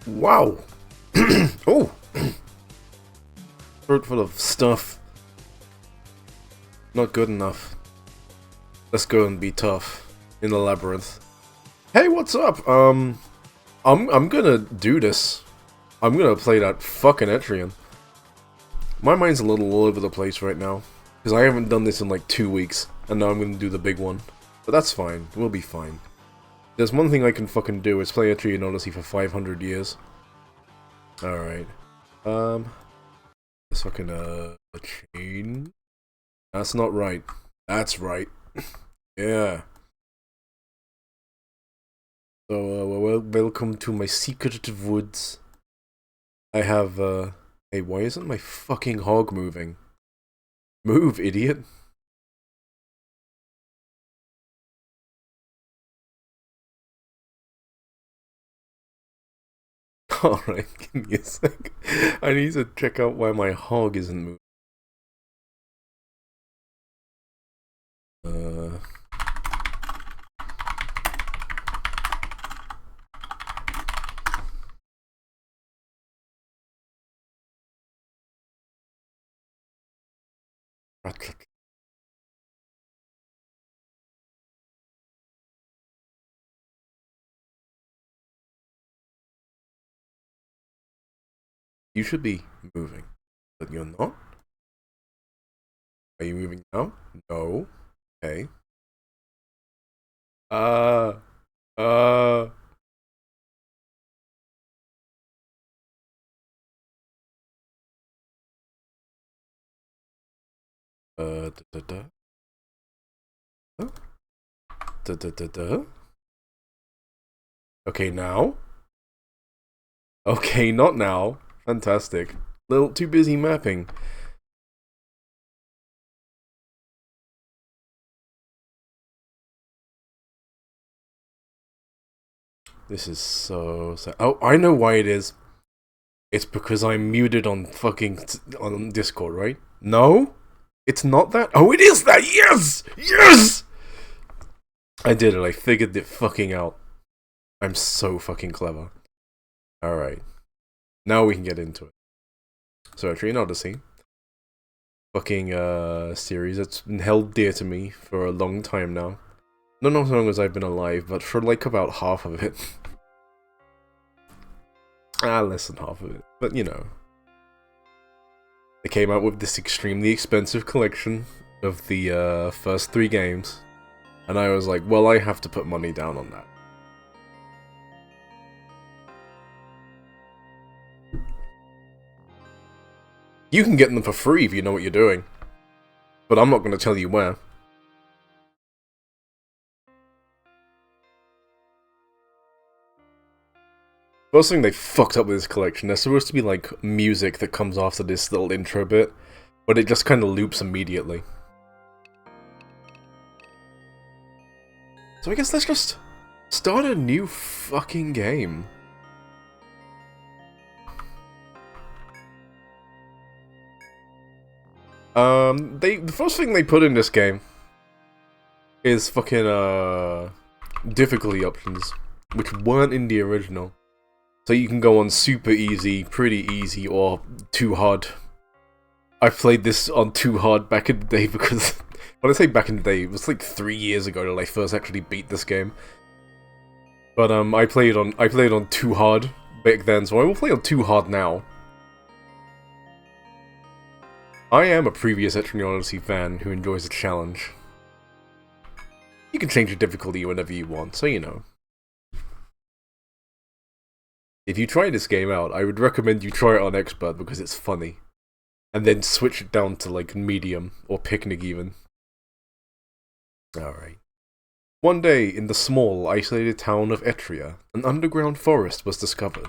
Wow. Oh. Throat full of stuff. Not good enough. Let's go and be tough in the labyrinth. Hey, what's up? I'm gonna do this. I'm gonna play that fucking Etrian. My mind's a little all over the place right now, because I haven't done this in like 2 weeks, and now I'm gonna do the big one. But that's fine. We'll be fine. There's one thing I can fucking do, is play Etrian Odyssey for 500 years. Alright. Let's fucking, chain. That's not right. That's right. Yeah. So, welcome to my secretive woods. I have, hey, why isn't my fucking hog moving? Move, idiot. Alright, give me a sec. I need to check out why my hog isn't moving. You should be moving, but you're not? Are you moving now? No. Okay. Uh... Da da da. Da da da da. Okay, now? Okay, not now. Fantastic. Little too busy mapping. This is so sad. Oh, I know why it is. It's because I'm muted on fucking on Discord, right? No? It's not that? Oh, it is that! Yes! Yes! I did it. I figured it fucking out. I'm so fucking clever. Alright. Now we can get into it. So, Etrian Odyssey. Fucking, series that's been held dear to me for a long time now. Not as long as I've been alive, but for like about half of it. Less than half of it. But, you know. They came out with this extremely expensive collection of the, first 3 games. And I was like, well, I have to put money down on that. You can get them for free if you know what you're doing. But I'm not going to tell you where. First thing they fucked up with this collection, there's supposed to be like music that comes after this little intro bit, but it just kind of loops immediately. So I guess let's just start a new fucking game. The first thing they put in this game is fucking, difficulty options, which weren't in the original. So you can go on super easy, pretty easy, or too hard. I played this on too hard back in the day because, when I say back in the day, it was like 3 years ago that I first actually beat this game. But I played on too hard back then, so I will play on too hard now. I am a previous Etrian Odyssey fan who enjoys a challenge. You can change the difficulty whenever you want, so you know. If you try this game out, I would recommend you try it on Expert because it's funny. And then switch it down to like medium, or picnic even. Alright. One day, in the small, isolated town of Etria, an underground forest was discovered.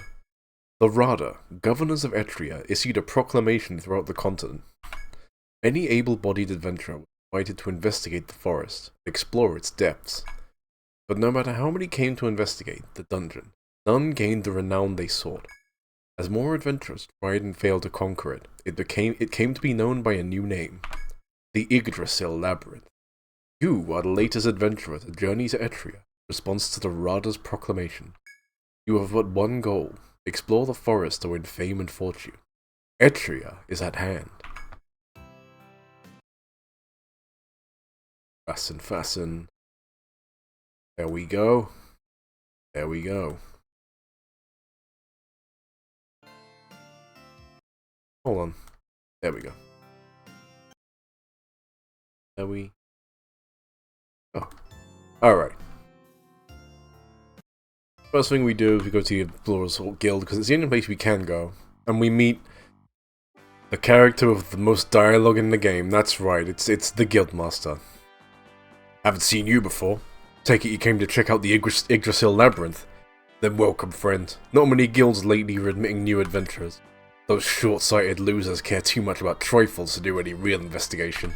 The Rada, governors of Etria, issued a proclamation throughout the continent. Any able-bodied adventurer was invited to investigate the forest, explore its depths. But no matter how many came to investigate the dungeon, none gained the renown they sought. As more adventurers tried and failed to conquer it, it came to be known by a new name, the Yggdrasil Labyrinth. You are the latest adventurer to journey to Etria, in response to the Rada's proclamation. You have but one goal, Explore the forest to win fame and fortune. Etria is at hand. Fasten. There we go. There we go. Hold on. There we go. There we... Oh. Alright. First thing we do is we go to the Explorers Guild, because it's the only place we can go. And we meet the character with the most dialogue in the game. That's right, it's the Guildmaster. Haven't seen you before. Take it you came to check out the Yggdrasil Labyrinth. Then welcome, friend. Not many guilds lately are admitting new adventurers. Those short-sighted losers care too much about trifles to do any real investigation.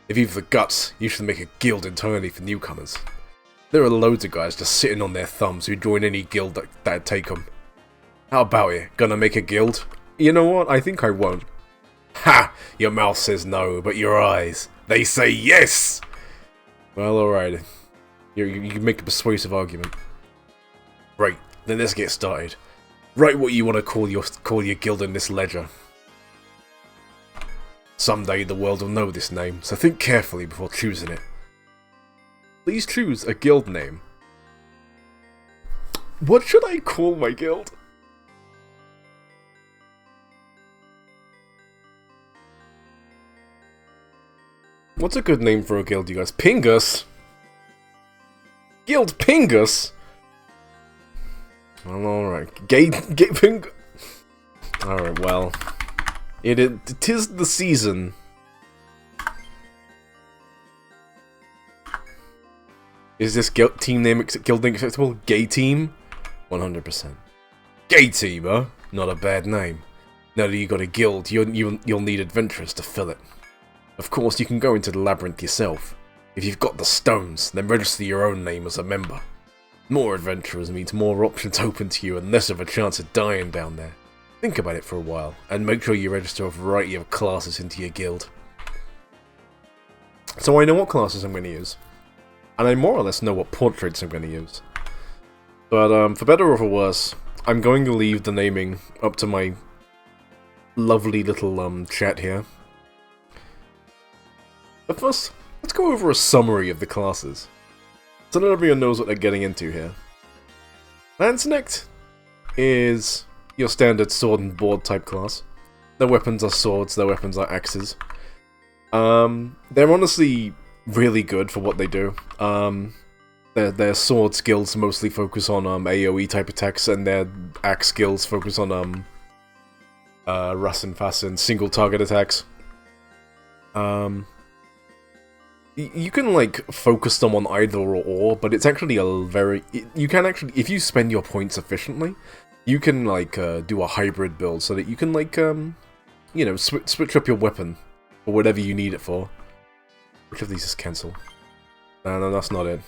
If you've the guts, you should make a guild entirely for newcomers. There are loads of guys just sitting on their thumbs who join any guild that'd take them. How about you? Gonna make a guild? You know what? I think I won't. Ha! Your mouth says no, but your eyes, they say yes! Well, alright. You can make a persuasive argument. Right, then let's get started. Write what you want to call your guild in this ledger. Someday the world will know this name, so think carefully before choosing it. Please choose a guild name. What should I call my guild? What's a good name for a guild, you guys? Pingus? Guild Pingus? Alright. Gay Pingus? Alright, well. It is the season. Is this guild name acceptable? Gay Team? 100%. Gay Team, huh? Not a bad name. Now that you got a guild, you'll need adventurers to fill it. Of course, you can go into the Labyrinth yourself. If you've got the stones, then register your own name as a member. More adventurers means more options open to you and less of a chance of dying down there. Think about it for a while, and make sure you register a variety of classes into your guild. So I know what classes I'm going to use. And I more or less know what portraits I'm going to use. But for better or for worse, I'm going to leave the naming up to my lovely little chat here. But first, let's go over a summary of the classes, so that everyone knows what they're getting into here. Landsknecht is your standard sword and board type class. Their weapons are swords, their weapons are axes. They're honestly really good for what they do. Their sword skills mostly focus on AoE type attacks, and their axe skills focus on Rassenfassen single target attacks. You can, like, focus them on either or, but it's actually a very... You can actually, if you spend your points efficiently, you can, like, do a hybrid build so that you can, like, you know, switch up your weapon for whatever you need it for. Which of these is cancel? No, that's not it.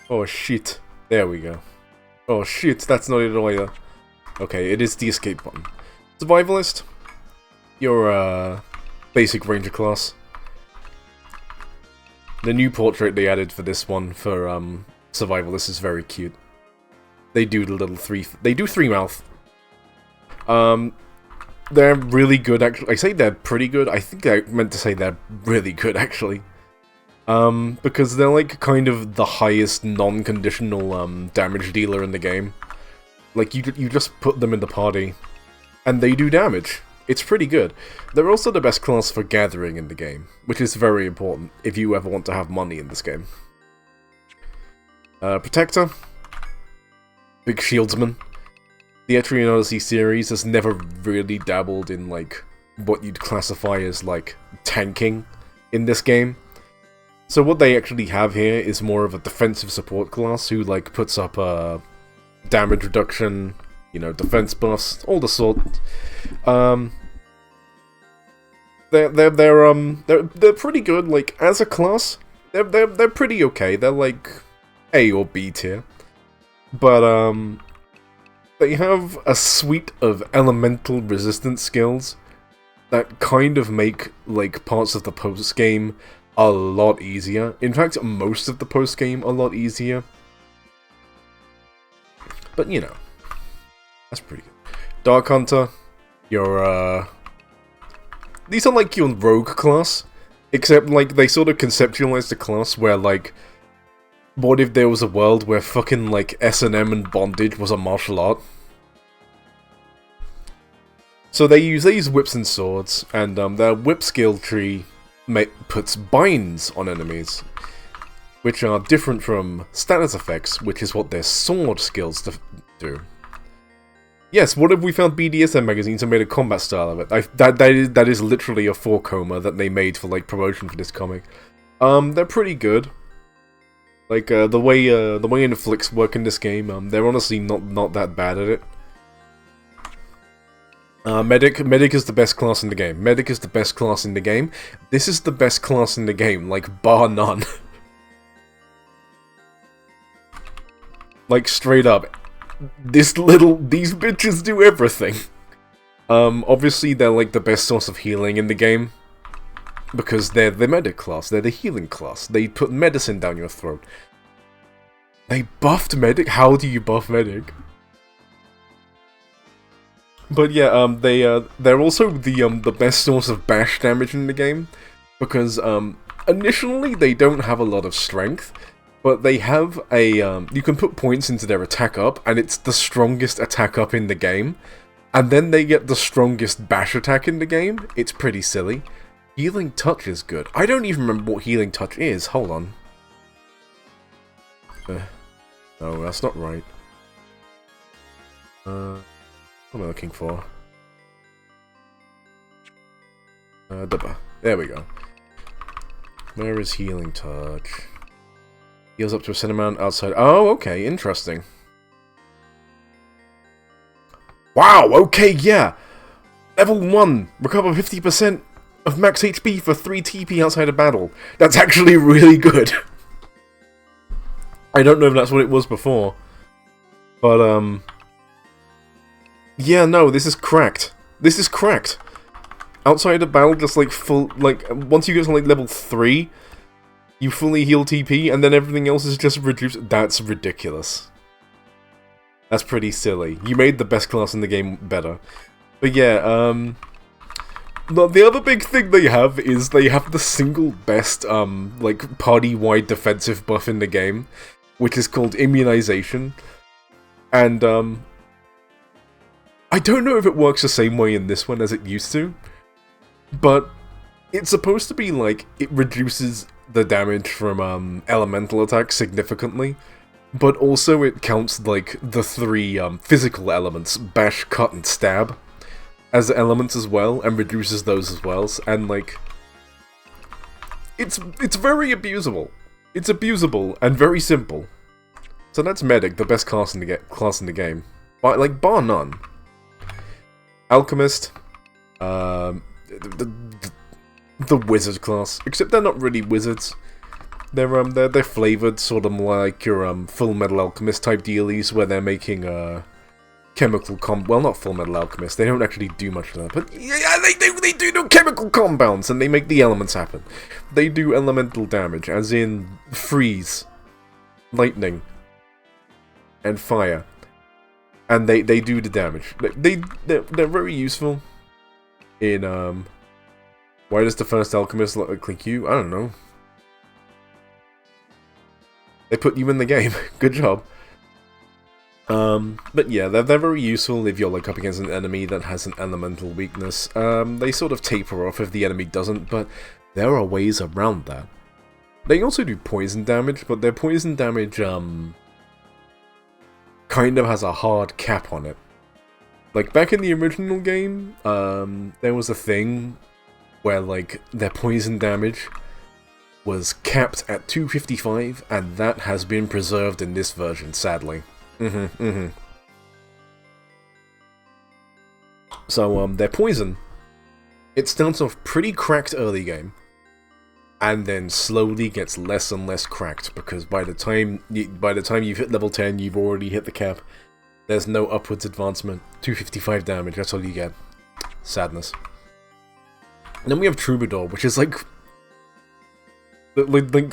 Oh, shit. There we go. Oh, shit, that's not it either. Okay, it is the escape button. Survivalist. Your, basic ranger class. The new portrait they added for this one for survivalist is very cute. They do the little they do three mouth. They're really good actually. I say they're pretty good. I think I meant to say they're really good actually. Because they're like kind of the highest non-conditional damage dealer in the game. Like you just put them in the party and they do damage. It's pretty good. They're also the best class for gathering in the game, which is very important if you ever want to have money in this game. Protector. Big shieldsman. The Etrian Odyssey series has never really dabbled in, like, what you'd classify as, like, tanking in this game. So what they actually have here is more of a defensive support class who, like, puts up, damage reduction, you know, defense buffs, all the sort. They're pretty good. Like as a class, they're pretty okay. They're like A or B tier, but they have a suite of elemental resistance skills that kind of make like parts of the post game a lot easier. In fact, most of the post game a lot easier. But, you know, that's pretty good. Dark Hunter, you're, these are like your rogue class, except, like, they sort of conceptualized the class where, like, what if there was a world where fucking, like, S&M and bondage was a martial art? So they use whips and swords, and their whip skill tree puts binds on enemies, which are different from status effects, which is what their sword skills do. Yes, what if we found BDSM magazines and made a combat style of it? That is literally a 4-coma that they made for, like, promotion for this comic. They're pretty good. Like, the way inflicts work in this game, they're honestly not that bad at it. Medic is the best class in the game. Medic is the best class in the game. This is the best class in the game, like, bar none. Like, straight up. These bitches do everything. Obviously they're, like, the best source of healing in the game. Because they're the medic class, they're the healing class. They put medicine down your throat. They buffed medic? How do you buff medic? But yeah, they're also the best source of bash damage in the game, because initially they don't have a lot of strength, but they have a you can put points into their attack up, and it's the strongest attack up in the game, and then they get the strongest bash attack in the game. It's pretty silly. Healing touch is good. I don't even remember what healing touch is. Hold on. No, that's not right. What am I looking for? There we go. Where is healing touch? Heals up to a set amount outside. Oh, okay, interesting. Wow, okay, yeah! Level 1! Recover 50% of max HP for 3 TP outside of battle. That's actually really good. I don't know if that's what it was before. But, yeah, no, this is cracked. This is cracked. Outside of battle, just like once you get to like level 3, you fully heal TP, and then everything else is just reduced. That's ridiculous. That's pretty silly. You made the best class in the game better. But yeah, the other big thing they have is they have the single best, like, party-wide defensive buff in the game, which is called Immunization. And, I don't know if it works the same way in this one as it used to, but it's supposed to be like, it reduces the damage from, elemental attacks significantly, but also it counts, like, the 3, physical elements, bash, cut, and stab, as elements as well, and reduces those as well, and, like, it's very abusable. It's abusable, and very simple. So that's Medic, the best class in the game. Bar none. Alchemist, the wizard class, except they're not really wizards. They're flavored sort of like your Full Metal Alchemist type dealies, where they're making chemical well, not Full Metal Alchemist. They don't actually do much of that, but yeah, they do chemical compounds, and they make the elements happen. They do elemental damage, as in freeze, lightning, and fire. And they do the damage. They're very useful in, why does the first alchemist look like you? I don't know. They put you in the game. Good job. But yeah, they're very useful if you're, like, up against an enemy that has an elemental weakness. They sort of taper off if the enemy doesn't, but there are ways around that. They also do poison damage, but their poison damage, kind of has a hard cap on it. Like, back in the original game, there was a thing where, like, their poison damage was capped at 255, and that has been preserved in this version, sadly. So, their poison, it starts off pretty cracked early game, and then slowly gets less and less cracked, because by the time you've hit level 10, you've already hit the cap. There's no upwards advancement. 255 damage, that's all you get. Sadness. And then we have Troubadour, which is like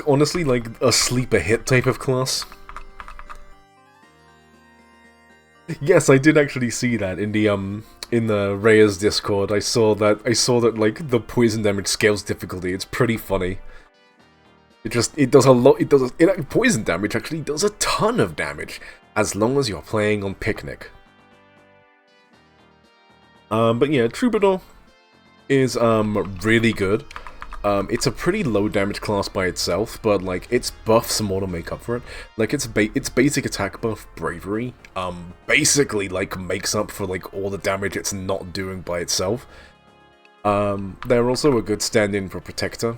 honestly, like a sleeper hit type of class. Yes, I did actually see that in the Reyes Discord. I saw that like the poison damage scales difficulty. It's pretty funny. It does a lot. Poison damage actually does a ton of damage as long as you're playing on Picnic. But yeah, Troubadour is really good. It's a pretty low damage class by itself, but like its buffs more to make up for it. Like its basic attack buff, Bravery, basically like makes up for like all the damage it's not doing by itself. They're also a good stand-in for Protector.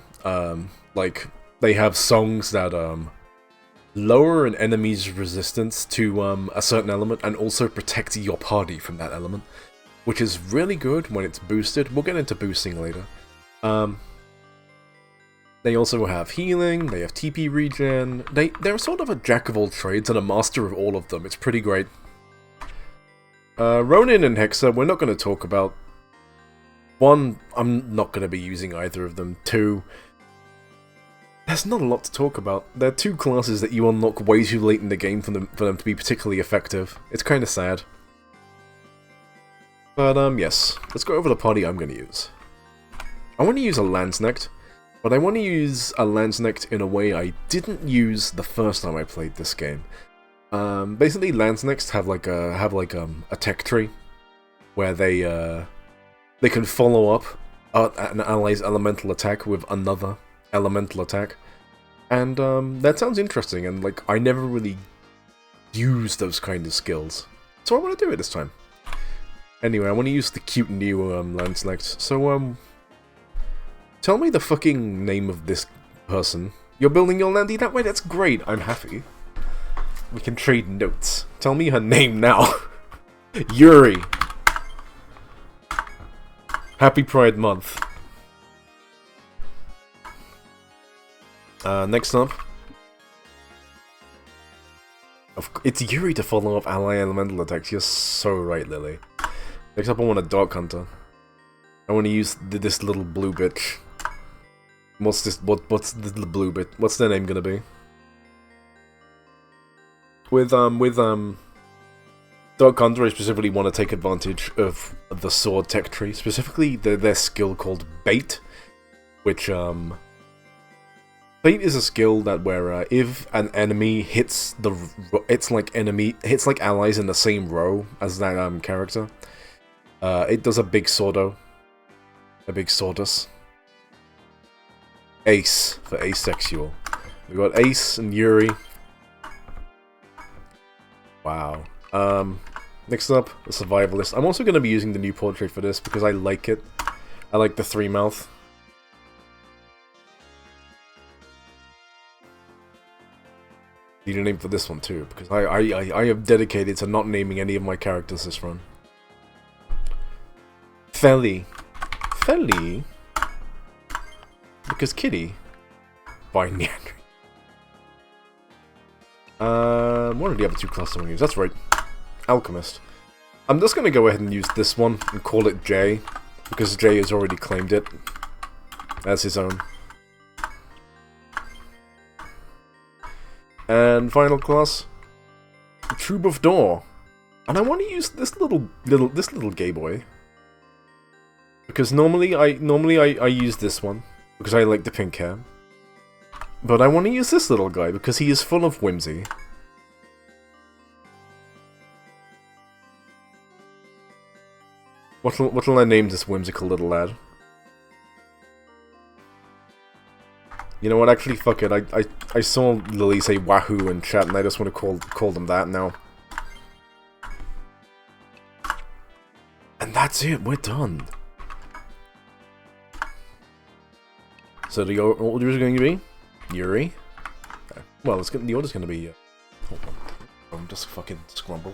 Like they have songs that lower an enemy's resistance to a certain element and also protect your party from that element, which is really good when it's boosted. We'll get into boosting later. They also have healing, they have TP regen, they're sort of a jack of all trades and a master of all of them. It's pretty great. Ronin and Hexa, we're not going to talk about. One, I'm not going to be using either of them. Two, there's not a lot to talk about. They're two classes that you unlock way too late in the game for them to be particularly effective. It's kind of sad. But yes, let's go over the party I'm going to use. I want to use a Lanzknecht. But I want to use a Lanzknecht in a way I didn't use the first time I played this game. Basically, Lanzknechts have a tech tree where they can follow up an ally's elemental attack with another elemental attack, and that sounds interesting. And like I never really used those kind of skills, so I want to do it this time. Anyway, I want to use the cute new Lanzknecht. So tell me the fucking name of this person. You're building your landy that way? That's great. I'm happy. We can trade notes. Tell me her name now. Yuri. Happy Pride Month. Next up. It's Yuri to follow up ally elemental attacks. You're so right, Lily. Next up I want a Dark Hunter. I want to use this little blue bitch. What's this? What's the blue bit? What's their name gonna be? With Dark Hunter, I specifically want to take advantage of the sword tech tree, specifically their skill called Bait, which Bait is a skill that where if an enemy hits allies in the same row as that character, it does a big Sordo, a big Sordus. Ace for asexual. We got Ace and Yuri. Wow. Next up, the Survivalist. I'm also going to be using the new portrait for this because I like it. I like the three mouth. Need a name for this one too, because I have dedicated to not naming any of my characters this run. Feli. Feli? Because Kitty. By Neandry. What are the other two classes I'm going to use? That's right. Alchemist. I'm just going to go ahead and use this one and call it Jay, because Jay has already claimed it as his own. And final class, Troubadour. And I want to use this little gay boy, because normally I use this one because I like the pink hair. But I want to use this little guy because he is full of whimsy. What'll I name this whimsical little lad? You know what, actually, fuck it. I saw Lily say wahoo in chat, and I just want to call them that now. And that's it, we're done. So the order is going to be Yuri. Well, the order's going to be... hold on. I'm just fucking scrumble.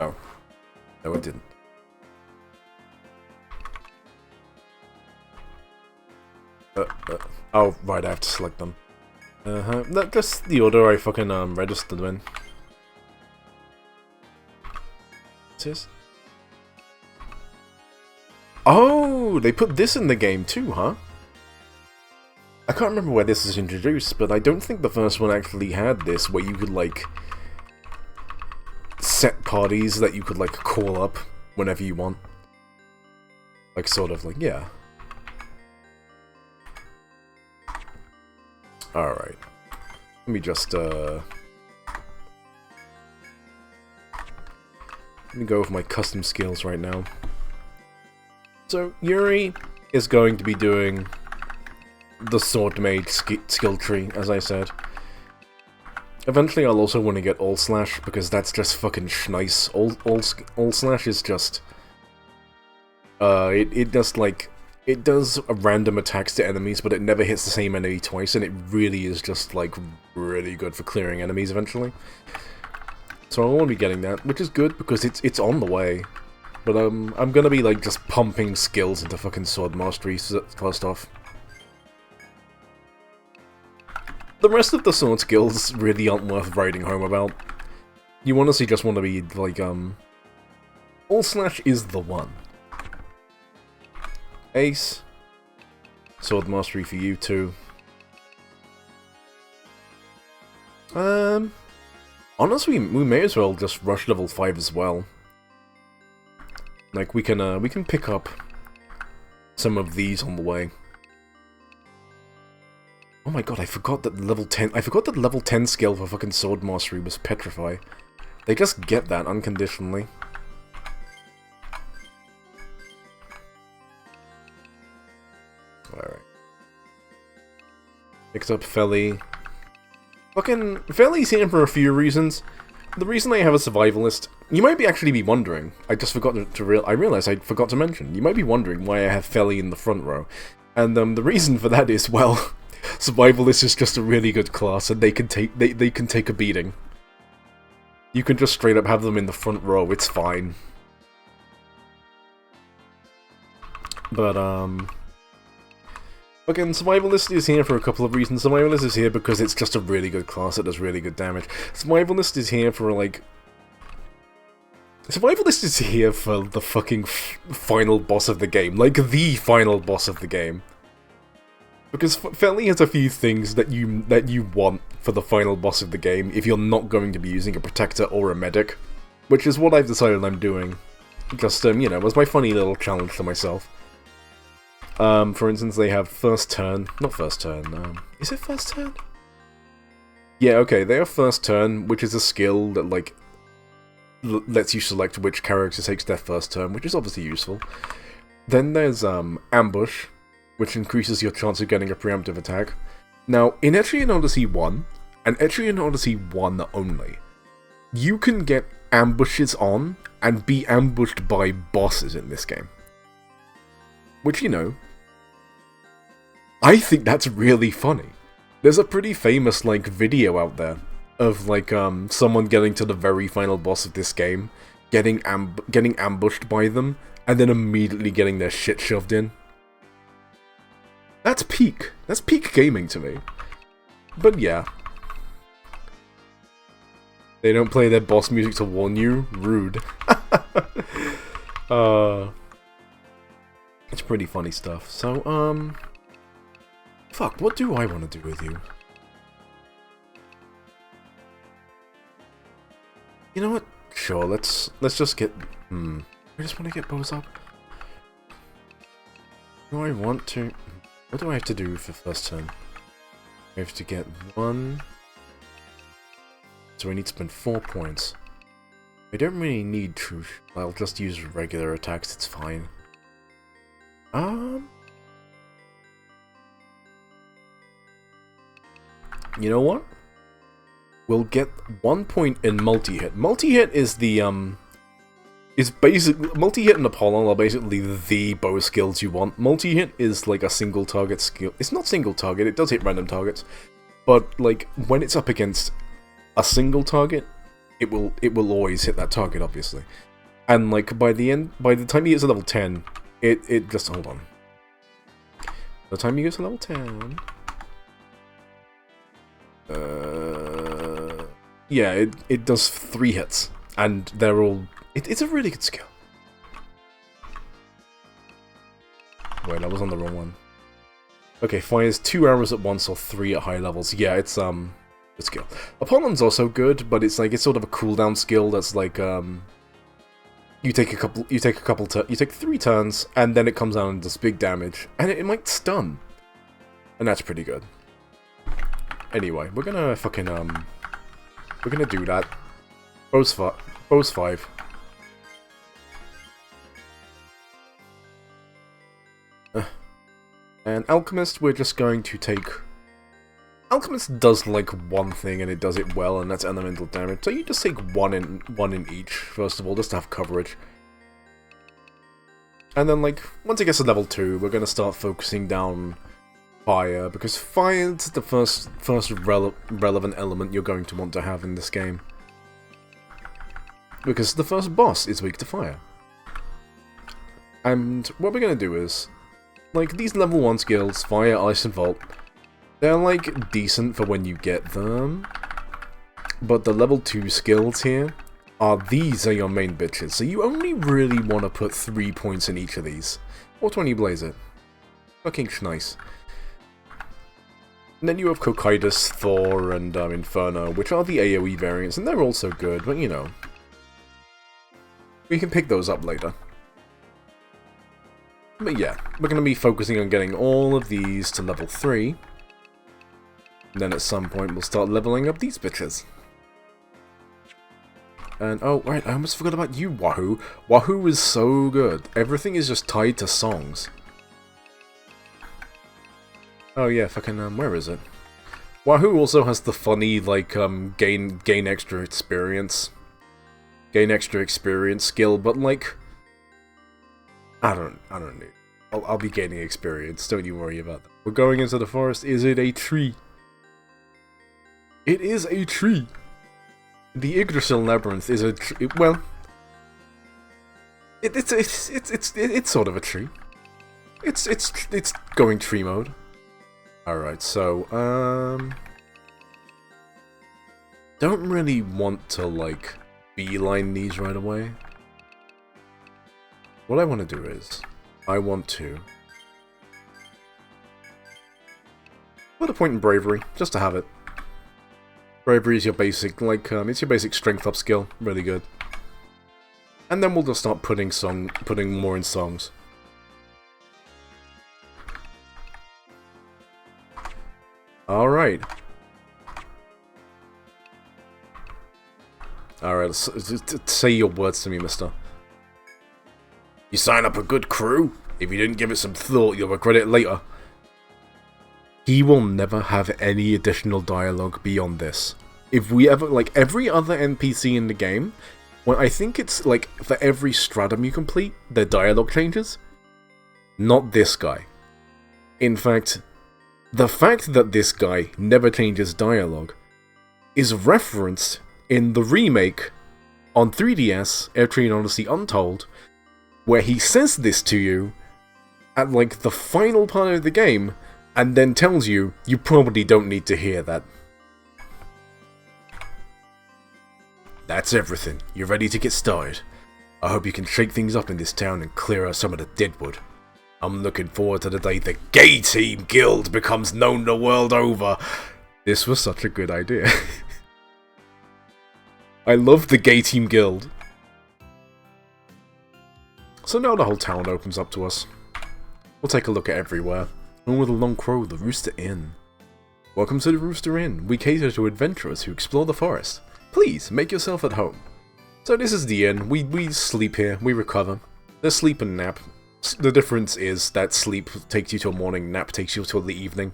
Oh. No, it didn't. Oh, right, I have to select them. That's the order I fucking registered in. What's this? Oh, they put this in the game too, huh? I can't remember where this is introduced, but I don't think the first one actually had this, where you could, like, set parties that you could, like, call up whenever you want. Like, sort of, like, yeah. Alright. Let me just, let me go with my custom skills right now. So, Yuri is going to be doing the sword mage skill tree, as I said. Eventually I'll also want to get all slash, because that's just fucking nice. All slash is just... it just, like... It does random attacks to enemies, but it never hits the same enemy twice, and it really is just, like, really good for clearing enemies eventually. So I want to be getting that, which is good, because it's on the way. But, I'm gonna be, like, just pumping skills into fucking sword mastery first off. The rest of the sword skills really aren't worth writing home about. You honestly just want to be, like, all slash is the one. Ace. Sword mastery for you too. Honestly, we may as well just rush level 5 as well. Like, we can pick up some of these on the way. Oh my god, I forgot that level 10 skill for fucking sword mastery was Petrify. They just get that unconditionally. Alright. Picks up Feli. Fucking Feli's here for a few reasons. The reason I have a survivalist, you might actually be wondering, I just forgot I realized I forgot to mention, you might be wondering why I have Feli in the front row. And the reason for that is, well, survivalist is just a really good class, and they can take a beating. You can just straight up have them in the front row, it's fine. But, again, Survivalist is here for a couple of reasons. Survivalist is here because it's just a really good class that does really good damage. Survivalist is here for, like... Survivalist is here for the fucking final boss of the game. Like, the final boss of the game. Because Feli has a few things that you want for the final boss of the game if you're not going to be using a protector or a medic. Which is what I've decided I'm doing. Just, you know, as my funny little challenge to myself. For instance, they have first turn. Not first turn, is it first turn? Yeah, okay, they have first turn, which is a skill that, like, lets you select which character takes their first turn, which is obviously useful. Then there's, ambush, which increases your chance of getting a preemptive attack. Now, in Etrian Odyssey 1, and Etrian Odyssey 1 only, you can get ambushes on and be ambushed by bosses in this game. Which, you know, I think that's really funny. There's a pretty famous, like, video out there of, like, someone getting to the very final boss of this game, getting ambushed by them, and then immediately getting their shit shoved in. That's peak. That's peak gaming to me. But yeah. They don't play their boss music to warn you? Rude. It's pretty funny stuff. So, fuck, what do I want to do with you? You know what? Sure, let's just get... I just want to get bows up. Do I want to... What do I have to do for first turn? I have to get 1... So I need to spend 4 points. I don't really need truth. I'll just use regular attacks, it's fine. You know what? We'll get 1 point in multi-hit. Multi-hit is the, multi-hit and Apollon are basically the bow skills you want. Multi-hit is like a single target skill. It's not single target, it does hit random targets. But, like, when it's up against a single target, it will always hit that target, obviously. And, like, by the time he gets to level 10, it just, hold on. By the time he gets to level 10... yeah, it does 3 hits, and they're all... It's a really good skill. Wait, I was on the wrong one. Okay, fires 2 arrows at once or 3 at high levels. Yeah, it's good skill. Apollon's also good, but it's like it's sort of a cooldown skill that's like you take 3 turns, and then it comes down and does big damage, and it might stun, and that's pretty good. Anyway, we're gonna fucking we're gonna do that. Bow's 5. And Alchemist, we're just going to take... Alchemist does like one thing and it does it well, and that's elemental damage. So you just take one in each, first of all, just to have coverage. And then, like, once it gets to level 2, we're gonna start focusing down fire, because fire is the first relevant element you're going to want to have in this game. Because the first boss is weak to fire. And what we're gonna do is, like, these level 1 skills, Fire, Ice, and Vault, they're, like, decent for when you get them. But the level 2 skills here, these are your main bitches. So you only really want to put 3 points in each of these. Or 20 Blaze it. Fucking nice. And then you have Cocytus, Thor, and Inferno, which are the AoE variants, and they're also good, but you know. We can pick those up later. But yeah, we're going to be focusing on getting all of these to level 3. And then at some point we'll start leveling up these bitches. And oh, right, I almost forgot about you, Wahoo. Wahoo is so good. Everything is just tied to songs. Oh yeah, fucking, where is it? Wahoo also has the funny, like, gain extra experience. Gain extra experience skill, but like... I don't need. I'll be gaining experience, don't you worry about that. We're going into the forest. Is it a tree? It is a tree! The Yggdrasil Labyrinth is a tree. Well... It's sort of a tree. It's going tree mode. Alright, so, don't really want to, like, beeline these right away. What I want to do is, I want to put a point in Bravery, just to have it. Bravery is your basic, like, it's your basic strength up skill, really good. And then we'll just start putting more in songs. Alright. Alright, say your words to me, mister. You sign up a good crew. If you didn't give it some thought, you'll regret it later. He will never have any additional dialogue beyond this. If we ever, like, every other NPC in the game, when I think it's, like, for every stratum you complete, their dialogue changes. Not this guy. In fact, the fact that this guy never changes dialogue is referenced in the remake on 3DS, Etrian Odyssey Untold, where he says this to you at, like, the final part of the game, and then tells you, you probably don't need to hear that. That's everything. You're ready to get started. I hope you can shake things up in this town and clear out some of the deadwood. I'm looking forward to the day the Gay Team Guild becomes known the world over. This was such a good idea. I love the Gay Team Guild. So now the whole town opens up to us. We'll take a look at everywhere. And with a long crow, the Rooster Inn. Welcome to the Rooster Inn. We cater to adventurers who explore the forest. Please, make yourself at home. So this is the inn. We sleep here. We recover. There's sleep and nap. The difference is that sleep takes you till morning, nap takes you till the evening.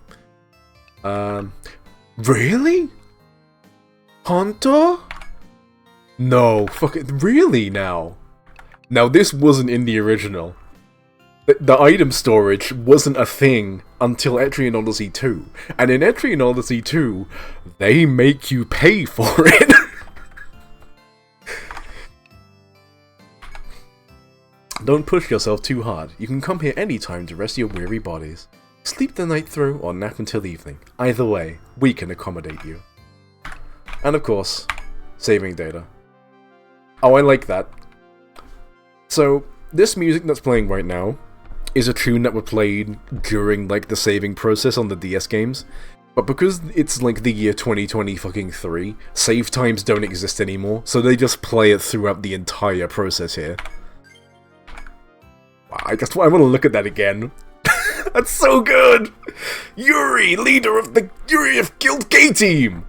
Really? Hunter? No, fuck it. Really now? Now, this wasn't in the original. The item storage wasn't a thing until Etrian Odyssey 2. And in Etrian Odyssey 2, they make you pay for it. Don't push yourself too hard. You can come here anytime to rest your weary bodies. Sleep the night through or nap until evening. Either way, we can accommodate you. And of course, saving data. Oh, I like that. So, this music that's playing right now is a tune that were played during, like, the saving process on the DS games. But because it's, like, the year 2020 fucking 3, save times don't exist anymore, so they just play it throughout the entire process here. I want to look at that again. That's so good! Yuri, leader of the Yuri of Guild K-Team!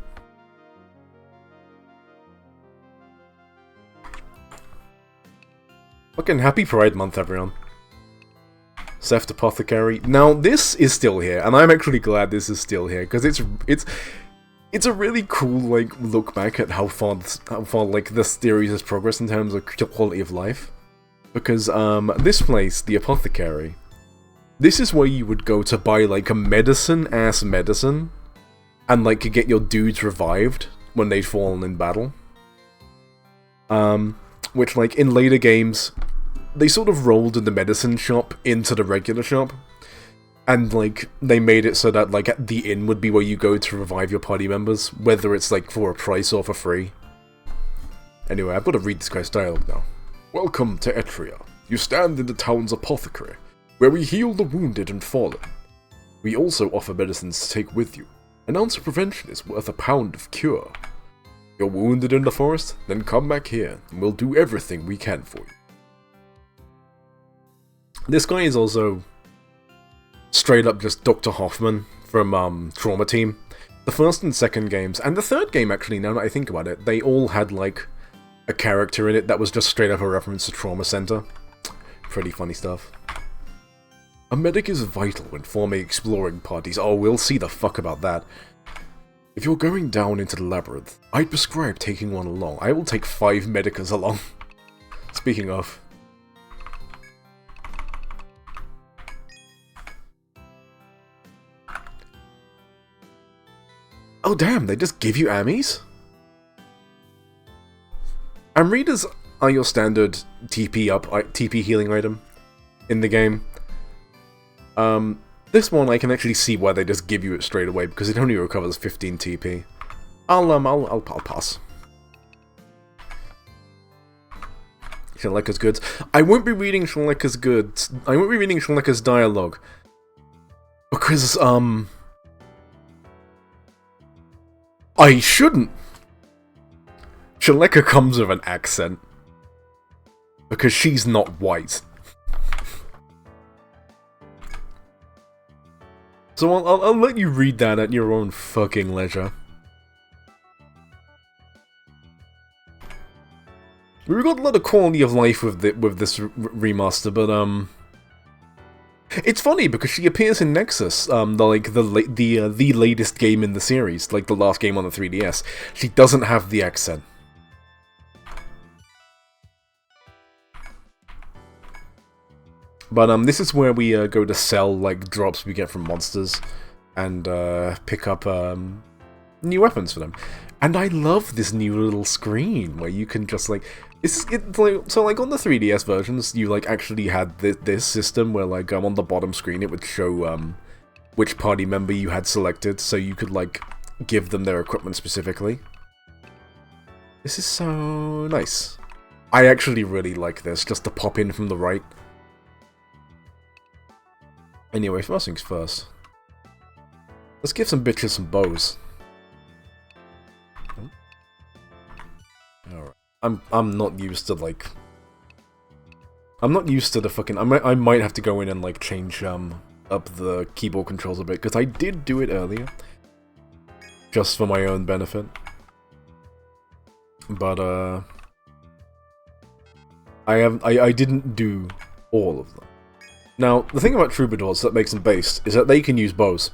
Fucking happy Pride Month, everyone. Seft Apothecary. Now, this is still here, and I'm actually glad this is still here, because it's a really cool, like, look back at how far, like, this series has progressed in terms of quality of life. Because, this place, the Apothecary, this is where you would go to buy, like, a medicine-ass medicine, and, like, get your dudes revived when they'd fallen in battle. Which, like, in later games, they sort of rolled the medicine shop into the regular shop, and, like, they made it so that, like, the inn would be where you go to revive your party members, whether it's, like, for a price or for free. Anyway, I've got to read this guy's dialogue now. Welcome to Etria. You stand in the town's apothecary, where we heal the wounded and fallen. We also offer medicines to take with you. An ounce of prevention is worth a pound of cure. You're wounded in the forest? Then come back here, and we'll do everything we can for you. This guy is also straight up just Dr. Hoffman from Trauma Team. The first and second games, and the third game actually, now that I think about it, they all had like a character in it that was just straight up a reference to Trauma Center. Pretty funny stuff. A medic is vital when forming exploring parties. Oh, we'll see the fuck about that. If you're going down into the Labyrinth, I'd prescribe taking one along. I will take 5 medicers along. Speaking of... Oh damn, they just give you ammies? Amritas are your standard TP healing item in the game. This one I can actually see why they just give you it straight away, because it only recovers 15 TP. I'll pass. Shaleka's goods. I won't be reading Shaleka's goods. I won't be reading Shaleka's dialogue. Because, I shouldn't. Shaleka comes with an accent. Because she's not white. So I'll let you read that at your own fucking leisure. We've got a lot of quality of life with this remaster, but it's funny because she appears in Nexus, the latest game in the series, like the last game on the 3DS. She doesn't have the accent. But this is where we go to sell like drops we get from monsters, and pick up new weapons for them. And I love this new little screen where you can just like so like on the 3DS versions, you like actually had this system where like on the bottom screen it would show which party member you had selected, so you could like give them their equipment specifically. This is so nice. I actually really like this, just to pop in from the right. Anyway, first things first. Let's give some bitches some bows. Alright. I'm not used to like... I'm not used to the fucking... I might have to go in and like change up the keyboard controls a bit, because I did do it earlier. Just for my own benefit. But I didn't do all of them. Now, the thing about Troubadours that makes them based is that they can use bows.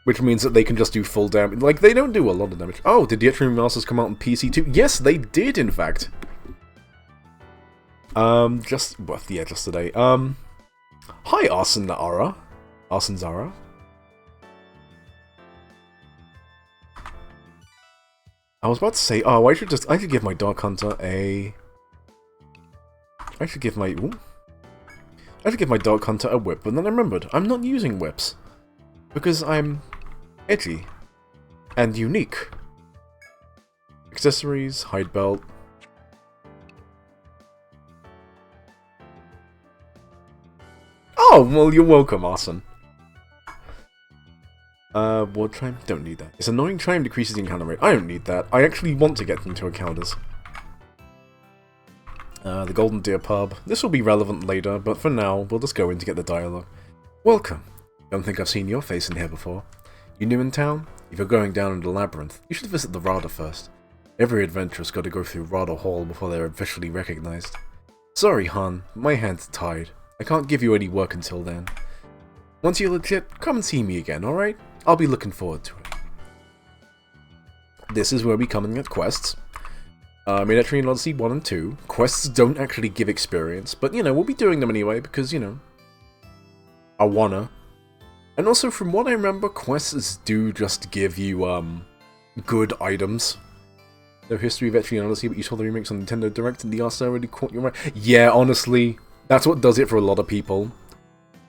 Which means that they can just do full damage. Like, they don't do a lot of damage. Oh, did the Etrian Masters come out on PC too? Yes, they did, in fact. Just today. Hi, Arson Zara. Arson Zara. I was about to say, oh, I should give my Dark Hunter a... I should give my Dark Hunter a whip, but then I remembered, I'm not using whips. Because I'm edgy. And unique. Accessories, hide belt. Oh, well, you're welcome, Arson. Ward chime? Don't need that. It's annoying chime decreases the encounter rate. I don't need that. I actually want to get into encounters. The Golden Deer Pub. This will be relevant later, but for now, we'll just go in to get the dialogue. Welcome. Don't think I've seen your face in here before. You new in town? If you're going down into the Labyrinth, you should visit the Rada first. Every adventurer's got to go through Rada Hall before they're officially recognized. Sorry, Han, my hands are tied. I can't give you any work until then. Once you're legit, come and see me again, alright? I'll be looking forward to it. This is where we come and get quests. In Etrian Odyssey 1 and 2, quests don't actually give experience, but, you know, we'll be doing them anyway, because, you know, I wanna. And also, from what I remember, quests do just give you, good items. The history of Etrian Odyssey, but you saw the remakes on Nintendo Direct, and the arse already caught your eye. Yeah, honestly, that's what does it for a lot of people.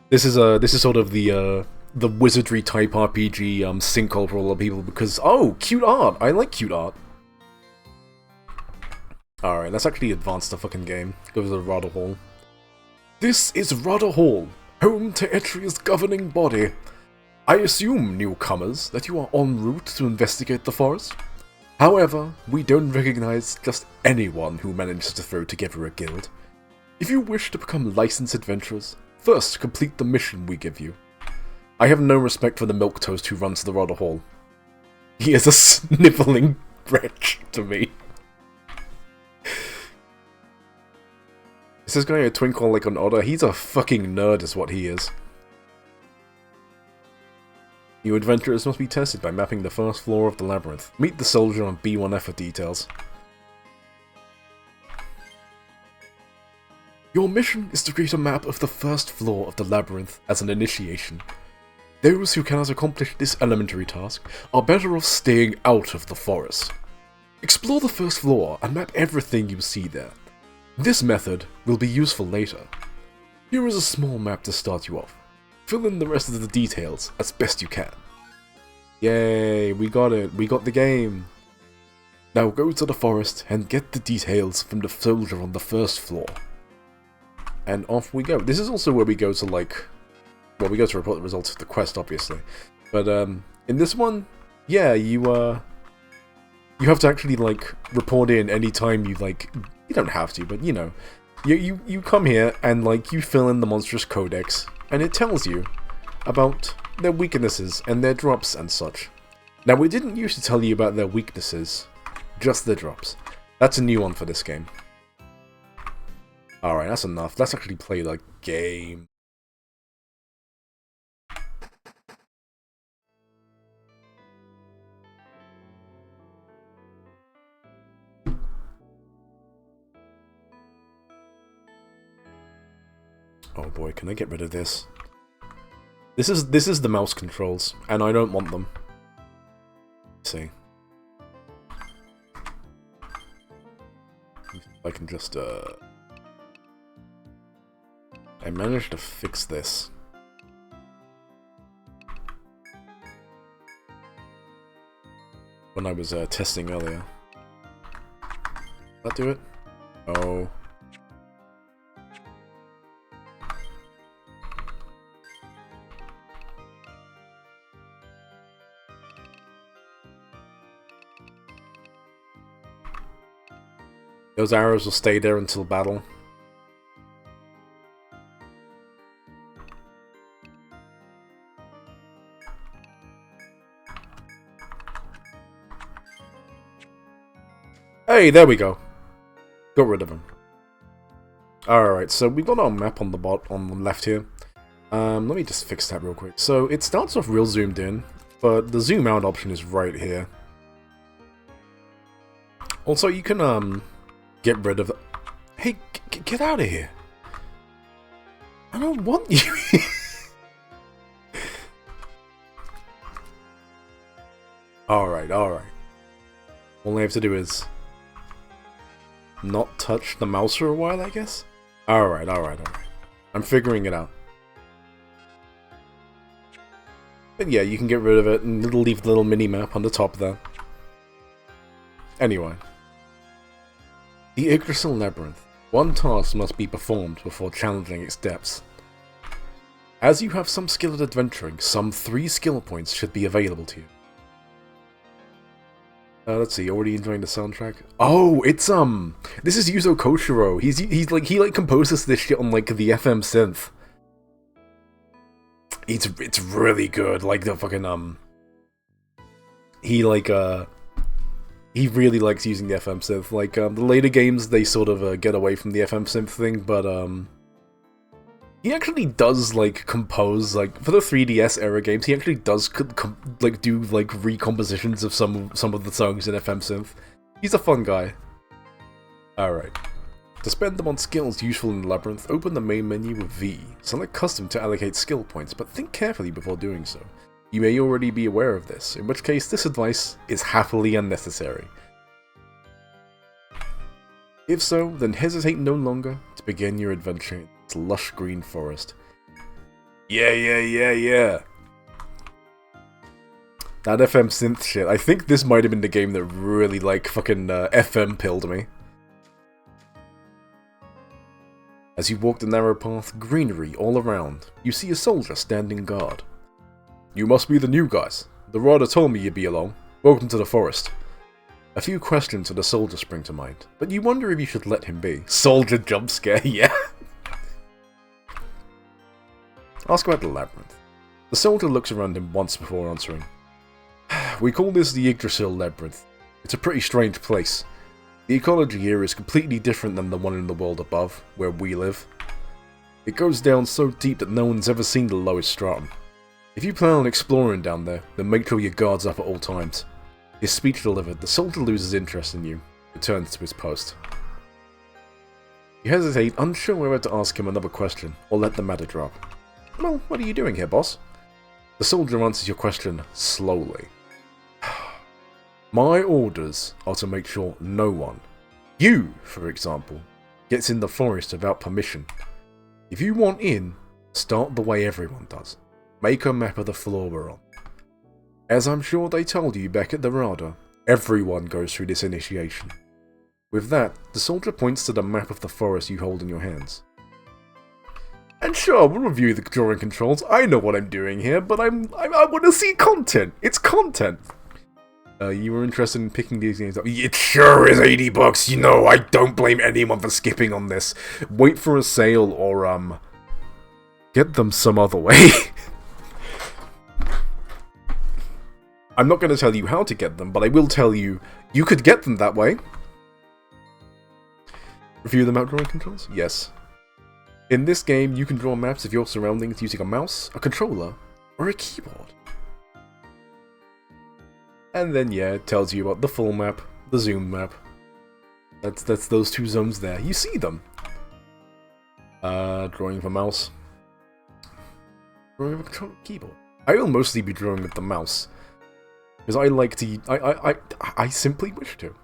This is sort of the wizardry type RPG, sinkhole for a lot of people, because, oh, cute art! I like cute art. Alright, let's actually advance the fucking game. Go to the Rada Hall. This is Rada Hall, home to Etria's governing body. I assume, newcomers, that you are en route to investigate the forest. However, we don't recognize just anyone who manages to throw together a guild. If you wish to become licensed adventurers, first complete the mission we give you. I have no respect for the milquetoast who runs the Rada Hall. He is a sniveling wretch to me. Is this guy a twinkle like an otter? He's a fucking nerd is what he is. You adventurers must be tested by mapping the first floor of the Labyrinth. Meet the soldier on B1F for details. Your mission is to create a map of the first floor of the Labyrinth as an initiation. Those who cannot accomplish this elementary task are better off staying out of the forest. Explore the first floor and map everything you see there. This method will be useful later. Here is a small map to start you off. Fill in the rest of the details as best you can. Yay, we got it. We got the game. Now go to the forest and get the details from the soldier on the first floor. And off we go. This is also where we go to, like... Well, we go to report the results of the quest, obviously. But, in this one, yeah, you have to actually, like, report in any time you, like... You don't have to, but, you know. You come here and, like, you fill in the monstrous codex, and it tells you about their weaknesses and their drops and such. Now, we didn't used to tell you about their weaknesses, just their drops. That's a new one for this game. Alright, that's enough. Let's actually play the game. Oh boy, can I get rid of this? This is the mouse controls, and I don't want them. Let's see. I can just I managed to fix this. When I was testing earlier. Did that do it? Oh. Those arrows will stay there until battle. Hey, there we go. Got rid of him. Alright, so we've got our map on the left here. Let me just fix that real quick. So it starts off real zoomed in, but the zoom out option is right here. Also, you can get rid of the... Hey, get out of here! I don't want you. Alright. All I have to do is not touch the mouse for a while, I guess? Alright. I'm figuring it out. But yeah, you can get rid of it, and it'll leave the little mini-map on the top there. Anyway. The Yggdrasil Labyrinth. One task must be performed before challenging its depths. As you have some skill at adventuring, some 3 skill points should be available to you. Let's see, already enjoying the soundtrack? Oh, it's, this is Yuzo Koshiro. He composes this shit on, like, the FM synth. It's really good, like, the fucking, he really likes using the FM synth. Like, the later games, they sort of, get away from the FM synth thing, but, he actually does, like, compose, like, for the 3DS era games, he actually does, do, like, recompositions of some of the songs in FM synth. He's a fun guy. Alright. To spend them on skills useful in Labyrinth, open the main menu with V. Select Custom to allocate skill points, but think carefully before doing so. You may already be aware of this, in which case this advice is happily unnecessary. If so, then hesitate no longer to begin your adventure in this lush green forest. Yeah. That FM synth shit, I think this might have been the game that really, like, fucking FM pilled me. As you walk the narrow path, greenery all around, you see a soldier standing guard. You must be the new guys. The Rada told me you'd be along. Welcome to the forest. A few questions of the soldier spring to mind, but you wonder if you should let him be. Soldier jump scare, yeah. Ask about the Labyrinth. The soldier looks around him once before answering. We call this the Yggdrasil Labyrinth. It's a pretty strange place. The ecology here is completely different than the one in the world above, where we live. It goes down so deep that no one's ever seen the lowest stratum. If you plan on exploring down there, then make sure your guard's up at all times. His speech delivered, the soldier loses interest in you, returns to his post. You hesitate, unsure whether to ask him another question, or let the matter drop. Well, what are you doing here, boss? The soldier answers your question slowly. My orders are to make sure no one, you, for example, gets in the forest without permission. If you want in, start the way everyone does. Make a map of the floor we're on. As I'm sure they told you back at the Rada, everyone goes through this initiation. With that, the soldier points to the map of the forest you hold in your hands. And sure, we'll review the drawing controls. I know what I'm doing here, but I want to see content. It's content. You were interested in picking these games up. It sure is $80. You know, I don't blame anyone for skipping on this. Wait for a sale or get them some other way. I'm not going to tell you how to get them, but I will tell you, you could get them that way. Review the map drawing controls? Yes. In this game, you can draw maps of your surroundings using a mouse, a controller, or a keyboard. And then, yeah, it tells you about the full map, the zoom map. That's those two zones there. You see them. Drawing with a mouse. Drawing with a controller, keyboard. I will mostly be drawing with the mouse. Because I like to... I simply wish to.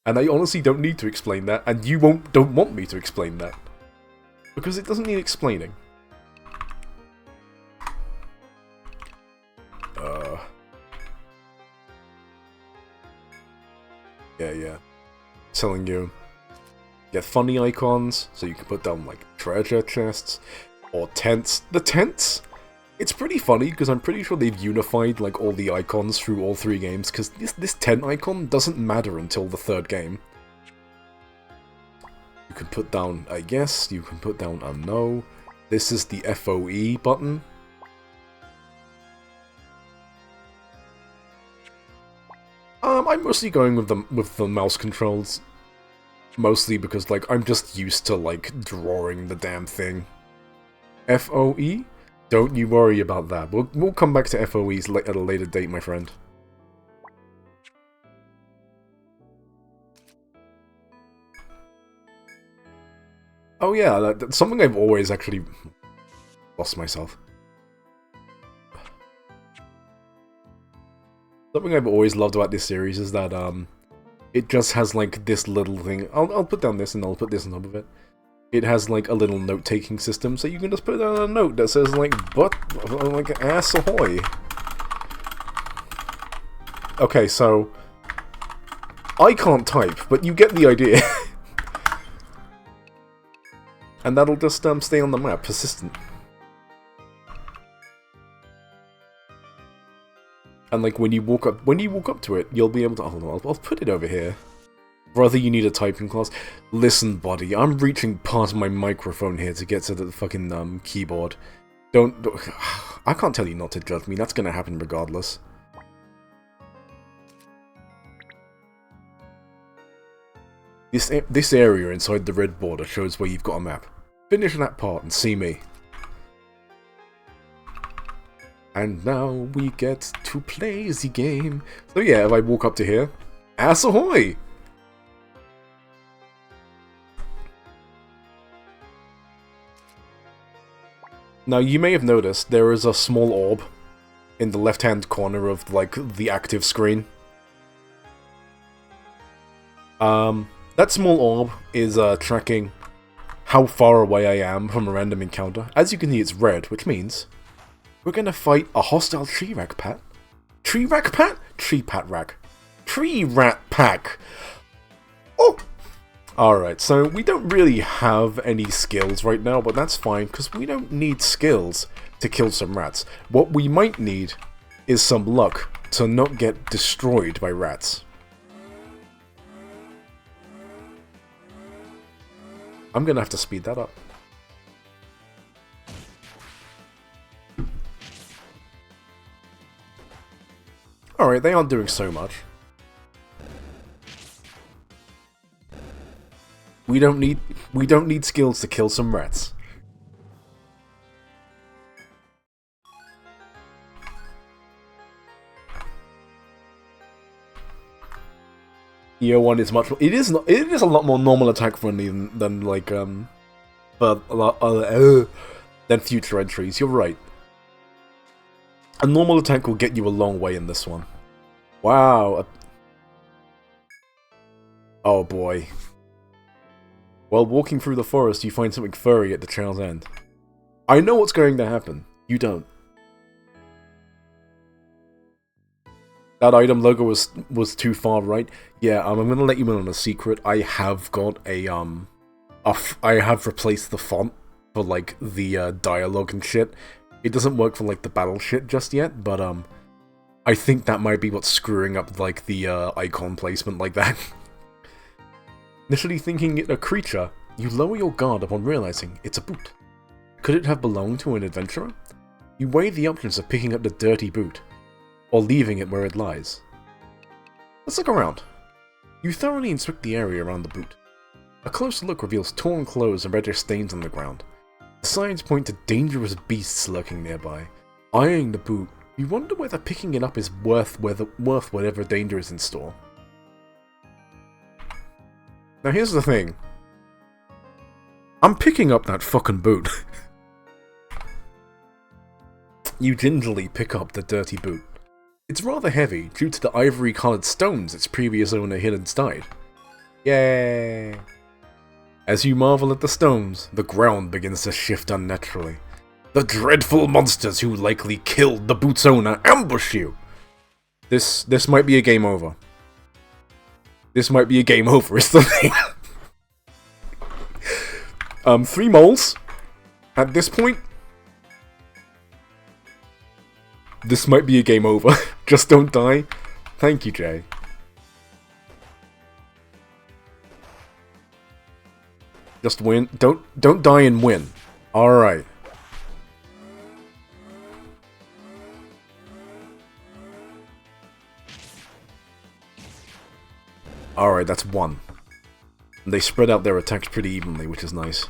And I honestly don't need to explain that, and you don't want me to explain that. Because it doesn't need explaining. Yeah. Telling you, get funny icons, so you can put down, like, treasure chests, or tents. The tents? It's pretty funny, because I'm pretty sure they've unified, like, all the icons through all 3 games, because this tent icon doesn't matter until the 3rd game. You can put down a yes, you can put down a no. This is the FOE button. I'm mostly going with the mouse controls. Mostly because, like, I'm just used to, like, drawing the damn thing. FOE? Don't you worry about that. We'll come back to FOEs at a later date, my friend. Oh yeah, that's something I've always actually lost myself. Something I've always loved about this series is that it just has like this little thing. I'll put down this and I'll put this on top of it. It has like a little note-taking system, so you can just put down a note that says like like ass ahoy. Okay, so I can't type, but you get the idea. And that'll just stay on the map, persistent. And like when you walk up to it, you'll be able to. Hold on, I'll put it over here. Brother, you need a typing class. Listen, buddy, I'm reaching past my microphone here to get to the fucking keyboard. Don't. I can't tell you not to judge me. That's gonna happen regardless. This area inside the red border shows where you've got a map. Finish that part and see me. And now we get to play the game. So yeah, if I walk up to here, ass ahoy! Now you may have noticed there is a small orb in the left-hand corner of like the active screen. That small orb is tracking how far away I am from a random encounter. As you can see, it's red, which means we're gonna fight a hostile tree rat pack. Tree rat pack? Tree pat rack. Tree rat pack! Oh! Alright, so we don't really have any skills right now, but that's fine, because we don't need skills to kill some rats. What we might need is some luck to not get destroyed by rats. I'm gonna have to speed that up. Alright, they aren't doing so much. We don't need skills to kill some rats. Year 1 is much. It is a lot more normal attack friendly than like than future entries. You're right. A normal attack will get you a long way in this one. Wow. Oh boy. While walking through the forest, you find something furry at the trail's end. I know what's going to happen. You don't. That item logo was too far right. Yeah, I'm gonna let you in on a secret. I have got a I have replaced the font for like the dialogue and shit. It doesn't work for like the battle shit just yet, but I think that might be what's screwing up like the icon placement like that. Initially thinking it a creature, you lower your guard upon realizing it's a boot. Could it have belonged to an adventurer? You weigh the options of picking up the dirty boot, or leaving it where it lies. Let's look around. You thoroughly inspect the area around the boot. A close look reveals torn clothes and reddish stains on the ground. The signs point to dangerous beasts lurking nearby. Eyeing the boot, you wonder whether picking it up is worth whatever danger is in store. Now here's the thing. I'm picking up that fucking boot. You gingerly pick up the dirty boot. It's rather heavy due to the ivory-coloured stones its previous owner hid inside. Yay! As you marvel at the stones, the ground begins to shift unnaturally. The dreadful monsters who likely killed the boot's owner ambush you! This might be a game over. This might be a game over, is the thing. 3 moles. At this point, this might be a game over. Just don't die. Thank you, Jay. Just win. Don't die and win. Alright. Alright, that's 1. And they spread out their attacks pretty evenly, which is nice.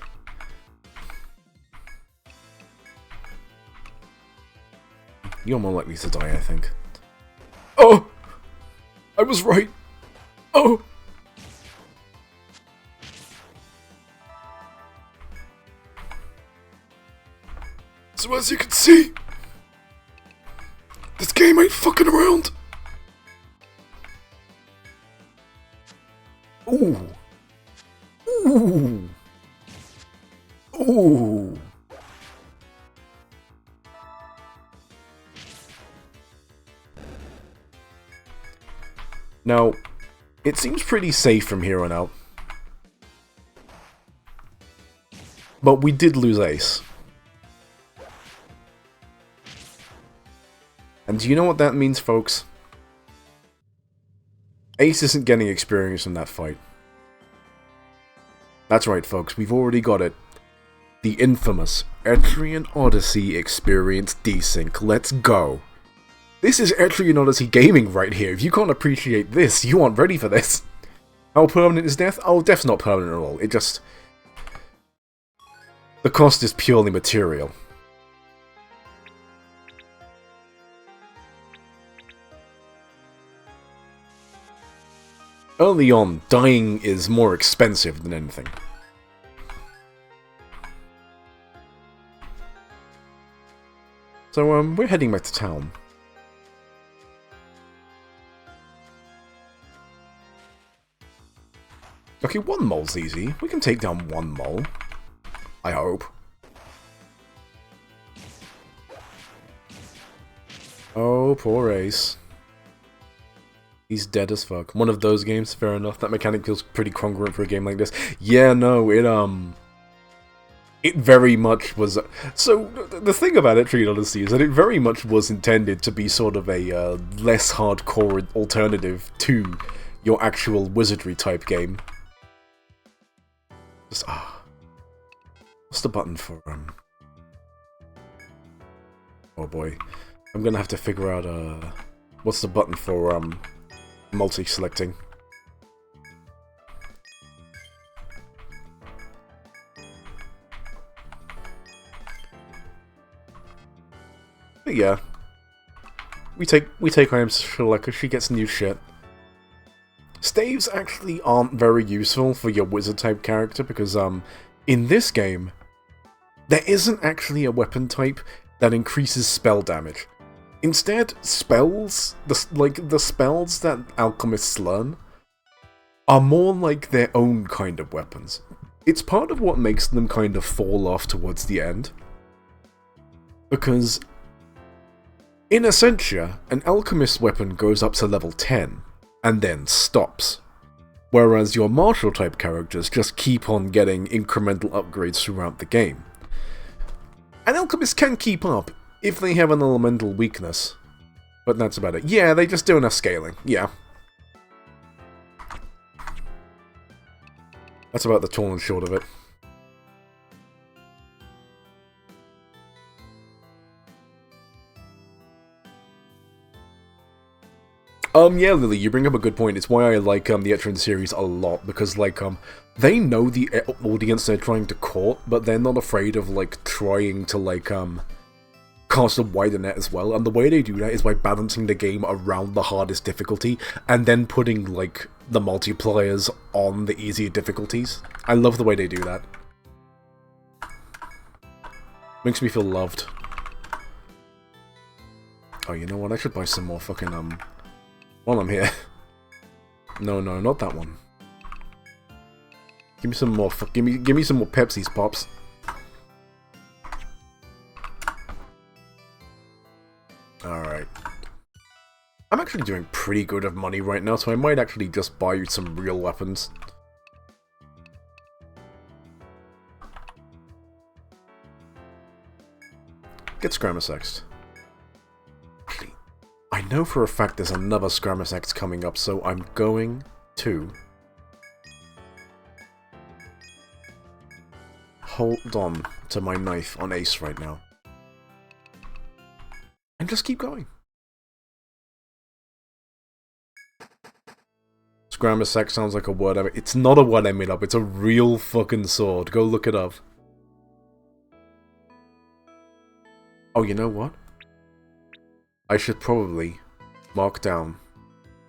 You're more likely to die, I think. Oh! I was right! Oh! So as you can see, this game ain't fucking around! Ooh! Ooh! Ooh! Now, it seems pretty safe from here on out. But we did lose Ace. And do you know what that means, folks? Ace isn't getting experience in that fight. That's right, folks, we've already got it. The infamous Etrian Odyssey experience desync. Let's go. This is Etrian Odyssey gaming right here. If you can't appreciate this, you aren't ready for this. How permanent is death? Oh, death's not permanent at all. It just... the cost is purely material. Early on, dying is more expensive than anything. So, we're heading back to town. Okay, one mole's easy. We can take down one mole. I hope. Oh, poor Ace. He's dead as fuck. One of those games, fair enough. That mechanic feels pretty congruent for a game like this. Yeah, no, it very much was... So, the thing about Etrian Odyssey is that it very much was intended to be sort of a less hardcore alternative to your actual wizardry-type game. Just, what's the button for, oh boy. I'm gonna have to figure out, what's the button for, multi-selecting. But yeah, we take items for like she gets new shit. Staves actually aren't very useful for your wizard type character because in this game there isn't actually a weapon type that increases spell damage. Instead, spells, the spells that alchemists learn are more like their own kind of weapons. It's part of what makes them kind of fall off towards the end. Because in Essentia, an alchemist's weapon goes up to level 10, and then stops. Whereas your martial type characters just keep on getting incremental upgrades throughout the game. An alchemist can keep up if they have an elemental weakness, but that's about it. Yeah, they just do enough scaling, yeah. That's about the tall and short of it. Yeah, Lily, you bring up a good point. It's why I like the Etrian series a lot, because, like, they know the audience they're trying to court, but they're not afraid of, like, trying to, like, cast a wider net as well, and the way they do that is by balancing the game around the hardest difficulty, and then putting, like, the multipliers on the easier difficulties. I love the way they do that. Makes me feel loved. Oh, you know what? I should buy some more fucking, while I'm here. No, not that one. Give me some more. Give me some more Pepsi's, Pops. All right. I'm actually doing pretty good of money right now, so I might actually just buy you some real weapons. Get Scramosexed. I know for a fact there's another Scramosect coming up, so I'm going to hold on to my knife on Ace right now. And just keep going. Scramosect sounds like a word it's not a word I made up, it's a real fucking sword. Go look it up. Oh, you know what? I should probably mark down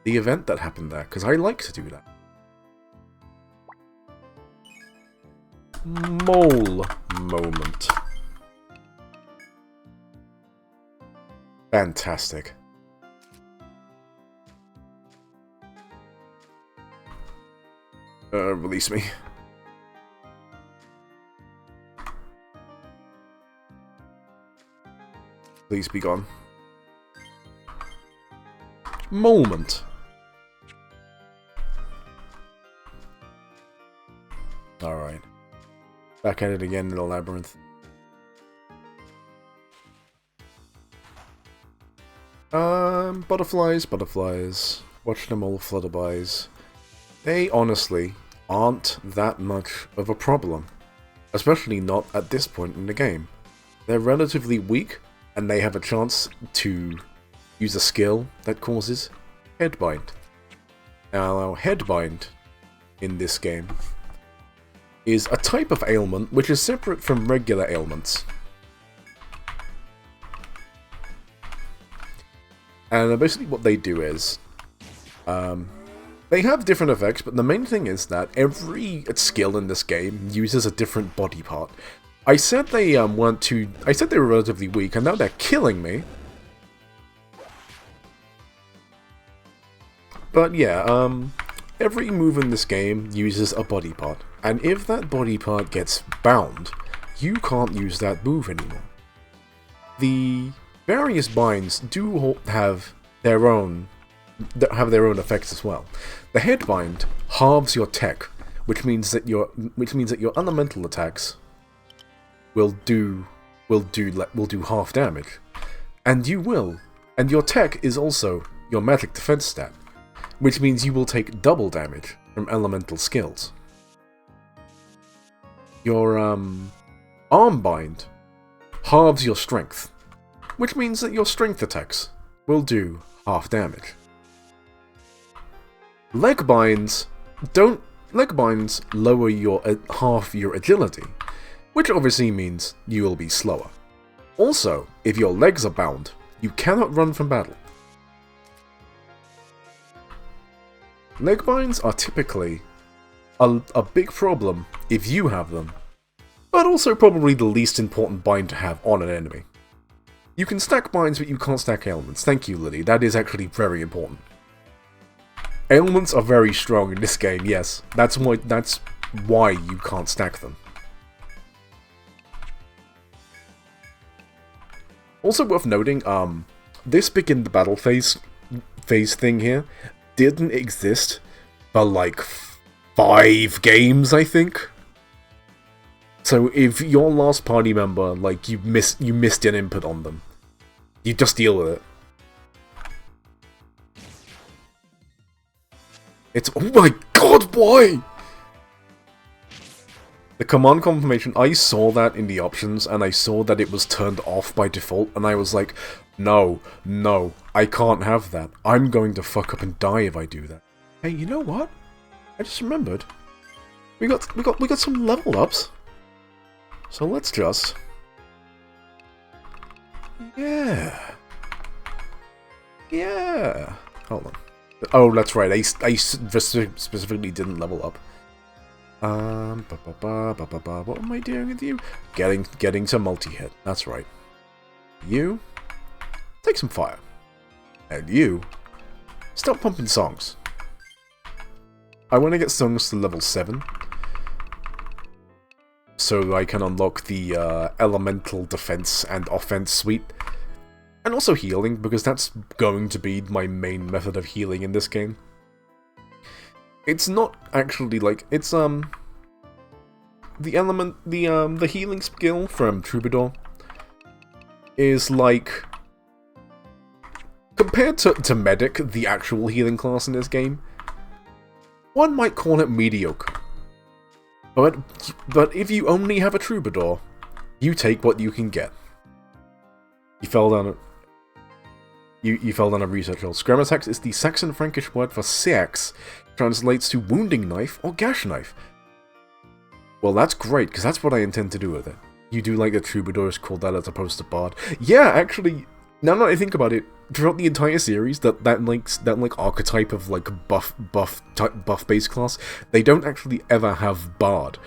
the event that happened there, because I like to do that. Mole moment. Fantastic. Release me. Please be gone. Moment. Alright. Back at it again in the Labyrinth. Butterflies. Watch them all flutterbys. They honestly aren't that much of a problem. Especially not at this point in the game. They're relatively weak, and they have a chance to use a skill that causes Headbind. Now, Headbind in this game is a type of ailment which is separate from regular ailments. And basically what they do is, they have different effects, but the main thing is that every skill in this game uses a different body part. I said they I said they were relatively weak, and now they're killing me. But yeah, every move in this game uses a body part, and if that body part gets bound, you can't use that move anymore. The various binds do have their own effects as well. The Headbind halves your tech, which means that your elemental attacks will do half damage, and your tech is also your magic defense stat, which means you will take double damage from elemental skills. Your Armbind halves your strength, which means that your strength attacks will do half damage. Leg binds lower half your agility, which obviously means you will be slower. Also, if your legs are bound, you cannot run from battle. Leg binds are typically a big problem if you have them, but also probably the least important bind to have on an enemy. You can stack binds, but you can't stack ailments. Thank you, Lily. That is actually very important. Ailments are very strong in this game, yes. That's why you can't stack them. Also worth noting, this begin the battle phase thing here didn't exist for like 5 games, I think. So if your last party member, like, you missed an input on them, you just deal with it. It's, oh my god, why? The command confirmation, I saw that in the options, and I saw that it was turned off by default, and I was like, no, I can't have that. I'm going to fuck up and die if I do that. Hey, you know what? I just remembered. We got some level ups. So let's just... Yeah. Hold on. Oh, that's right. I specifically didn't level up. What am I doing with you? Getting to multi-hit. That's right. You take some fire, and you stop pumping songs. I want to get songs to level 7, so I can unlock the elemental defense and offense suite. And also healing, because that's going to be my main method of healing in this game. It's not actually like, it's the healing skill from Troubadour is like, compared to Medic, the actual healing class in this game, one might call it mediocre. But if you only have a Troubadour, you take what you can get. You fell down a research hole. Scramatex is the Saxon-Frankish word for sex, translates to wounding knife or gash knife. Well, that's great, because that's what I intend to do with it. You do like the Troubadours called that as opposed to Bard. Yeah, actually, now that I think about it, throughout the entire series, that archetype of like buff-based class, they don't actually ever have Bard.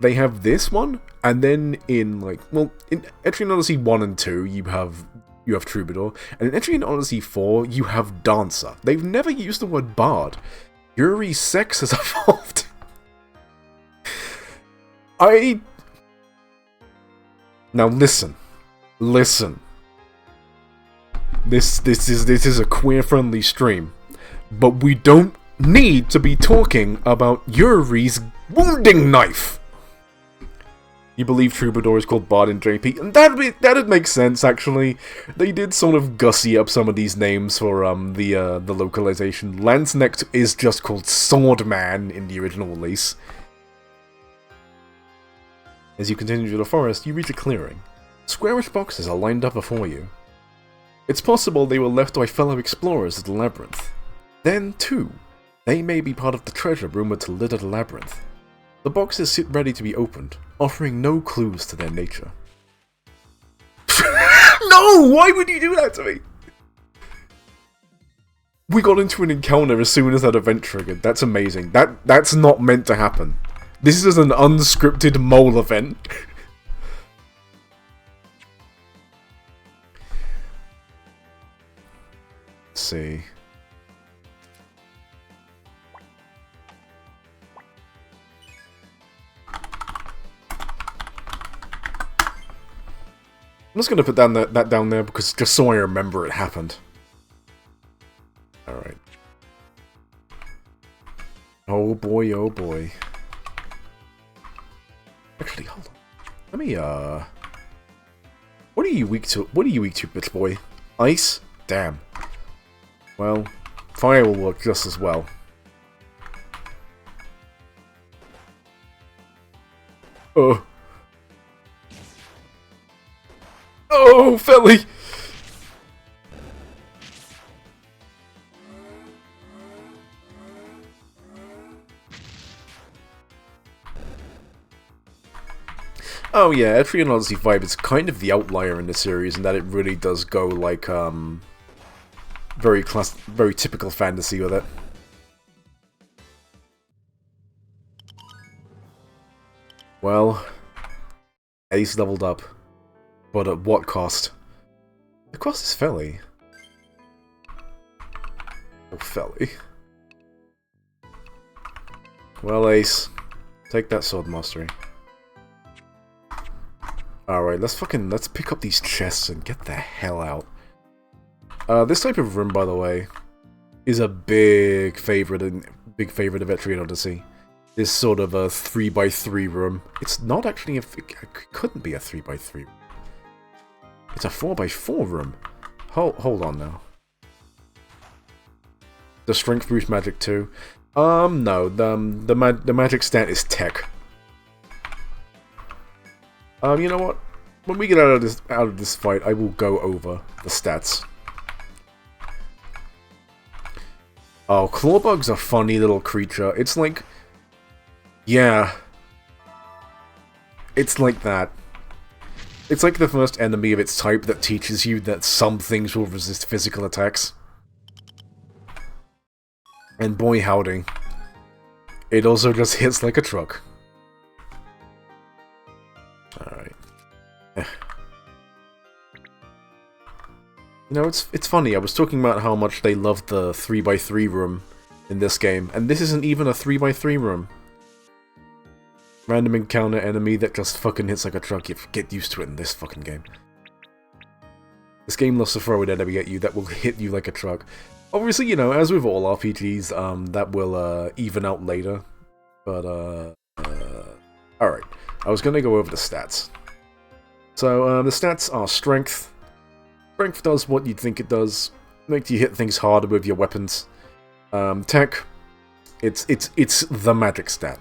They have this one, and then in Etrian Odyssey 1 and 2, you have Troubadour, and in Etrian Odyssey 4, you have Dancer. They've never used the word Bard. Yuri's sex has evolved. Now listen. This is a queer-friendly stream, but we don't need to be talking about Yuri's wounding knife. You believe Troubadour is called Bard in JP, and that'd make sense actually. They did sort of gussy up some of these names for the localization. Lanzknecht is just called Swordman in the original release. As you continue through the forest, you reach a clearing. Squarish boxes are lined up before you. It's possible they were left by fellow explorers at the Labyrinth. Then, too, they may be part of the treasure rumored to litter the Labyrinth. The boxes sit ready to be opened, offering no clues to their nature. No! Why would you do that to me? We got into an encounter as soon as that event triggered. That's amazing. That's not meant to happen. This is an unscripted mole event. Let's see. I'm just gonna put that down there because just so I remember it happened. Alright. Oh boy, oh boy. Actually, hold on. Let me, What are you weak to? What are you weak to, bitch boy? Ice? Damn. Well, fire will work just as well. Oh. Oh, Felly! Oh yeah, Etrian Odyssey 5 is kind of the outlier in the series in that it really does go like, very typical fantasy with it. Well, Ace leveled up. But at what cost? The cost is Felly. Oh, Felly. Well, Ace, take that sword mastery. Alright, let's pick up these chests and get the hell out. This type of room, by the way, is a big favorite of Etrian Odyssey. This sort of a 3x3 room. It's not actually it couldn't be a 3x3 room. It's a 4x4 room. Hold on now. The strength boost magic too. No. The magic stat is tech. You know what? When we get out of this fight, I will go over the stats. Oh, Clawbug's a funny little creature. It's like, yeah, it's like that. It's like the first enemy of its type that teaches you that some things will resist physical attacks. And boy howdy, it also just hits like a truck. Alright. You know, it's funny, I was talking about how much they loved the 3x3 room in this game, and this isn't even a 3x3 room. Random encounter enemy that just fucking hits like a truck. You get used to it in this fucking game. This game loves to throw an enemy at you that will hit you like a truck. Obviously, you know, as with all RPGs, that will even out later. But, alright. I was gonna go over the stats. So, the stats are Strength. Strength does what you'd think it does. Makes you hit things harder with your weapons. Tech. It's the magic stat.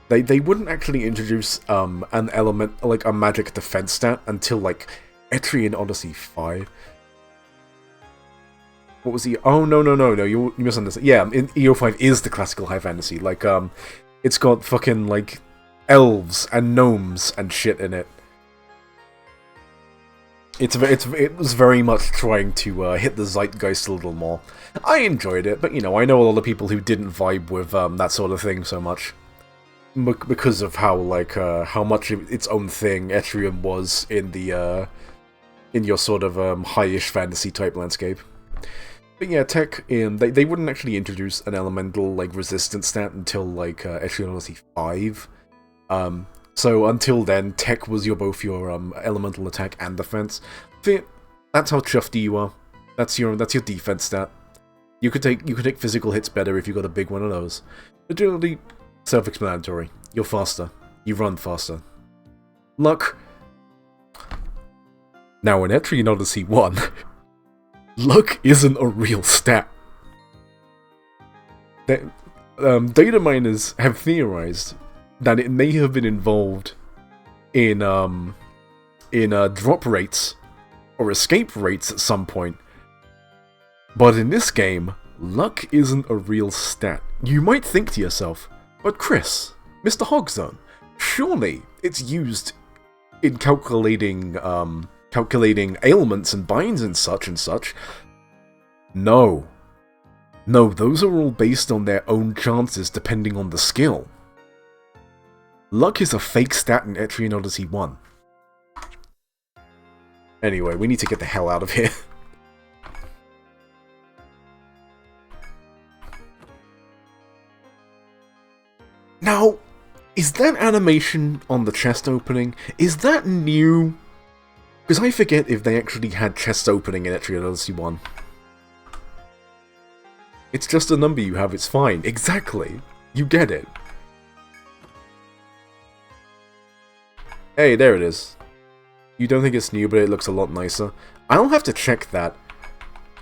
They wouldn't actually introduce an element, like a magic defense stat, until, like, Etrian Odyssey 5. What was the... Oh, no, you misunderstand. Yeah, in EO5 is the classical high fantasy. Like, it's got fucking, like, elves and gnomes and shit in it. It was very much trying to hit the zeitgeist a little more. I enjoyed it, but, you know, I know a lot of people who didn't vibe with that sort of thing so much. Because of how, like, how much its own thing Etrian was in the, in your sort of, high-ish fantasy-type landscape. But yeah, tech, they wouldn't actually introduce an elemental, like, resistance stat until, like, Etrian Odyssey 5. So until then, tech was both your, elemental attack and defense. That's how chuffed you are. That's your defense stat. You could take physical hits better if you got a big one of those. But generally, self-explanatory. You're faster. You run faster. Luck... Now in Etrian Odyssey 1, luck isn't a real stat. Data miners have theorized that it may have been involved in drop rates or escape rates at some point. But in this game, luck isn't a real stat. You might think to yourself, but Chris, Mr. Hogzone, surely it's used in calculating ailments and binds and such. No. No, those are all based on their own chances depending on the skill. Luck is a fake stat in Etrian Odyssey 1. Anyway, we need to get the hell out of here. Now, is that animation on the chest opening, is that new? Because I forget if they actually had chest opening in Etrian Odyssey 1. It's just a number you have, it's fine. Exactly. You get it. Hey, there it is. You don't think it's new, but it looks a lot nicer. I'll have to check that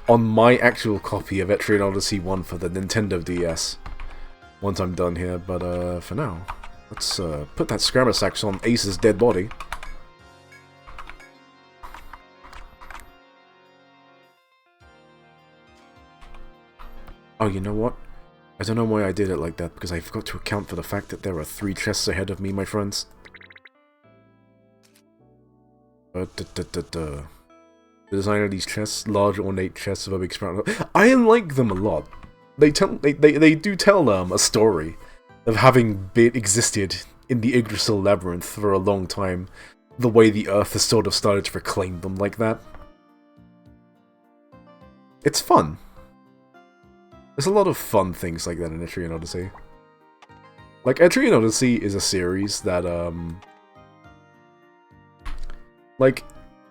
on my actual copy of Etrian Odyssey 1 for the Nintendo DS. Once I'm done here, but for now, let's put that scrammer sax on Ace's dead body. Oh, you know what? I don't know why I did it like that, because I forgot to account for the fact that there are 3 chests ahead of me, my friends. The design of these chests, large ornate chests of a big sprout. I like them a lot. They do tell a story of having existed in the Yggdrasil Labyrinth for a long time, the way the Earth has sort of started to proclaim them like that. It's fun. There's a lot of fun things like that in Etrian Odyssey. Like, Etrian Odyssey is a series that, like,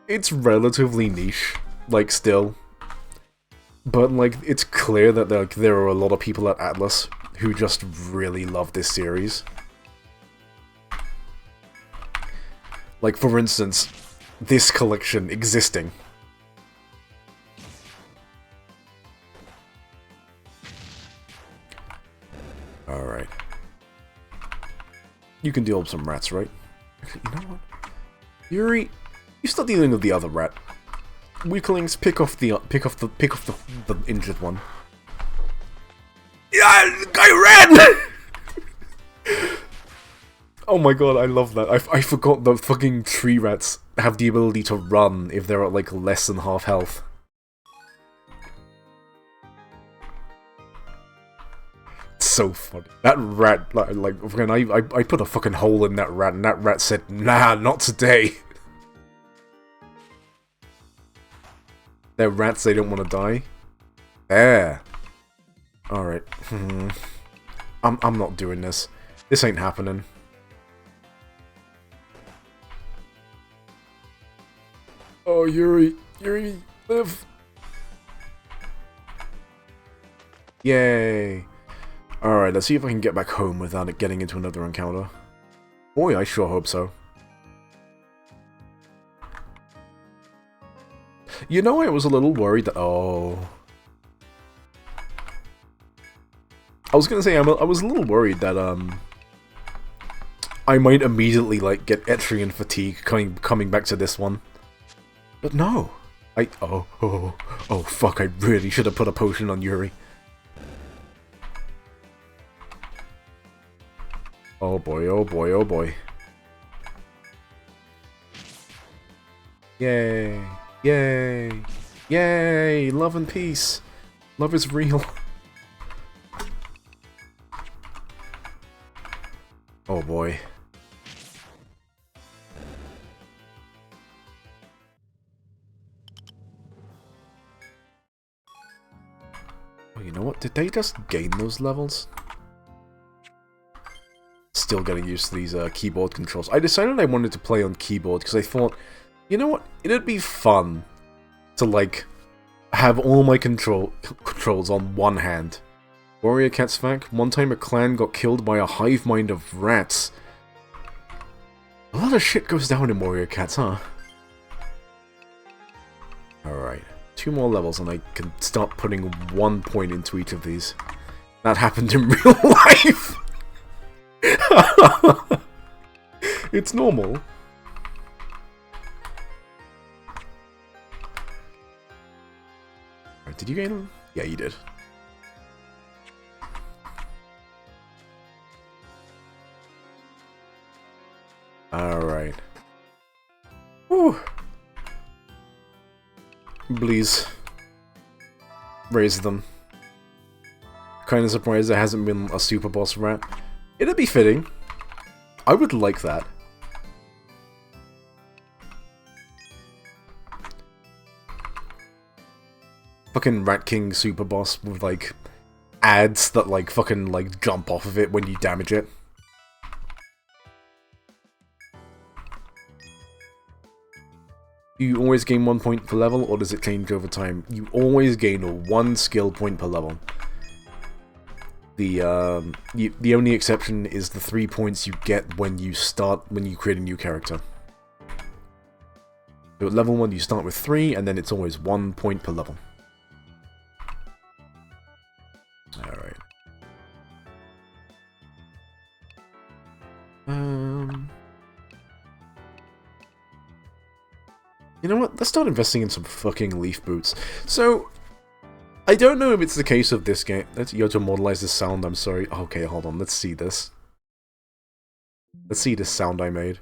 it's relatively niche, like, still. But, like, it's clear that there are a lot of people at Atlas who just really love this series. Like, for instance, this collection existing. Alright. You can deal with some rats, right? Actually, you know what? Yuri, you start dealing with the other rat. Weaklings, pick off the injured one. Yeah, the guy ran! Oh my god, I love that. I forgot the fucking tree rats have the ability to run if they're at like less than half health. It's so funny. That rat, like when I put a fucking hole in that rat, and that rat said, "Nah, not today." They're rats, they don't want to die. There. Alright. I'm not doing this. This ain't happening. Oh, Yuri. Yuri, live. Yay. Alright, let's see if I can get back home without it getting into another encounter. Boy, I sure hope so. You know, I was a little worried that... Oh... I was gonna say, I was a little worried that, I might immediately, like, get Etrian fatigue coming back to this one. But no! Oh, fuck, I really should have put a potion on Yuri. Oh boy, oh boy, oh boy. Yay! Yay! Yay! Love and peace! Love is real. Oh boy. Oh, you know what? Did they just gain those levels? Still getting used to these keyboard controls. I decided I wanted to play on keyboard because I thought, you know what? It'd be fun to, like, have all my controls on one hand. Warrior Cat's fact, one time a clan got killed by a hive mind of rats. A lot of shit goes down in Warrior Cats, huh? Alright. 2 more levels and I can start putting 1 point into each of these. That happened in real life! It's normal. Right, did you gain them? Yeah, you did. Alright. Whew. Please. Raise them. Kinda surprised there hasn't been a super boss rat. It'd be fitting. I would like that. Fucking Rat King super boss with like ads that like fucking like jump off of it when you damage it. You always gain 1 point per level, or does it change over time? You always gain 1 skill point per level. The only exception is the 3 points you get when you create a new character. So at level 1 you start with 3, and then it's always 1 point per level. Alright. You know what? Let's start investing in some fucking leaf boots. So, I don't know if it's the case of this game. You have to modelize this sound, I'm sorry. Okay, hold on, let's see this. Let's see this sound I made.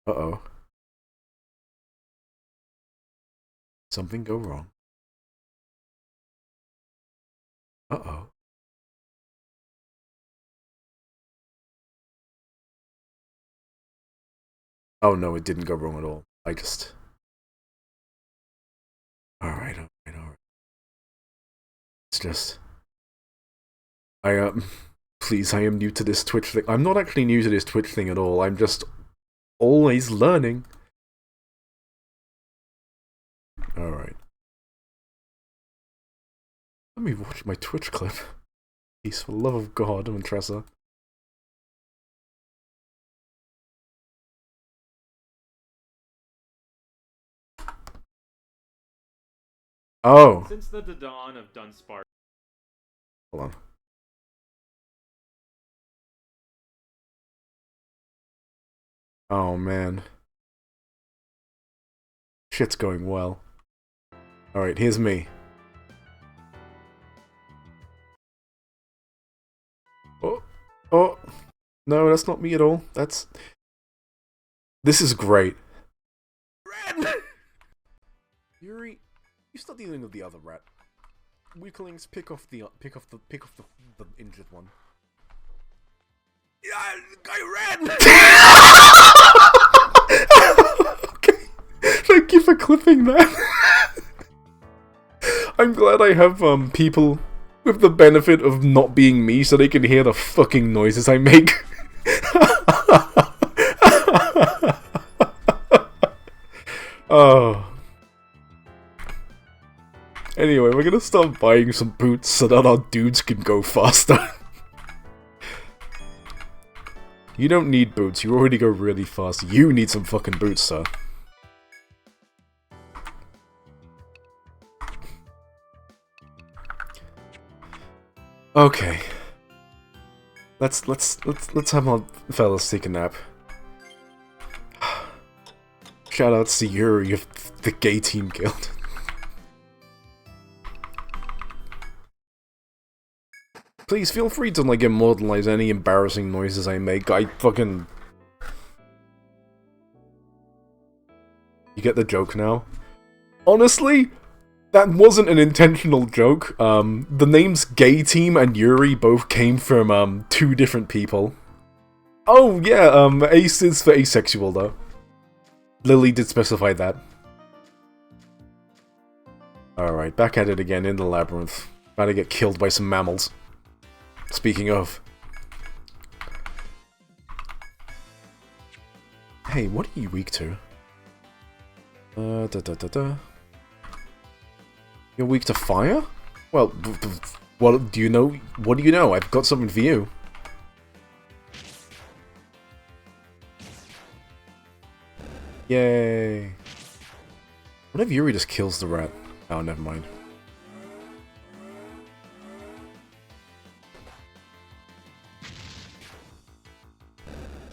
Uh-oh. Something go wrong. Uh-oh. Oh no, it didn't go wrong at all. I just... Alright. It's just... Please, I am new to this Twitch thing. I'm not actually new to this Twitch thing at all. I'm just always learning. Alright. Let me watch my Twitch clip. Peace, for the love of God, I'm Tressa. Oh! Since the dawn of Dunsparce. Hold on. Oh man. Shit's going well. Alright, here's me. Oh! No, that's not me at all. That's... This is great. Red! Yuri, you start dealing with the other rat. Weaklings, pick off the injured one. Yeah, guy ran! Okay, thank you for clipping that. I'm glad I have people with the benefit of not being me, so they can hear the fucking noises I make. Oh. Anyway, we're gonna start buying some boots so that our dudes can go faster. You don't need boots, you already go really fast. You need some fucking boots, sir. Okay. Let's have our fellas take a nap. Shoutouts to Yuri of the Gay Team Guild. Please feel free to like immortalize any embarrassing noises I make. I fucking... You get the joke now? Honestly, that wasn't an intentional joke. The names Gay Team and Yuri both came from 2 different people. Oh yeah, Ace is for asexual though. Lily did specify that. Alright, back at it again in the Labyrinth. About to get killed by some mammals. Speaking of... Hey, what are you weak to? You're weak to fire? Well, Well, do you know? What do you know? I've got something for you. Yay! What if Yuri just kills the rat? Oh, never mind.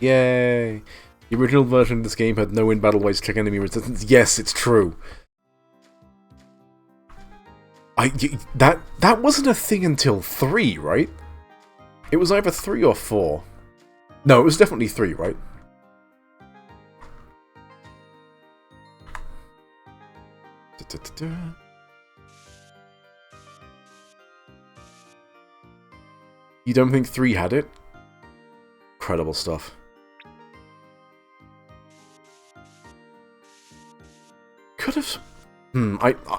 Yay! The original version of this game had no in-battle ways to check enemy resistance. Yes, it's true. That wasn't a thing until 3, right? It was either 3 or 4. No, it was definitely 3, right? You don't think 3 had it? Incredible stuff. Could have...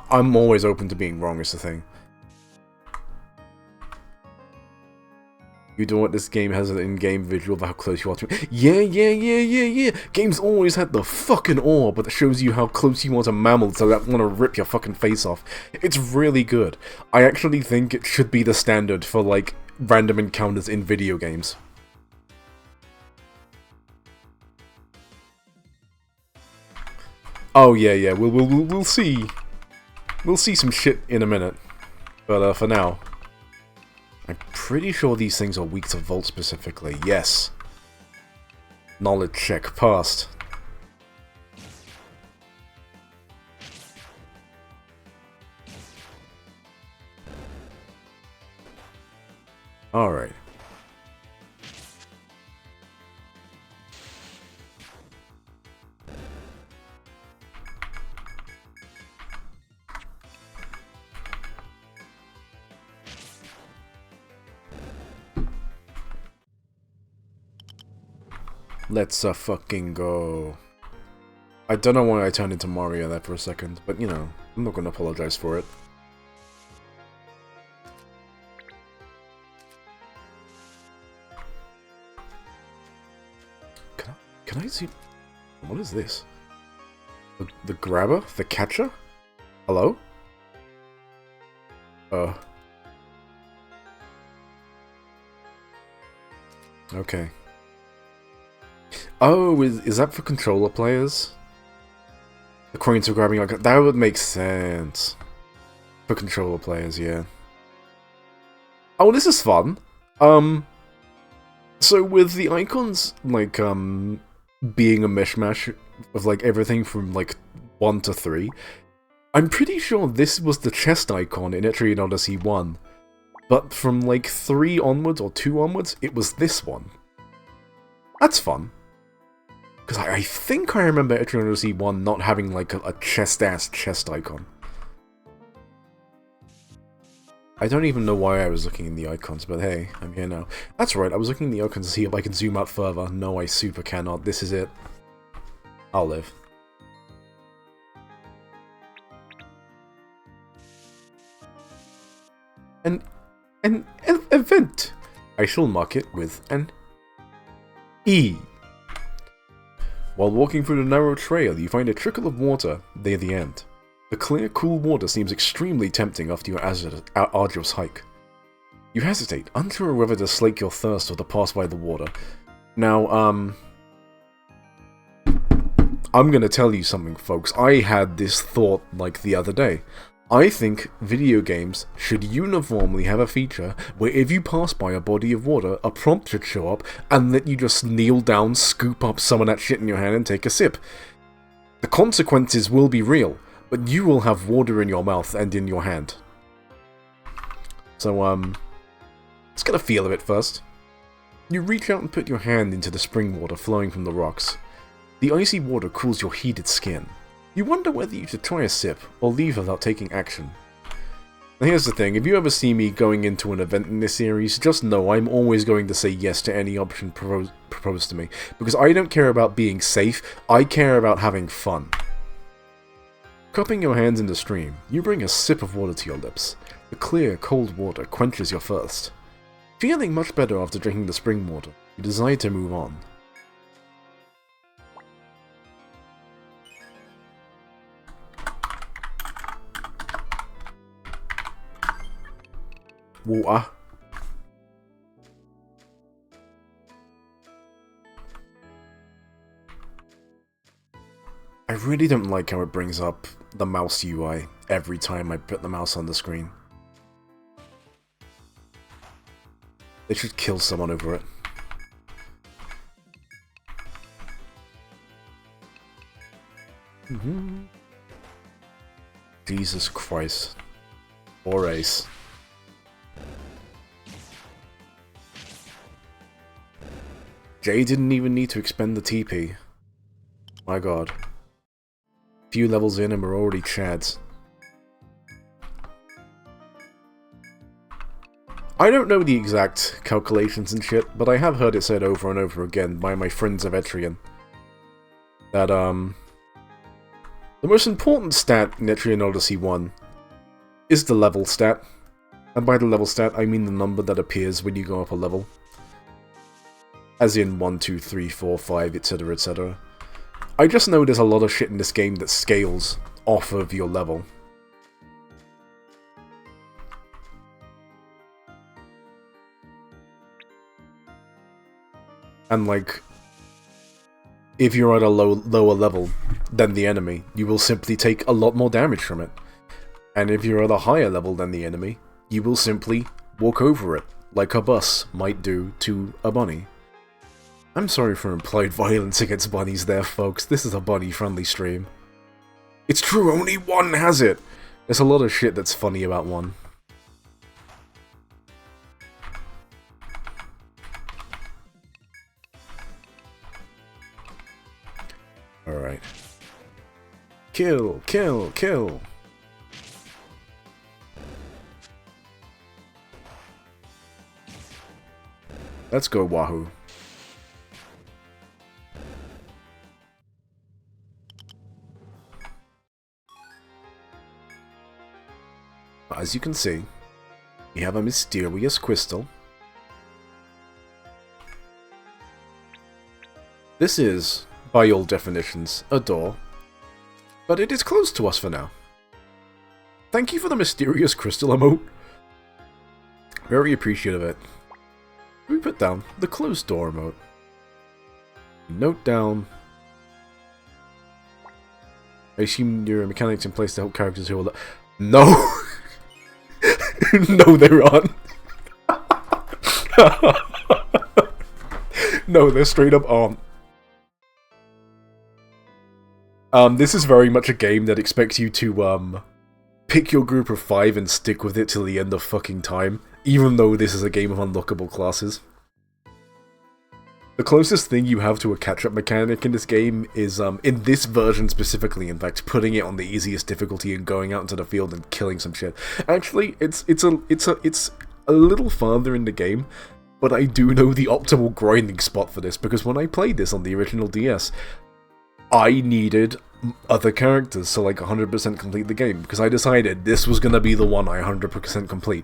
I'm always open to being wrong, is the thing. You know what, this game has an in-game visual of how close you are to me. Yeah. Games always had the fucking orb, but that shows you how close you are to mammals, so that want to rip your fucking face off. It's really good. I actually think it should be the standard for, like, random encounters in video games. Oh yeah, we'll see. We'll see some shit in a minute. But for now, I'm pretty sure these things are weak to Volt specifically. Yes. Knowledge check passed. Alright. Let's fucking go. I don't know why I turned into Mario there for a second, but you know, I'm not gonna apologize for it. Can I see... What is this? The grabber? The catcher? Hello? Okay. Oh, is that for controller players? The coins are grabbing like that would make sense. For controller players, yeah. Oh, this is fun. So with the icons like being a mishmash of like everything from like 1 to 3, I'm pretty sure this was the chest icon in Etrian Odyssey 1. But from like 3 onwards or 2 onwards, it was this one. That's fun. Because I think I remember Etrian Odyssey 1 not having like a chest-ass chest icon. I don't even know why I was looking in the icons, but hey, I'm here now. That's right, I was looking in the icons to see if I can zoom out further. No, I super cannot. This is it. I'll live. An event. I shall mark it with an E. While walking through the narrow trail, you find a trickle of water near the end. The clear, cool water seems extremely tempting after your arduous hike. You hesitate, unsure whether to slake your thirst or to pass by the water. Now, I'm gonna tell you something, folks. I had this thought, like, the other day. I think video games should uniformly have a feature where if you pass by a body of water, a prompt should show up, and that you just kneel down, scoop up some of that shit in your hand, and take a sip. The consequences will be real, but you will have water in your mouth and in your hand. So, let's get a feel of it first. You reach out and put your hand into the spring water flowing from the rocks. The icy water cools your heated skin. You wonder whether you should try a sip, or leave without taking action. Now here's the thing, if you ever see me going into an event in this series, just know I'm always going to say yes to any option proposed to me, because I don't care about being safe, I care about having fun. Cupping your hands in the stream, you bring a sip of water to your lips. The clear, cold water quenches your thirst. Feeling much better after drinking the spring water, you decide to move on. water. I really don't like how it brings up the mouse UI every time I put the mouse on the screen. They should kill someone over it. Jesus Christ. Or ace. Jay didn't even need to expend the TP. My god. Few levels in and we're already chads. I don't know the exact calculations and shit, but I have heard it said over and over again by my friends of Etrian that, the most important stat in Etrian Odyssey 1 is the level stat. And by the level stat, I mean the number that appears when you go up a level. As in 1, 2, 3, 4, 5, etc, etc. I just know there's a lot of shit in this game that scales off of your level. And like, if you're at a lower level than the enemy, you will simply take a lot more damage from it. And if you're at a higher level than the enemy, you will simply walk over it, like a bus might do to a bunny. I'm sorry for implied violence against bunnies there, folks. This is a bunny-friendly stream. It's true, only one has it! There's a lot of shit that's funny about one. Alright. Kill, kill, kill! Let's go, Wahoo. As you can see, we have a mysterious crystal. This is, by all definitions, a door, but it is closed to us for now. Thank you for the mysterious crystal emote. Very appreciative of it. We put down the closed door emote. Note down. I assume there are mechanics in place to help characters who are... No! No, there aren't. No, there straight up aren't. This is very much a game that expects you to, pick your group of 5 and stick with it till the end of fucking time, even though this is a game of unlockable classes. The closest thing you have to a catch-up mechanic in this game is, in this version specifically, in fact, putting it on the easiest difficulty and going out into the field and killing some shit. Actually, it's a little farther in the game, but I do know the optimal grinding spot for this, because when I played this on the original DS, I needed other characters to like 100% complete the game, because I decided this was gonna be the one I 100% complete.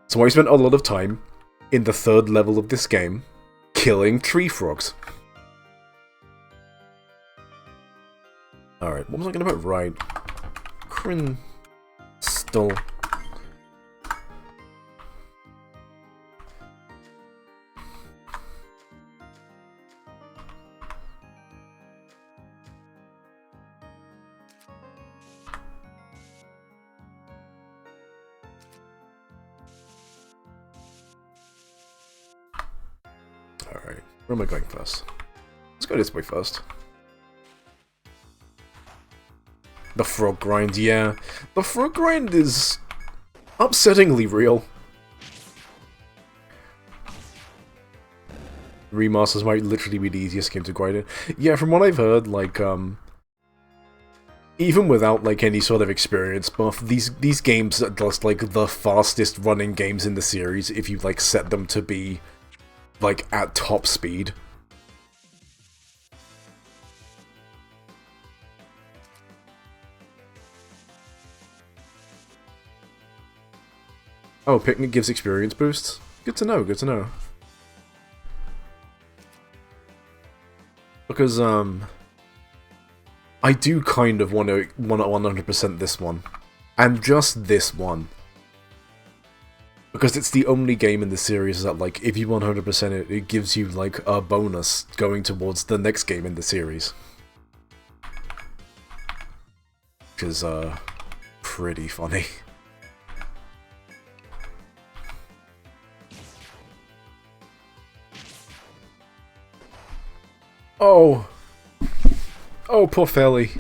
So I spent a lot of time in the 3rd level of this game, killing tree frogs. Alright, what was I gonna put? Right. Crystal. Alright, where am I going first? Let's go this way first. The frog grind, yeah. The frog grind is upsettingly real. Remasters might literally be the easiest game to grind in. Yeah, from what I've heard, like, even without, like, any sort of experience buff, these games are just, like, the fastest running games in the series if you, like, set them to be, like, at top speed. Oh, Picnic gives experience boosts? Good to know, good to know. Because, I do kind of want to 100% this one. And just this one. Because it's the only game in the series that, like, if you 100% it, it gives you, like, a bonus going towards the next game in the series. Which is, pretty funny. Oh! Oh, poor Felly.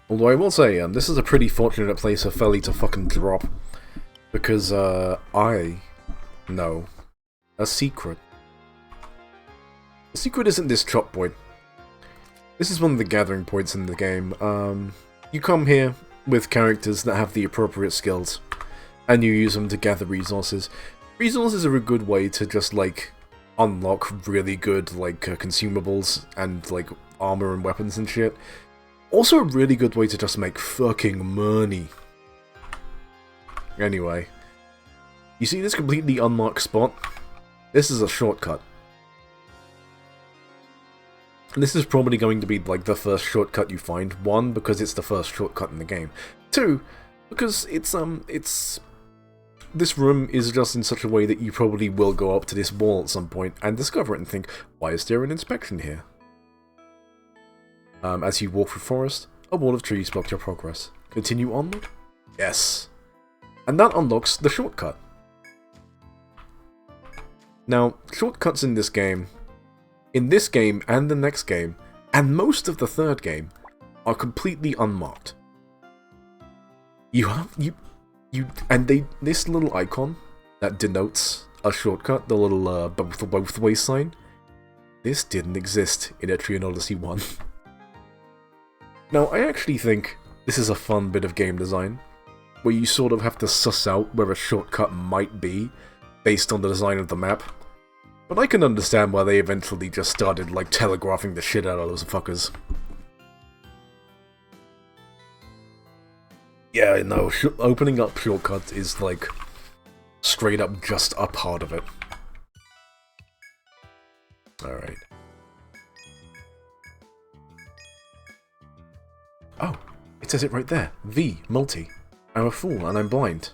Although I will say, this is a pretty fortunate place for Felly to fucking drop. Because, I know a secret. The secret isn't this chop point. This is one of the gathering points in the game. You come here with characters that have the appropriate skills, and you use them to gather resources. Resources are a good way to just, like, unlock really good, like, consumables and, like, armor and weapons and shit. Also a really good way to just make fucking money. Anyway. You see this completely unmarked spot? This is a shortcut. This is probably going to be, like, the first shortcut you find. One, because it's the first shortcut in the game. Two, because it's this room is just in such a way that you probably will go up to this wall at some point and discover it and think, why is there an inspection here? As you walk through forest, a wall of trees block your progress. Continue onward? Yes. And that unlocks the shortcut. Now, shortcuts in this game and the next game, and most of the third game, are completely unmarked. This little icon that denotes a shortcut, the little both way sign, this didn't exist in Etrian Odyssey 1. Now, I actually think this is a fun bit of game design, where you sort of have to suss out where a shortcut might be, based on the design of the map. But I can understand why they eventually just started, like, telegraphing the shit out of those fuckers. Yeah, no, opening up shortcuts is, like, straight up just a part of it. Alright. Oh, it says it right there. V, multi. I'm a fool and I'm blind.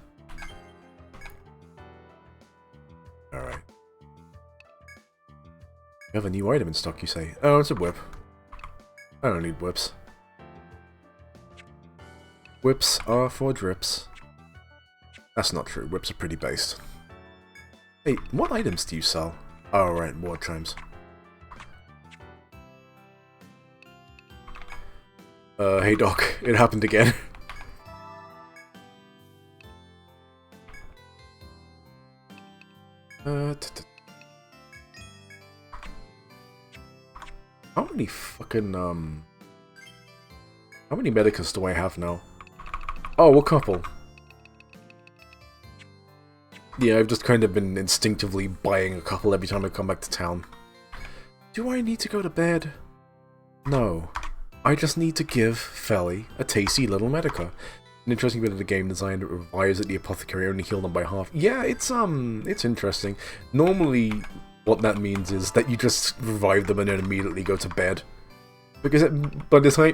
Alright. You have a new item in stock, you say? Oh, it's a whip. I don't need whips. Whips are for drips. That's not true, whips are pretty based. Hey, what items do you sell? Oh, right, war chimes. Hey Doc, it happened again. How many fucking, how many medicus do I have now? Oh, a couple. Yeah, I've just kind of been instinctively buying a couple every time I come back to town. Do I need to go to bed? No. I just need to give Felly a tasty little medica. An interesting bit of the game design that requires that the apothecary only heal them by half. Yeah, it's interesting. Normally, what that means is that you just revive them and then immediately go to bed. Because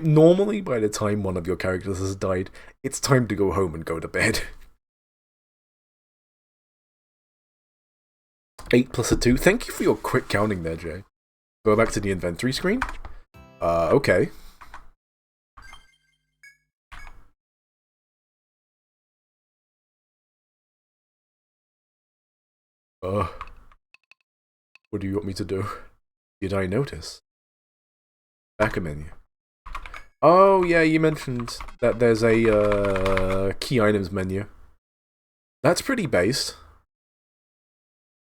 normally by the time one of your characters has died, it's time to go home and go to bed. 8 plus a 2. Thank you for your quick counting there, Jay. Go back to the inventory screen. Okay. What do you want me to do? Did I notice? Back a menu. Oh, yeah, you mentioned that there's a, key items menu. That's pretty based.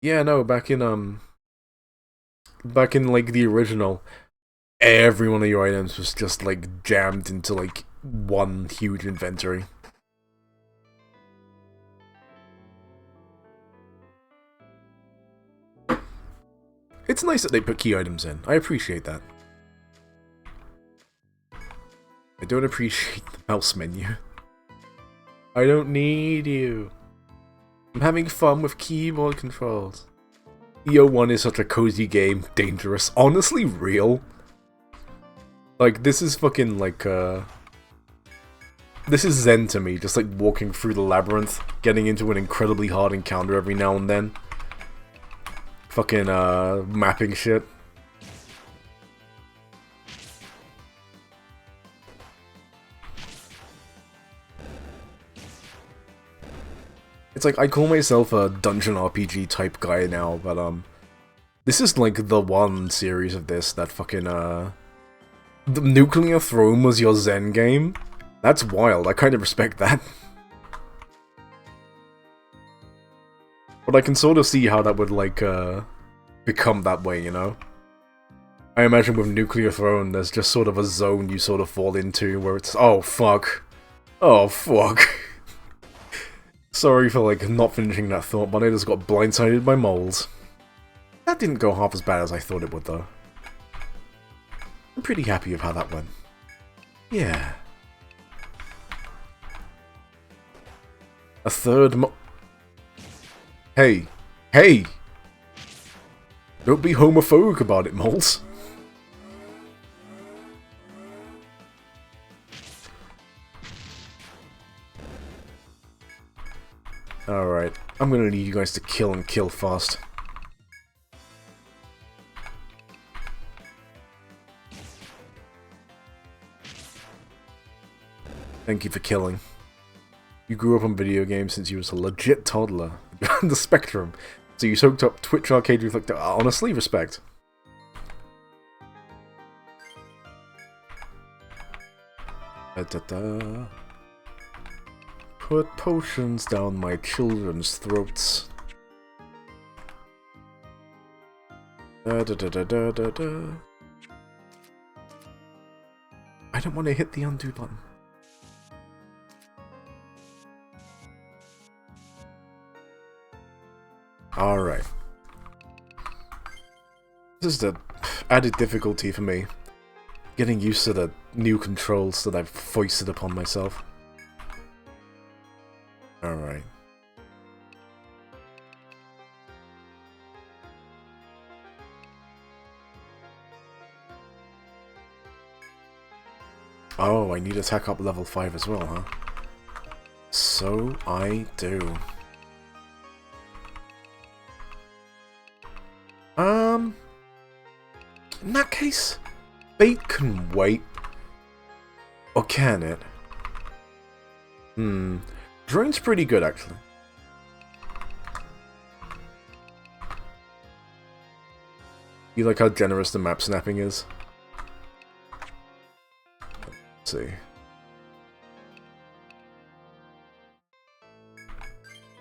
Yeah, no, back in, like, the original, every one of your items was just, like, jammed into, like, one huge inventory. It's nice that they put key items in. I appreciate that. I don't appreciate the mouse menu. I don't need you. I'm having fun with keyboard controls. EO1 is such a cozy game. Dangerous. Honestly, real. Like, this is fucking, like, This is zen to me, just like walking through the labyrinth, getting into an incredibly hard encounter every now and then. Fucking, mapping shit. It's like, I call myself a dungeon RPG type guy now, but, this is like the one series of this that fucking, the Nuclear Throne was your zen game? That's wild, I kind of respect that. But I can sort of see how that would, like, become that way, you know? I imagine with Nuclear Throne, there's just sort of a zone you sort of fall into where it's, oh fuck. Oh fuck. Sorry for, like, not finishing that thought, but I just got blindsided by moles. That didn't go half as bad as I thought it would, though. I'm pretty happy with how that went. Yeah. A third Hey! Hey! Don't be homophobic about it, moles. Alright, I'm gonna need you guys to kill and kill fast. Thank you for killing. You grew up on video games since you was a legit toddler. On the spectrum. So you soaked up Twitch Arcade Reflector. Honestly, respect. Da-da-da. Put potions down my children's throats. Da-da-da-da-da-da. I don't want to hit the undo button. Alright. This is the added difficulty for me. Getting used to the new controls that I've foisted upon myself. Alright. Oh, I need attack up level 5 as well, huh? So I do. In that case, bait can wait. Or can it? Drone's pretty good, actually. You like how generous the map snapping is? Let's see.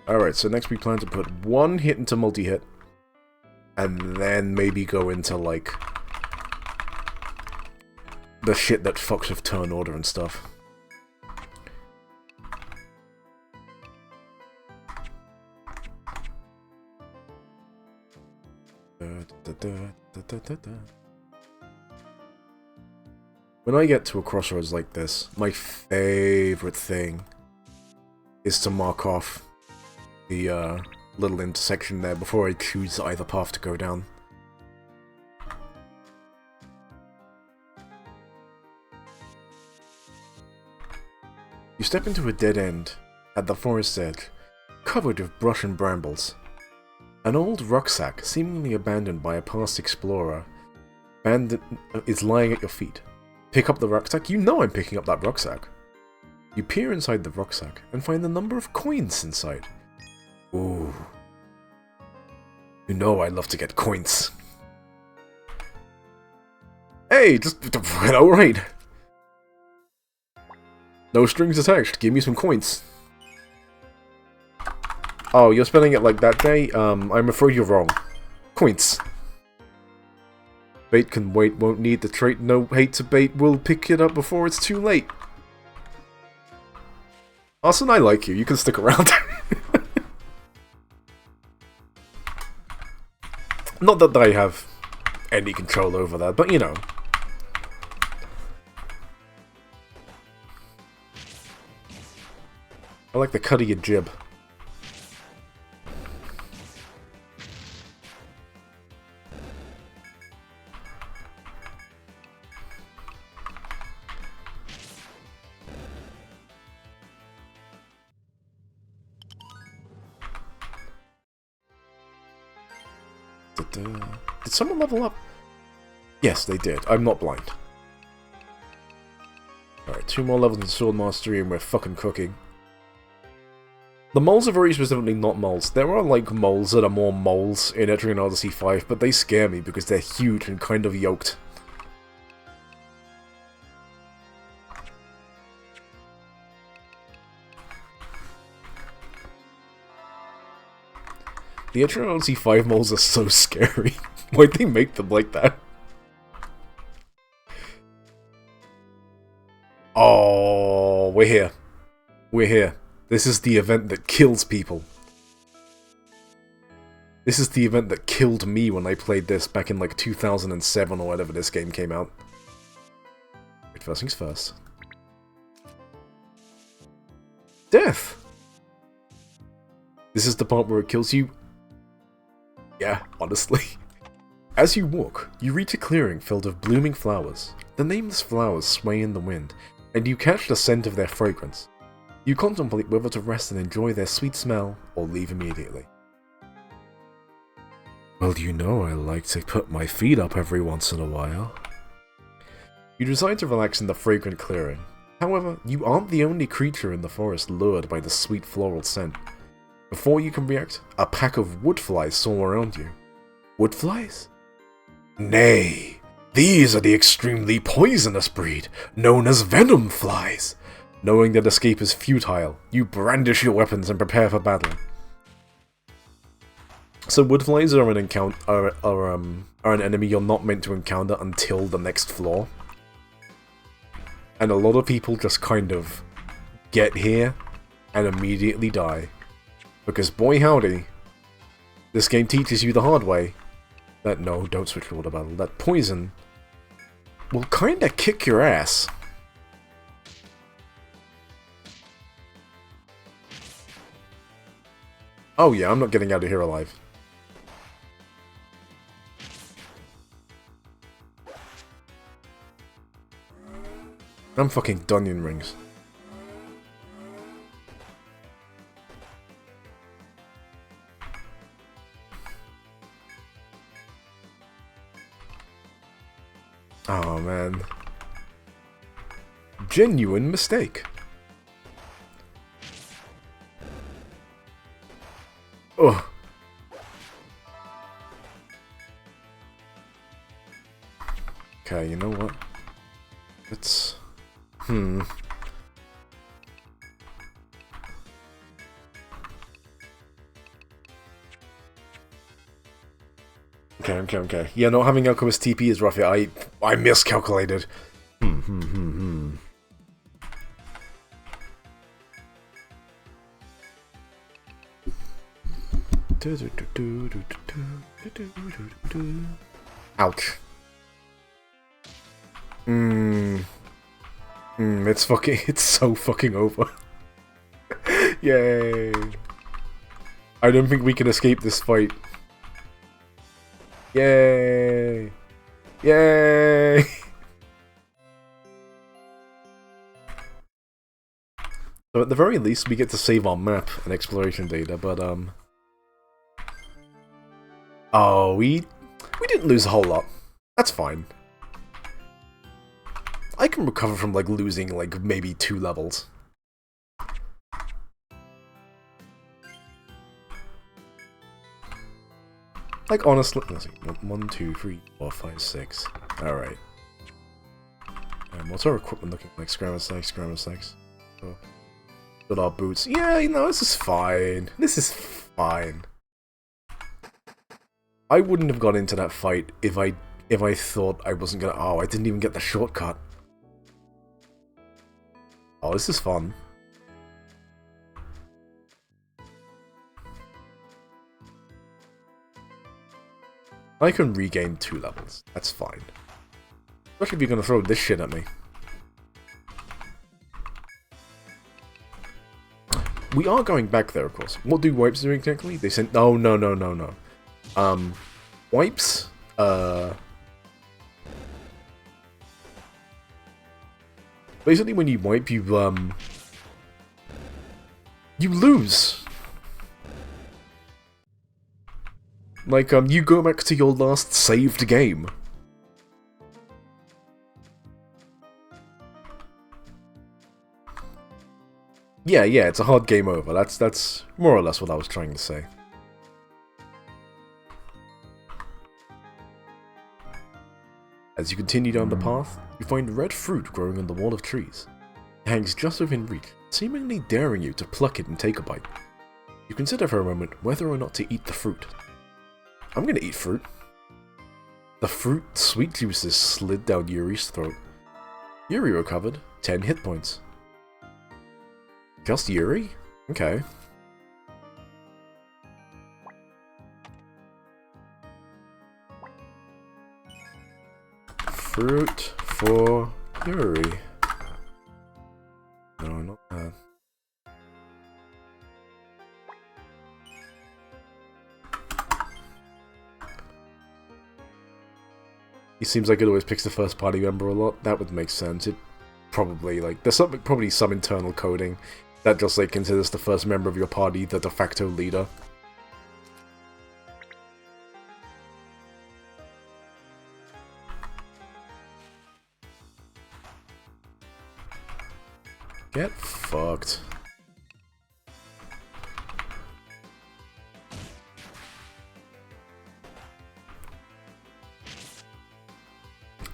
Alright, so next we plan to put one hit into multi-hit. And then maybe go into, like, the shit that fucks with turn order and stuff. When I get to a crossroads like this, my favorite thing is to mark off the little intersection there before I choose either path to go down. You step into a dead end at the forest's edge, covered with brush and brambles. An old rucksack, seemingly abandoned by a past explorer, is lying at your feet. Pick up the rucksack. You know I'm picking up that rucksack. You peer inside the rucksack and find the number of coins inside. Ooh. You know I love to get coins. Hey, just alright. No strings attached. Give me some coins. Oh, you're spelling it like that, Day? I'm afraid you're wrong. Coins. Bait can wait, won't need the trait. No hate to bait, we'll pick it up before it's too late. Austin, I like you. You can stick around. Not that I have any control over that, but you know. I like the cut of your jib. Did someone level up? Yes, they did. I'm not blind. Alright, 2 more levels in Sword Mastery and we're fucking cooking. The moles are very specifically not moles. There are, like, moles that are more moles in Etrian Odyssey 5, but they scare me because they're huge and kind of yoked. The Etrian Odyssey 5 moles are so scary. Why'd they make them like that? Oh, we're here. We're here. This is the event that kills people. This is the event that killed me when I played this back in like 2007 or whatever this game came out. Wait, first things first. Death! This is the part where it kills you. Yeah, honestly. As you walk, you reach a clearing filled with blooming flowers. The nameless flowers sway in the wind, and you catch the scent of their fragrance. You contemplate whether to rest and enjoy their sweet smell, or leave immediately. Well, you know I like to put my feet up every once in a while. You decide to relax in the fragrant clearing. However, you aren't the only creature in the forest lured by the sweet floral scent. Before you can react, a pack of wood flies soar around you. Wood flies? Nay, these are the extremely poisonous breed, known as venom flies. Knowing that escape is futile, you brandish your weapons and prepare for battle. So wood flies are an enemy you're not meant to encounter until the next floor. And a lot of people just kind of get here and immediately die. Because boy howdy, this game teaches you the hard way that no, don't switch to water battle, that poison will kinda kick your ass. Oh yeah, I'm not getting out of here alive. I'm fucking Dunyan rings. Oh man. Genuine mistake. Ugh. Okay, you know what? It's... Okay. Yeah, not having Alchemist TP is rough. Yeah, I miscalculated. Ouch. It's so fucking over. Yay. I don't think we can escape this fight. Yay! Yay! So at the very least, we get to save our map and exploration data, but oh, we didn't lose a whole lot. That's fine. I can recover from, like, losing, like, maybe 2 levels. Like, honestly, let's see. 1, 2, 3, 4, 5, 6. Alright. What's our equipment looking like? Scramble snakes. Oh. Got our boots. Yeah, you know, this is fine. This is fine. I wouldn't have got into that fight if I thought I wasn't gonna... Oh, I didn't even get the shortcut. Oh, this is fun. I can regain 2 levels. That's fine. Especially if you're gonna throw this shit at me. We are going back there, of course. What do wipes do exactly? They sent... Oh, no. Wipes, basically when you wipe, you lose. Like, you go back to your last saved game. Yeah, it's a hard game over. That's more or less what I was trying to say. As you continue down the path, you find red fruit growing on the wall of trees. It hangs just within reach, seemingly daring you to pluck it and take a bite. You consider for a moment whether or not to eat the fruit. I'm gonna eat fruit. The fruit sweet juices slid down Yuri's throat. Yuri recovered 10 hit points. Just Yuri? Okay. Fruit for Yuri. No, not that. He seems like it always picks the first party member a lot. That would make sense. It probably, like, there's probably some internal coding that just, like, considers the first member of your party the de facto leader. Get fucked.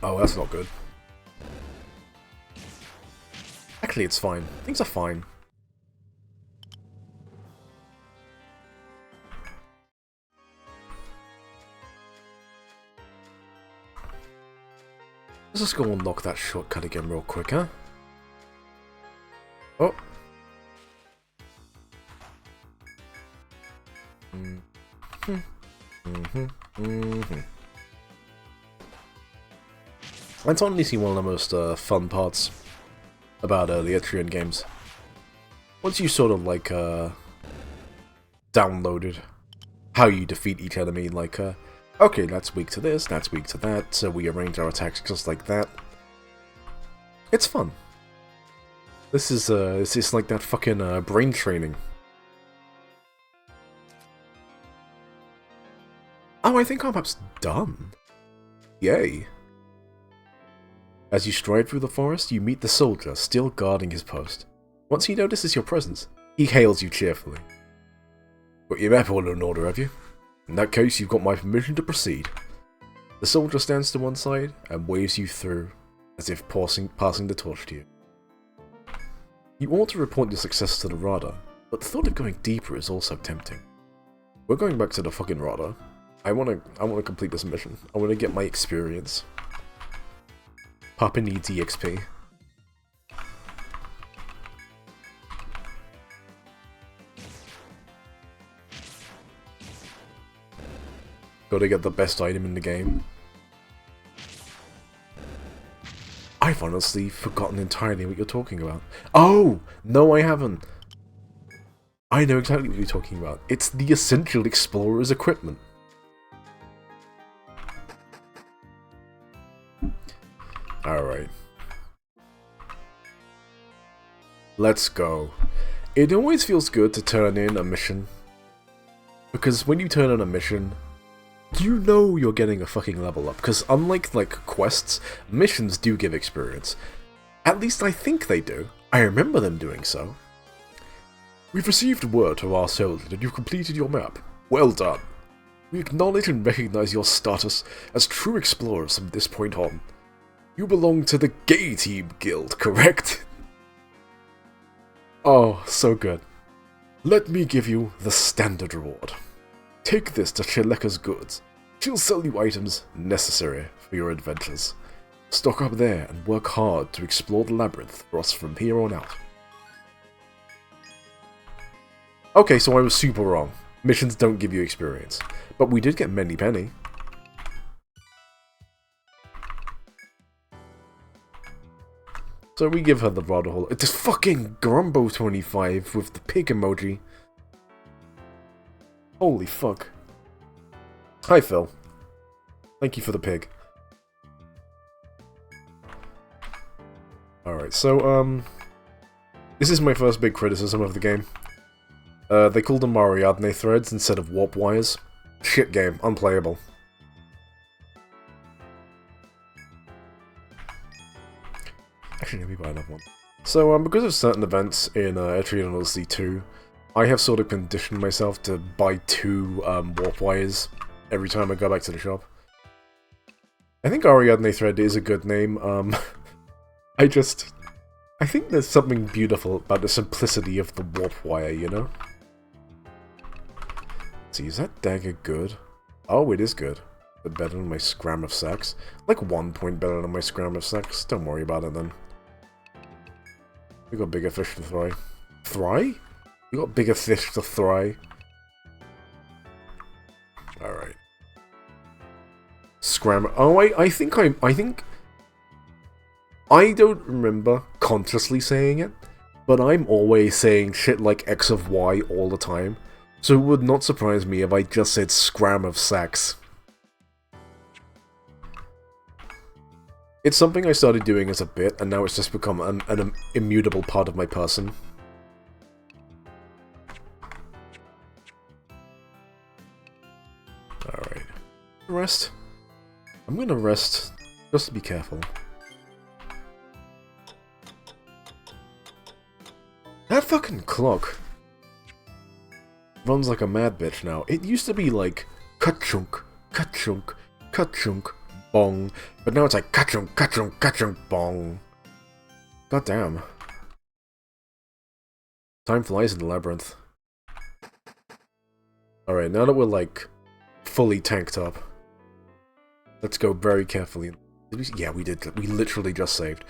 Oh, that's not good. Actually, it's fine. Things are fine. Let's just go unlock that shortcut again real quick, huh? Oh. That's honestly one of the most fun parts about the Etrian games. Once you sort of like downloaded how you defeat each enemy, like okay, that's weak to this, that's weak to that, so we arrange our attacks just like that. It's fun. This is like that fucking brain training. Oh, I think our map's done. Yay. As you stride through the forest, you meet the soldier, still guarding his post. Once he notices your presence, he hails you cheerfully. Got your map all in order, have you? In that case, you've got my permission to proceed. The soldier stands to one side and waves you through, as if passing the torch to you. You ought to report your success to the Rada, but the thought of going deeper is also tempting. We're going back to the fucking Rada. I wanna complete this mission. I wanna get my experience. Papa needs EXP. Gotta get the best item in the game. I've honestly forgotten entirely what you're talking about. Oh! No, I haven't. I know exactly what you're talking about. It's the Essential Explorer's equipment. Alright. Let's go. It always feels good to turn in a mission. Because when you turn in a mission, you know you're getting a fucking level up. Because unlike, like, quests, missions do give experience. At least I think they do. I remember them doing so. We've received word from our soldier that you've completed your map. Well done. We acknowledge and recognize your status as true explorers from this point on. You belong to the Gay Team Guild, correct? Oh, so good. Let me give you the standard reward. Take this to Chileka's goods. She'll sell you items necessary for your adventures. Stock up there and work hard to explore the Labyrinth for us from here on out. Okay, so I was super wrong. Missions don't give you experience. But we did get Many Penny. So we give her the Rada Hall. It's fucking Grumbo25 with the pig emoji. Holy fuck. Hi, Phil. Thank you for the pig. Alright, so, this is my first big criticism of the game. They called them Ariadne threads instead of warp wires. Shit game, unplayable. Actually, let me buy another one. So, because of certain events in Etrian and Odyssey 2, I have sort of conditioned myself to buy 2 warp wires every time I go back to the shop. I think Ariadne Thread is a good name. I think there's something beautiful about the simplicity of the warp wire, you know? Let's see, is that dagger good? Oh, it is good. But better than my scram of sex. Like 1 point better than my scram of sex. Don't worry about it then. We got bigger fish to fry. Fry? We got bigger fish to fry. Alright. Scram. Oh, I think I don't remember consciously saying it, but I'm always saying shit like X of Y all the time, so it would not surprise me if I just said scram of sex. It's something I started doing as a bit, and now it's just become an immutable part of my person. Alright. Rest. I'm gonna rest, just to be careful. That fucking clock runs like a mad bitch now. It used to be like, ka-chunk, ka-chunk, ka-chunk, bong. But now it's like, ka-chunk, ka-chunk, ka-chunk, bong. God damn. Time flies in the Labyrinth. Alright, now that we're like, fully tanked up, let's go very carefully. Did we, yeah, we did. We literally just saved.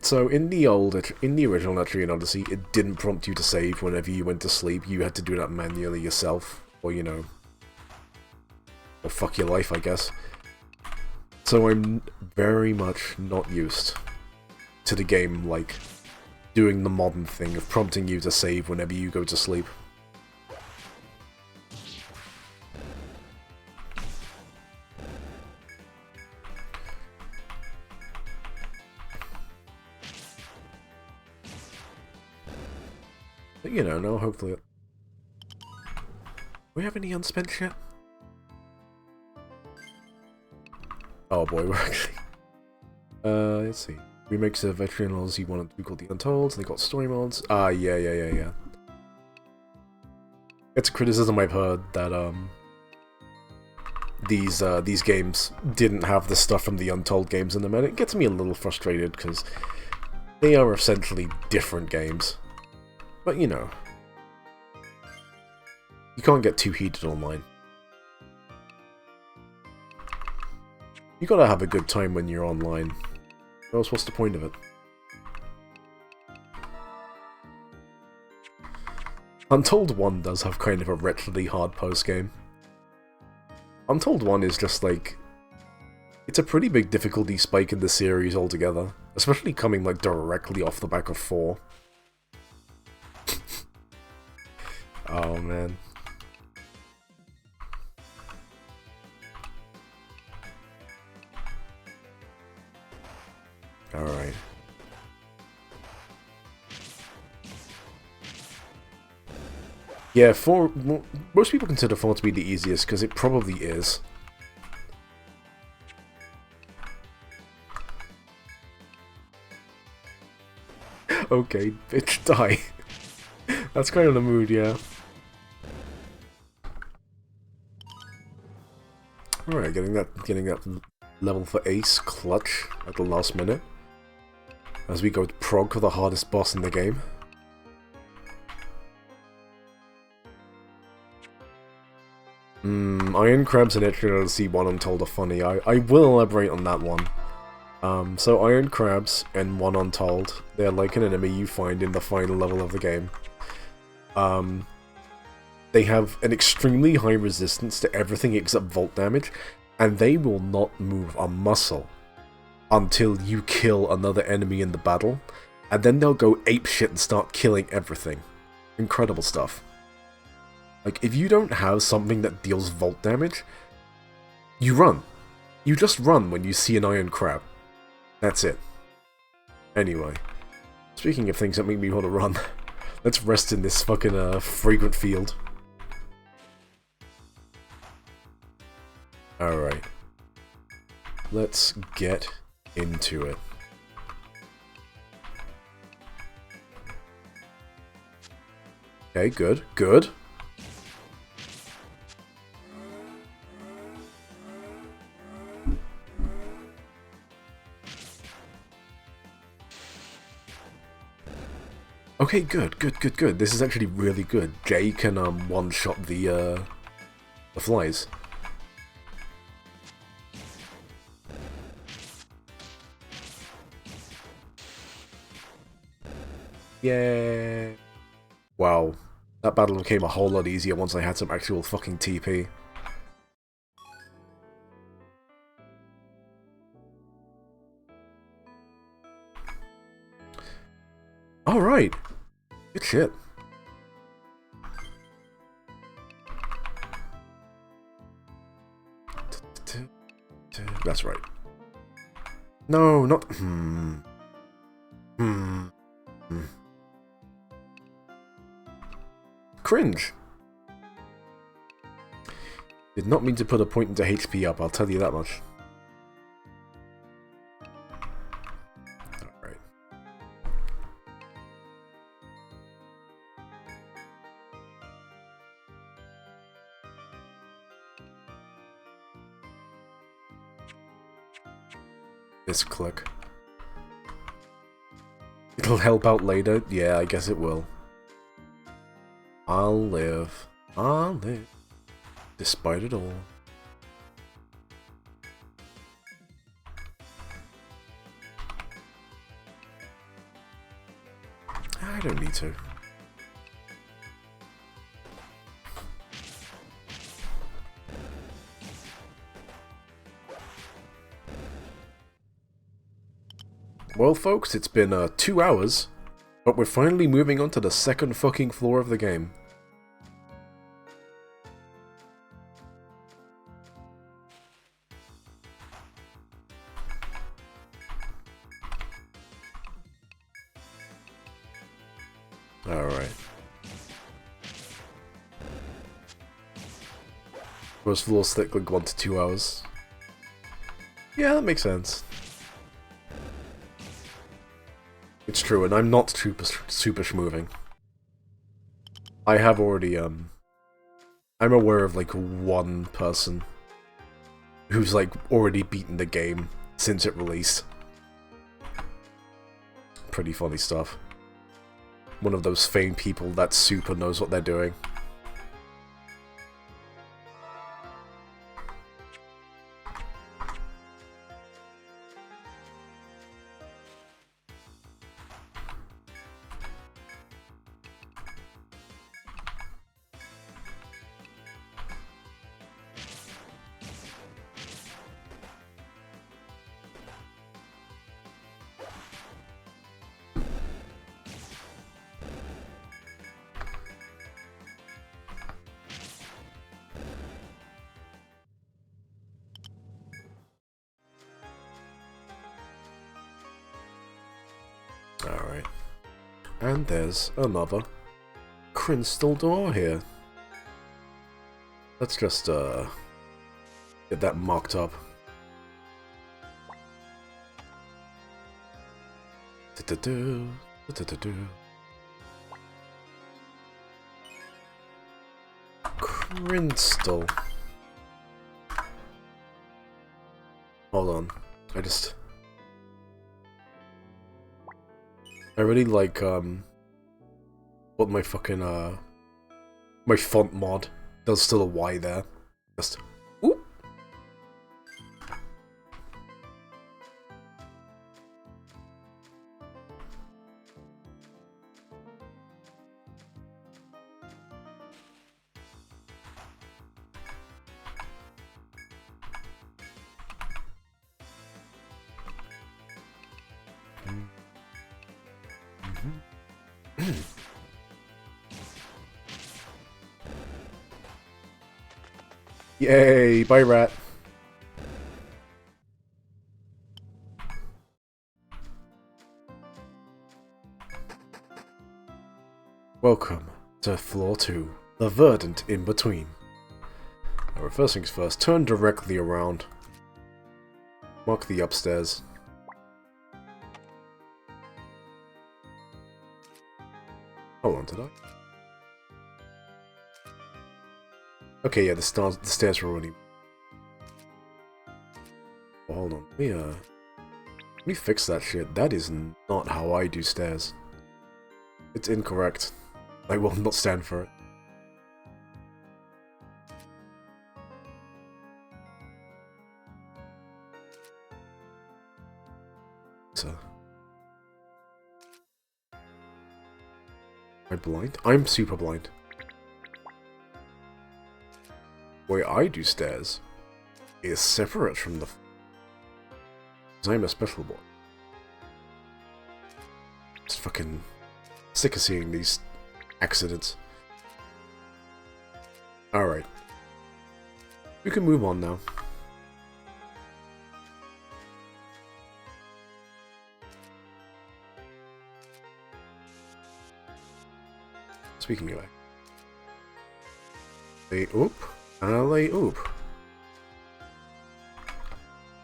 So in the original Etrian Odyssey, it didn't prompt you to save whenever you went to sleep. You had to do that manually yourself, or you know, or fuck your life, I guess. So I'm very much not used to the game, like, doing the modern thing of prompting you to save whenever you go to sleep. But, you know, no, hopefully... Do we have any unspent shit? Oh boy, we're actually... let's see. Remakes of Etrian Odyssey 1 and 2 called The Untold, and they got story mods. Ah, yeah. It's a criticism I've heard that, these games didn't have the stuff from the Untold games in them, and it gets me a little frustrated, because they are essentially different games. But, you know, you can't get too heated online. You gotta have a good time when you're online. Or else what's the point of it? Untold 1 does have kind of a wretchedly hard post-game. Untold 1 is just like... It's a pretty big difficulty spike in the series altogether. Especially coming like directly off the back of 4. Oh man. Alright. Yeah, 4... Most people consider 4 to be the easiest, because it probably is. Okay, bitch, die. That's kind of the mood, yeah. Alright, getting that level for Ace clutch at the last minute. As we go to prog for the hardest boss in the game. Iron Crabs and Etrian Odyssey 1 Untold are funny. I will elaborate on that one. So Iron Crabs and 1 Untold, they're like an enemy you find in the final level of the game. They have an extremely high resistance to everything except volt damage, and they will not move a muscle until you kill another enemy in the battle, and then they'll go apeshit and start killing everything. Incredible stuff. Like, if you don't have something that deals volt damage, you run. You just run when you see an Iron Crab. That's it. Anyway, speaking of things that make me want to run, let's rest in this fucking fragrant field. Alright. Let's get into it. Okay, good, good. Okay, good, good, good, good. This is actually really good. Jay can one-shot the flies. Yeah. Wow. That battle became a whole lot easier once I had some actual fucking TP. Alright. Good shit. That's right. No, not... Cringe. Did not mean to put a point into HP up, I'll tell you that much. Alright. Misclick. It'll help out later? Yeah, I guess it will. I'll live. I'll live. Despite it all. I don't need to. Well, folks, it's been 2 hours, but we're finally moving on to the second fucking floor of the game. Alright. Most floors take like 1 to 2 hours. Yeah, that makes sense. It's true, and I'm not super schmoving. I have already, I'm aware of, like, one person who's, like, already beaten the game since it released. Pretty funny stuff. One of those famed people that super knows what they're doing. Alright. And there's another crystal door here. Let's just, get that marked up. Crystal. Hold on. I really like, what my fucking, my font mod. There's still a Y there. Just, oop. Yay, bye rat. Welcome to floor 2, the verdant in between. Alright, first things first, turn directly around. Mark the upstairs. Hold on, did I? Okay, yeah, the stairs were already... Oh, hold on, let me fix that shit. That is not how I do stairs. It's incorrect. I will not stand for it. So... Am I blind? I'm super blind. The way I do stairs is separate from the... Because I'm a special boy. Just fucking sick of seeing these accidents. Alright. We can move on now. Speaking of... Lay oop. Lay oop.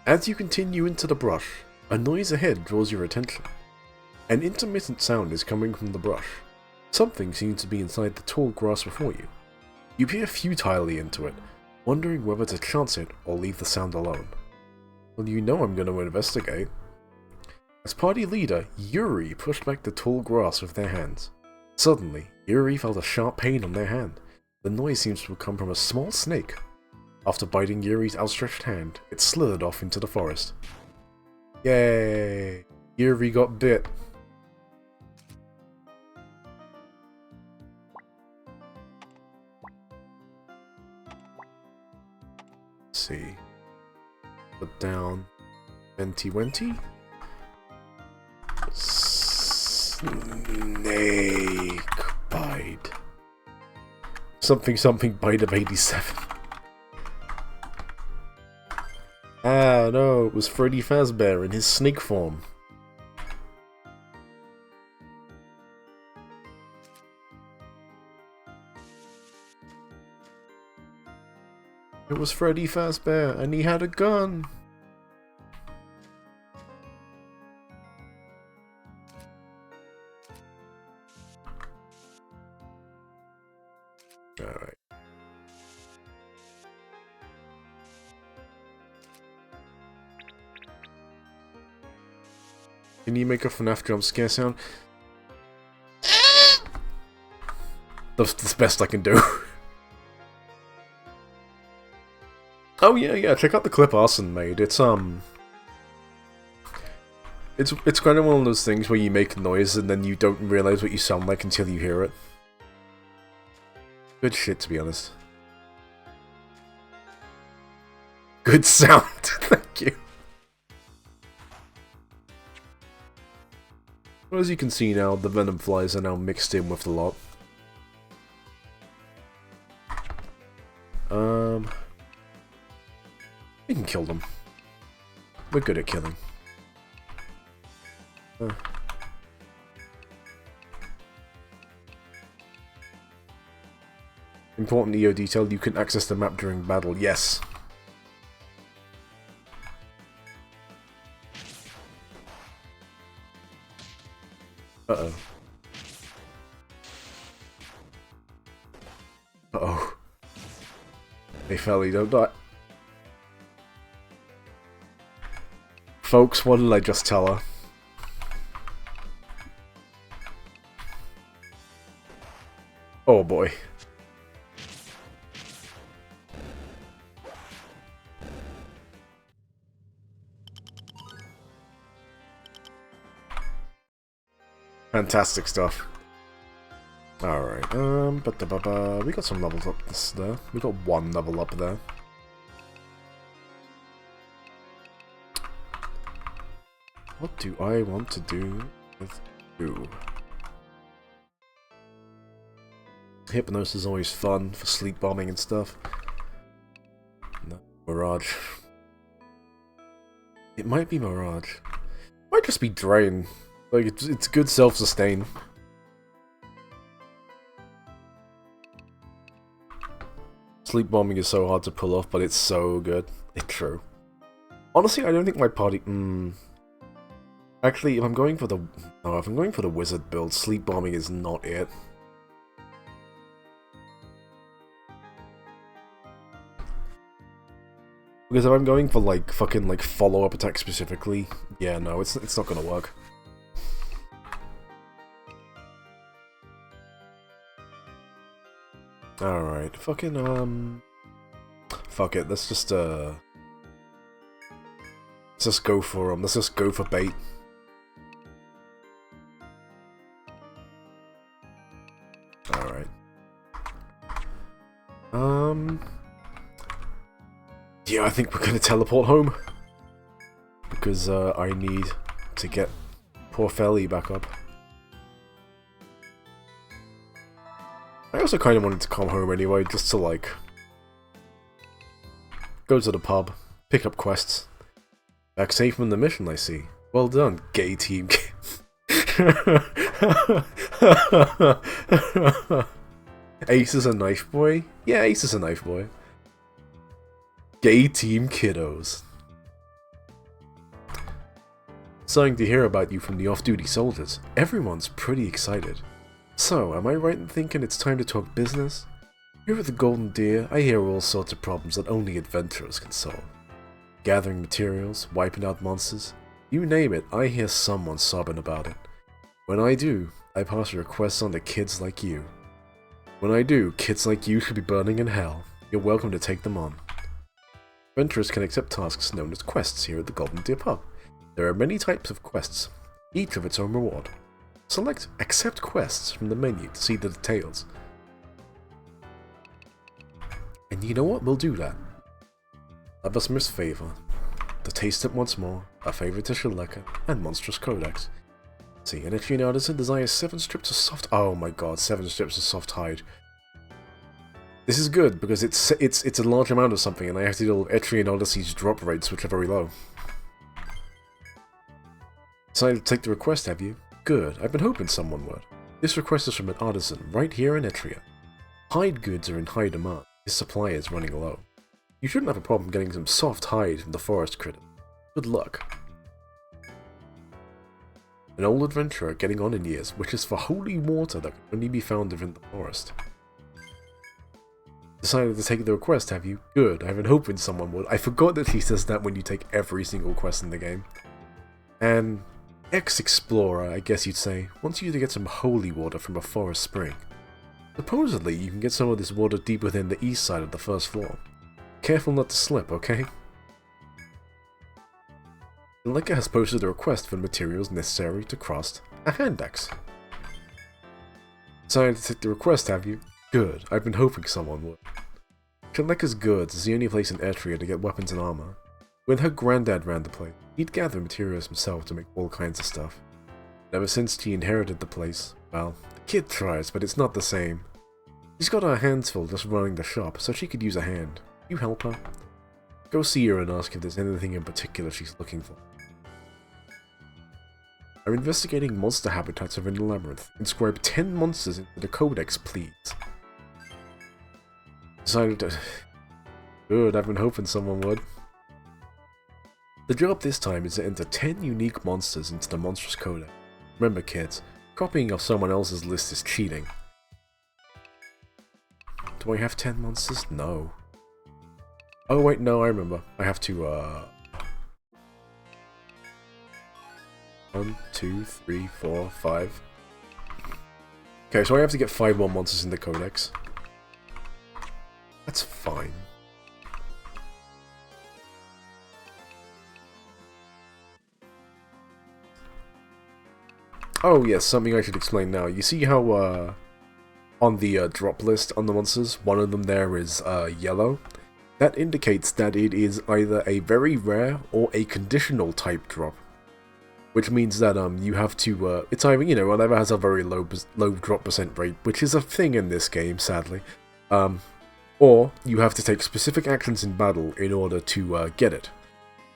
As you continue into the brush, a noise ahead draws your attention. An intermittent sound is coming from the brush. Something seems to be inside the tall grass before you. You peer futilely into it, wondering whether to chance it or leave the sound alone. Well, you know I'm going to investigate. As party leader, Yuri pushed back the tall grass with their hands. Suddenly, Yuri felt a sharp pain on their hand. The noise seems to have come from a small snake. After biting Yuri's outstretched hand, it slithered off into the forest. Yay! Yuri got bit. Let's see. Put down Venti Wenti. Snake bite. Something something bite of 87. Ah, no, it was Freddy Fazbear in his snake form. It was Freddy Fazbear, and he had a gun. Alright. Can you make a FNAF jump scare sound? That's the best I can do. Oh yeah, check out the clip Arson made. It's kind of one of those things where you make a noise and then you don't realize what you sound like until you hear it. Good shit, to be honest. Good sound, thank you. Well, as you can see now, the venom flies are now mixed in with the lot. We can kill them. We're good at killing. Important EO detail, you can access the map during battle. Yes. Uh-oh. Uh-oh. Hey, Felly, don't die. Folks, what did I just tell her? Oh boy. Fantastic stuff. Alright, we got some levels up there. We got one level up there. What do I want to do with you? Hypnosis is always fun for sleep bombing and stuff. No, Mirage. It might be Mirage. Might just be Drain. Like, it's good self-sustain. Sleep bombing is so hard to pull off, but it's so good. It's true. Honestly, I don't think my party... Actually, if I'm going for the... No, if I'm going for the wizard build, sleep bombing is not it. Because if I'm going for, like, fucking, like, follow-up attack specifically, yeah, no, it's not gonna work. Alright, fucking, fuck it, let's just go for, let's just go for bait. Alright. Yeah, I think we're gonna teleport home. Because, I need to get poor Felly back up. I also kind of wanted to come home anyway, just to, like, go to the pub, pick up quests. Back safe from the mission, I see. Well done, gay team. Ace is a knife boy? Yeah, Ace is a knife boy. Gay team kiddos. Starting to hear about you from the off-duty soldiers. Everyone's pretty excited. So, am I right in thinking it's time to talk business? Here at the Golden Deer, I hear all sorts of problems that only adventurers can solve. Gathering materials, wiping out monsters, you name it, I hear someone sobbing about it. When I do, I pass requests on to kids like you. When I do, kids like you should be burning in hell. You're welcome to take them on. Adventurers can accept tasks known as quests here at the Golden Deer Pub. There are many types of quests, each of its own reward. Select Accept Quests from the menu to see the details. And you know what? We'll do that. Love us Miss Favor, To Taste It Once More, A Favorite Dish of Liquor, and Monstrous Codex. See, an Etrian artisan desires 7 strips of soft... Oh my god, 7 strips of soft hide. This is good, because it's a large amount of something, and I have to deal with Etrian Odyssey's drop rates, which are very low. Decided to take the request, have you? Good, I've been hoping someone would. This request is from an artisan, right here in Etria. Hide goods are in high demand, his supply is running low. You shouldn't have a problem getting some soft hide from the forest critter. Good luck. An old adventurer getting on in years wishes for holy water that can only be found within the forest. Decided to take the request, have you? Good, I've been hoping someone would. I forgot that he says that when you take every single quest in the game. An ex-explorer, I guess you'd say, wants you to get some holy water from a forest spring. Supposedly, you can get some of this water deep within the east side of the first floor. Careful not to slip, okay? Leica has posted a request for materials necessary to craft a hand axe. Decided to take the request, have you? Good, I've been hoping someone would. Shaleka's Goods is the only place in Etria to get weapons and armor. When her granddad ran the place, he'd gather materials himself to make all kinds of stuff. Ever since he inherited the place, well, the kid tries, but it's not the same. She's got her hands full just running the shop, so she could use a hand. You help her? Go see her and ask if there's anything in particular she's looking for. I'm investigating monster habitats within the Labyrinth. Inscribe 10 monsters into the Codex, please. Decided to... Good, I've been hoping someone would. The job this time is to enter 10 unique monsters into the Monstrous Codex. Remember kids, copying off someone else's list is cheating. Do I have 10 monsters? No. Oh wait, no, I remember. I have to, 1, 2, 3, 4, 5. Okay, so I have to get 5 more monsters in the Codex. That's fine. Oh yes, something I should explain now. You see how, on the drop list on the monsters, one of them there is yellow? That indicates that it is either a very rare or a conditional type drop. Which means that you have to, it's either, you know, whatever has a very low drop percent rate, which is a thing in this game, sadly. Or you have to take specific actions in battle in order to get it.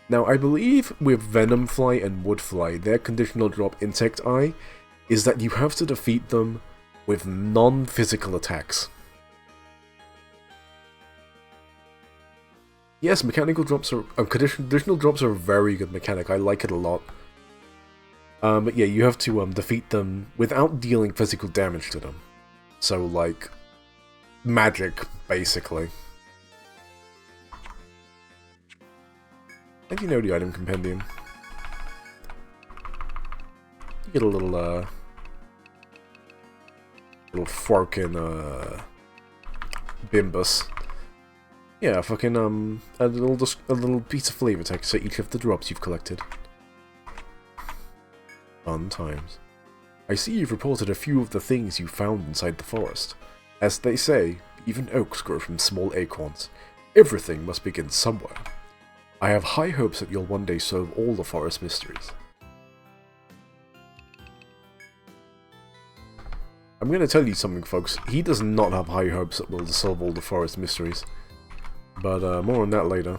Now, I believe with Venomfly and Woodfly, their conditional drop Insect Eye is that you have to defeat them with non-physical attacks. Yes, mechanical drops are... conditional drops are a very good mechanic. I like it a lot. But yeah, you have to defeat them without dealing physical damage to them. So, like, magic, basically. And you know the item compendium. You get a little, little forking, Bimbus. Yeah, fucking, a little piece of flavor text for each of the drops you've collected. Fun times. I see you've reported a few of the things you found inside the forest. As they say, even oaks grow from small acorns. Everything must begin somewhere. I have high hopes that you'll one day solve all the forest mysteries. I'm gonna tell you something, folks. He does not have high hopes that we'll solve all the forest mysteries. But, more on that later.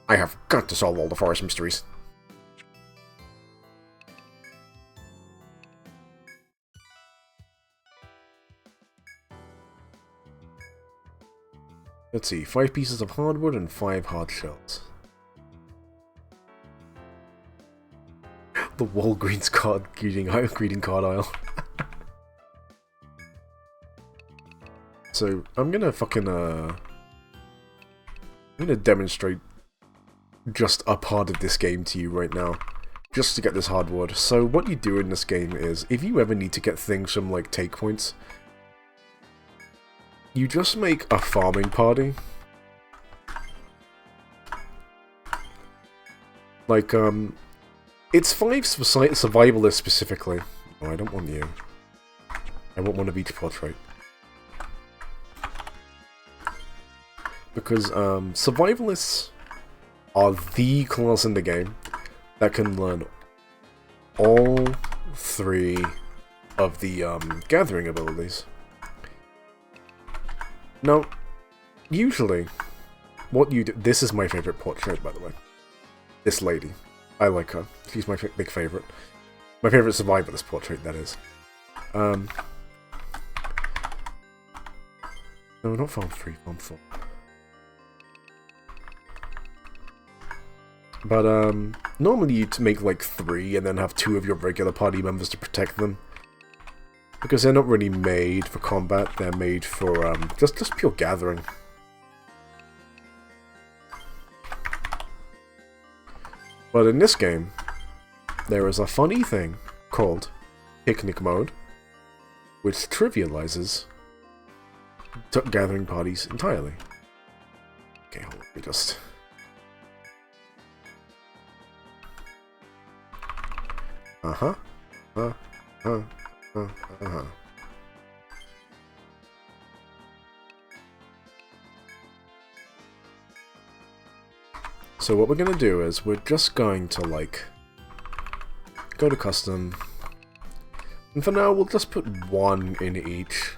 I have got to solve all the forest mysteries. Let's see, 5 pieces of hardwood and 5 hard shells. The Walgreens greeting card aisle. So, I'm gonna fucking, I'm gonna demonstrate just a part of this game to you right now. Just to get this hardwood. So, what you do in this game is, if you ever need to get things from, like, take points, you just make a farming party. Like, it's 5 for survivalists specifically. Oh, I don't want you. I want one of each portrait. Because, survivalists are the class in the game that can learn all 3 of the, gathering abilities. Now, usually, what you do... This is my favorite portrait, by the way. This lady. I like her. She's my big favorite. My favorite survivalist portrait, that is. No, not farm 3, farm 4. But, normally you'd make, like, 3 and then have 2 of your regular party members to protect them. Because they're not really made for combat, they're made for, just pure gathering. But in this game, there is a funny thing called Picnic Mode, which trivializes gathering parties entirely. Okay, hold on, let me just... Uh-huh. Uh-huh. So what we're gonna do is we're just going to, like, go to custom, and for now we'll just put 1 in each,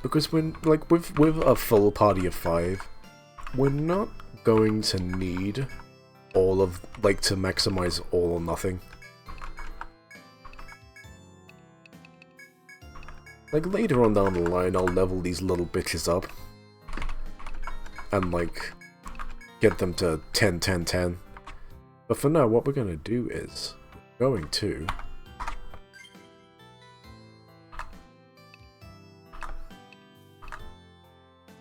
because when, like, with a full party of 5, we're not going to need all of, like, to maximize all or nothing. Like, later on down the line, I'll level these little bitches up. And, like, get them to 10, 10, 10. But for now, what we're going to do is, we're going to...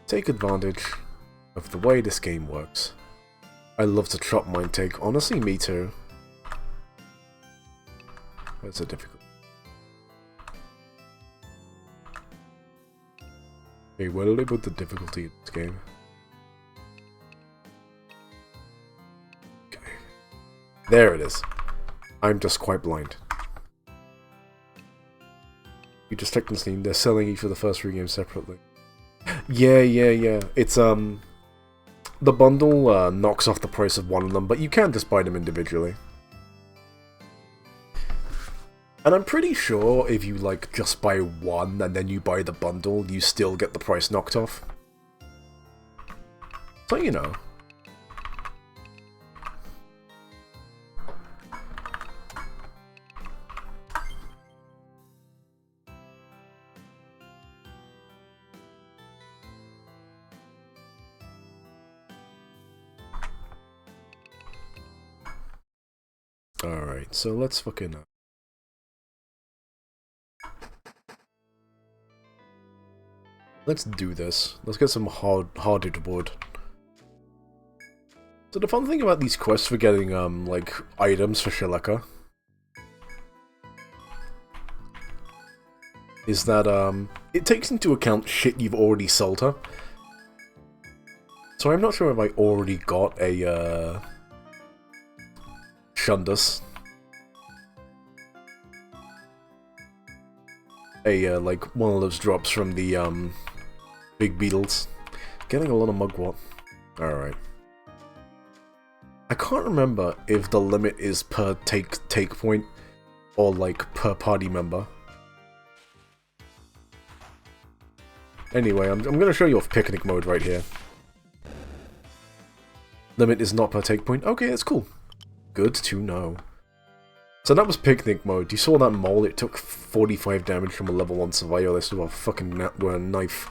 take advantage of the way this game works. I love to chop mine take. Honestly, me too. That's a difficult. Okay, where did I put the difficulty in this game? Okay. There it is. I'm just quite blind. You just checked on Steam, they're selling each of the first 3 games separately. Yeah. It's, the bundle, knocks off the price of one of them, but you can just buy them individually. And I'm pretty sure if you, like, just buy one and then you buy the bundle, you still get the price knocked off. So, you know. Alright, so let's fucking... let's do this. Let's get some hardwood wood. So the fun thing about these quests for getting, like, items for Shaleka is that, it takes into account shit you've already sold her. So I'm not sure if I already got a, Shundus. Like, one of those drops from the, big beetles. Getting a lot of mugwort. Alright. I can't remember if the limit is per take point or like per party member. Anyway, I'm gonna show you off picnic mode right here. Limit is not per take point. Okay, that's cool. Good to know. So that was picnic mode. You saw that mole? It took 45 damage from a level 1 survivalist with a fucking knife.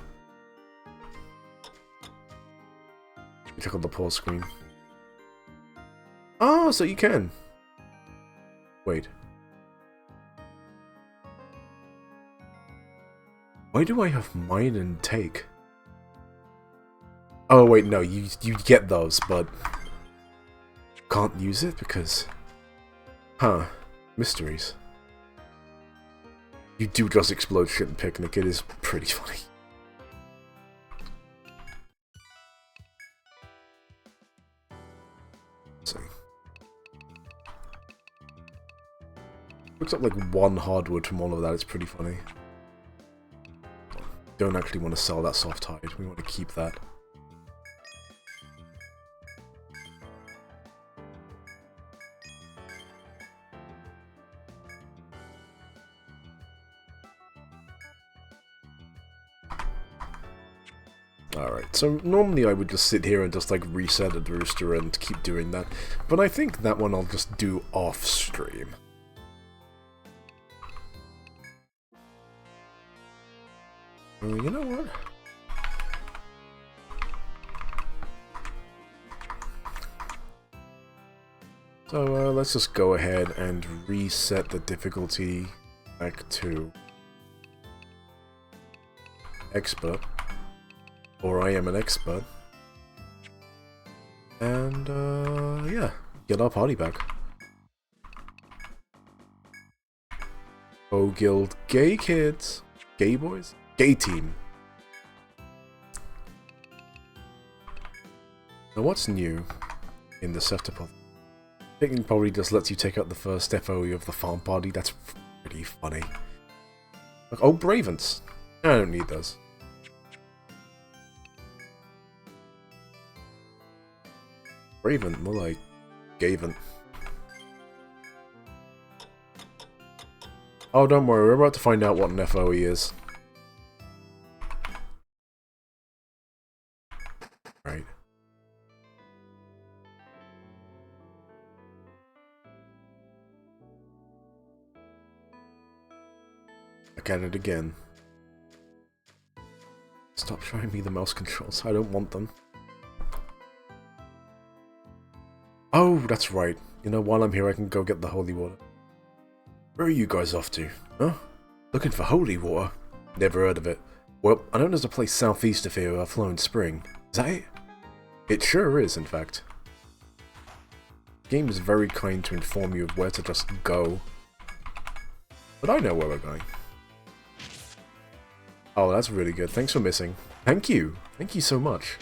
Check on the pause screen. Oh, so you can. Wait. Why do I have mine and take? Oh wait, no, you get those, but can't use it because... Huh. Mysteries. You do just explode shit in picnic, it is pretty funny. Let's see. Looks up like one hardwood from all of that, it's pretty funny. Don't actually want to sell that soft hide, we want to keep that. Alright, so normally I would just sit here and just like reset the rooster and keep doing that, but I think that one I'll just do off stream. You know what? So let's just go ahead and reset the difficulty back to expert. Or I am an expert. And, yeah. Get our party back. Oh, guild. Gay kids. Gay boys? Gay team. Now, what's new in the Septipod? Picking probably just lets you take out the first FOE of the farm party. That's pretty funny. Like, oh, Bravens. I don't need those. Raven, more like Gaven. Oh, don't worry, we're about to find out what an FOE is. Right. Look at it again. Stop showing me the mouse controls, I don't want them. Oh, that's right. You know, while I'm here I can go get the holy water. Where are you guys off to? Huh? Looking for holy water? Never heard of it. Well, I know there's a place southeast of here, Flowing Spring. Is that it? It sure is, in fact. The game is very kind to inform you of where to just go. But I know where we're going. Oh, that's really good. Thanks for missing. Thank you. Thank you so much.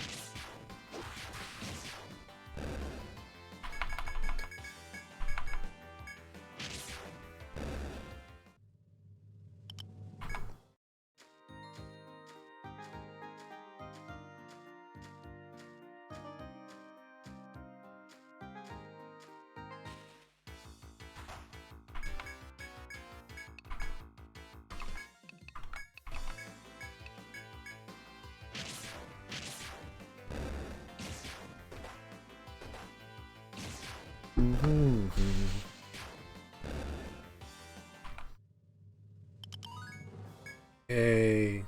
Yay.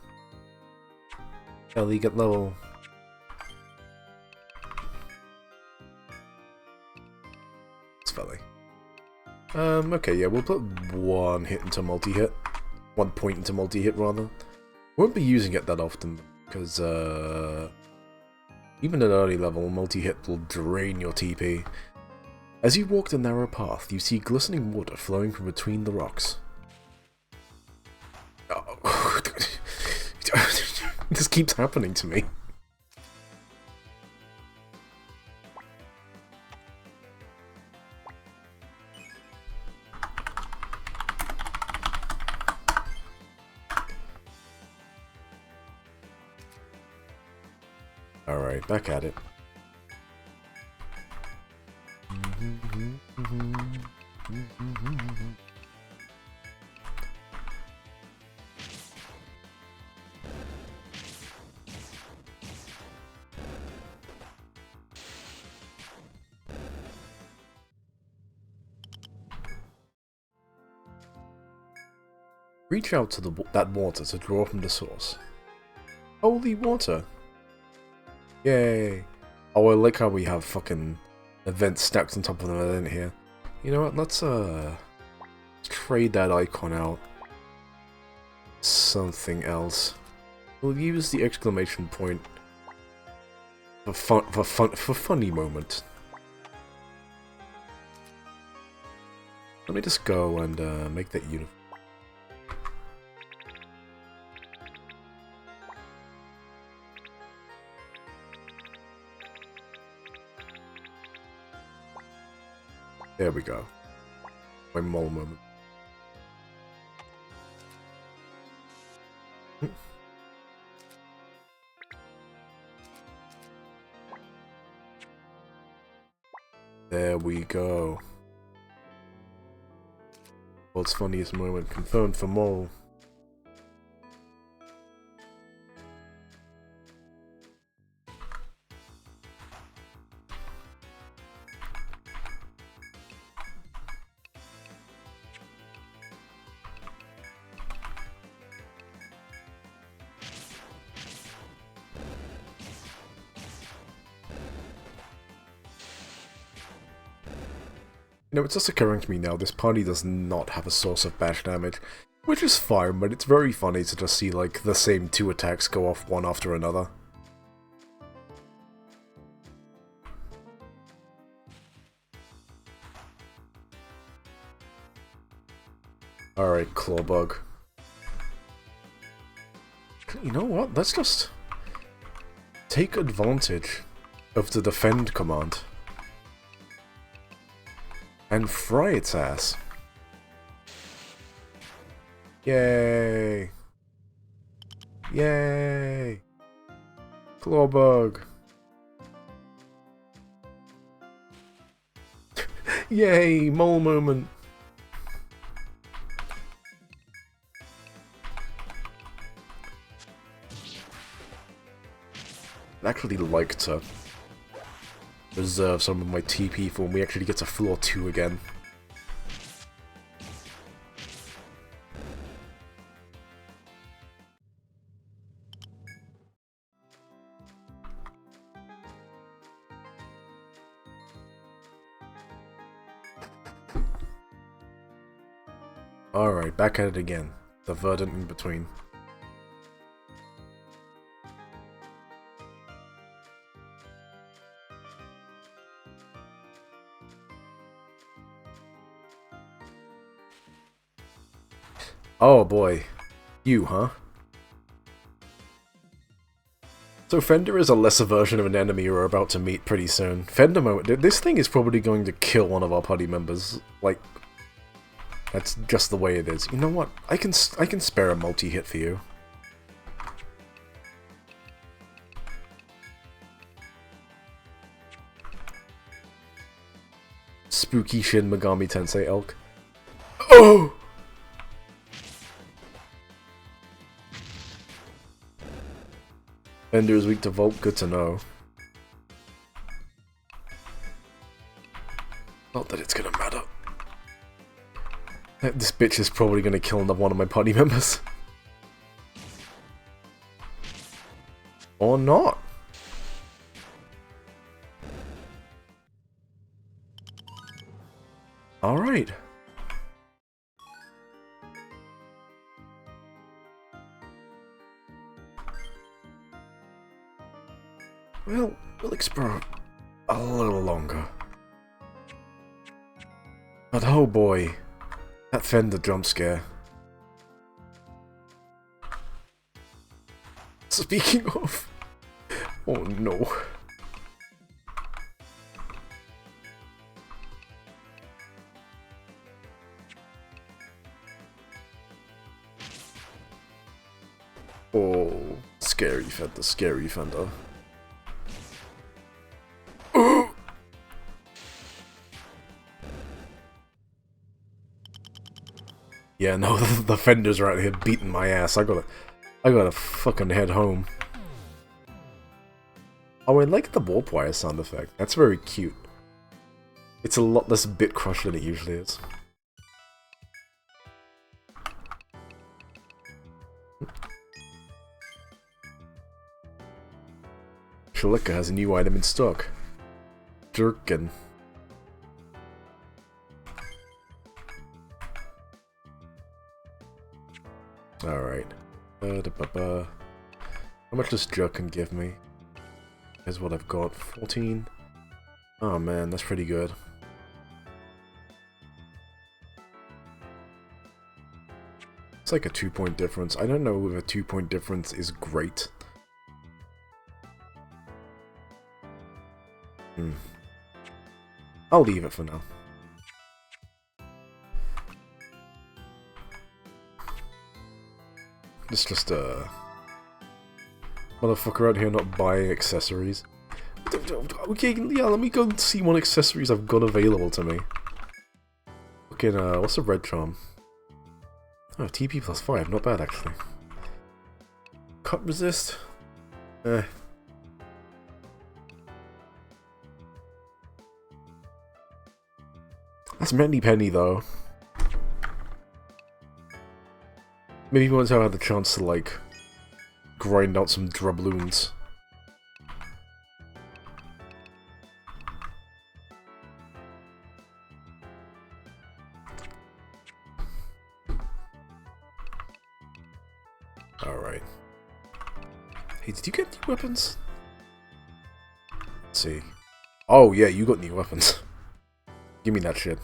Ellie, get level. It's funny. Okay, yeah, we'll put one hit into multi-hit. 1 point into multi-hit, rather. Won't be using it that often, because, even at early level, multi-hit will drain your TP. As you walk the narrow path, you see glistening water flowing from between the rocks. Oh. This keeps happening to me. Alright, back at it. Reach out to that water to draw from the source. Holy water! Yay! Oh, I like how we have fucking events stacked on top of an event here. You know what, let's trade that icon out. Something else. We'll use the exclamation point for funny moment. Let me just go and make that uniform. There we go. My mole moment. There we go. World's funniest moment confirmed for mole. You know, it's just occurring to me now, this party does not have a source of bash damage, which is fine, but it's very funny to just see, like, the same 2 attacks go off one after another. Alright, Clawbug. You know what? Let's just take advantage of the defend command. And fry its ass. Yay! Yay! Clawbug! Yay! Mole moment! I'd actually like to reserve some of my TP for when we actually get to floor 2 again. Alright, back at it again. The verdant in between. Oh boy. You, huh? So Fender is a lesser version of an enemy we're about to meet pretty soon. Fender moment. This thing is probably going to kill one of our party members. Like, that's just the way it is. You know what? I can spare a multi-hit for you. Spooky Shin Megami Tensei Elk. Oh! Fender is weak to Volt, good to know. Not that it's gonna matter. This bitch is probably gonna kill another one of my party members. Or not. Alright. Well, we'll explore a little longer. But oh boy, that Fender jump scare. Speaking of... Oh no. Oh, scary Fender, scary Fender. Yeah, no, the Fenders are out here beating my ass. I gotta fucking head home. Oh, I like the warp wire sound effect. That's very cute. It's a lot less bit crush than it usually is. Shalika has a new item in stock. Jerkin. Alright. How much does Jerkin give me? Here's what I've got. 14. Oh man, that's pretty good. It's like a 2-point difference. I don't know if a 2-point difference is great. I'll leave it for now. It's just a motherfucker out here not buying accessories. Okay, yeah, let me go and see what accessories I've got available to me. Fucking, what's a red charm? Oh, TP plus 5, not bad actually. Cut resist? Eh. That's Many Penny though. Maybe once I had the chance to, like, grind out some doubloons. Alright. Hey, did you get new weapons? Let's see. Oh, yeah, you got new weapons. Give me that shit.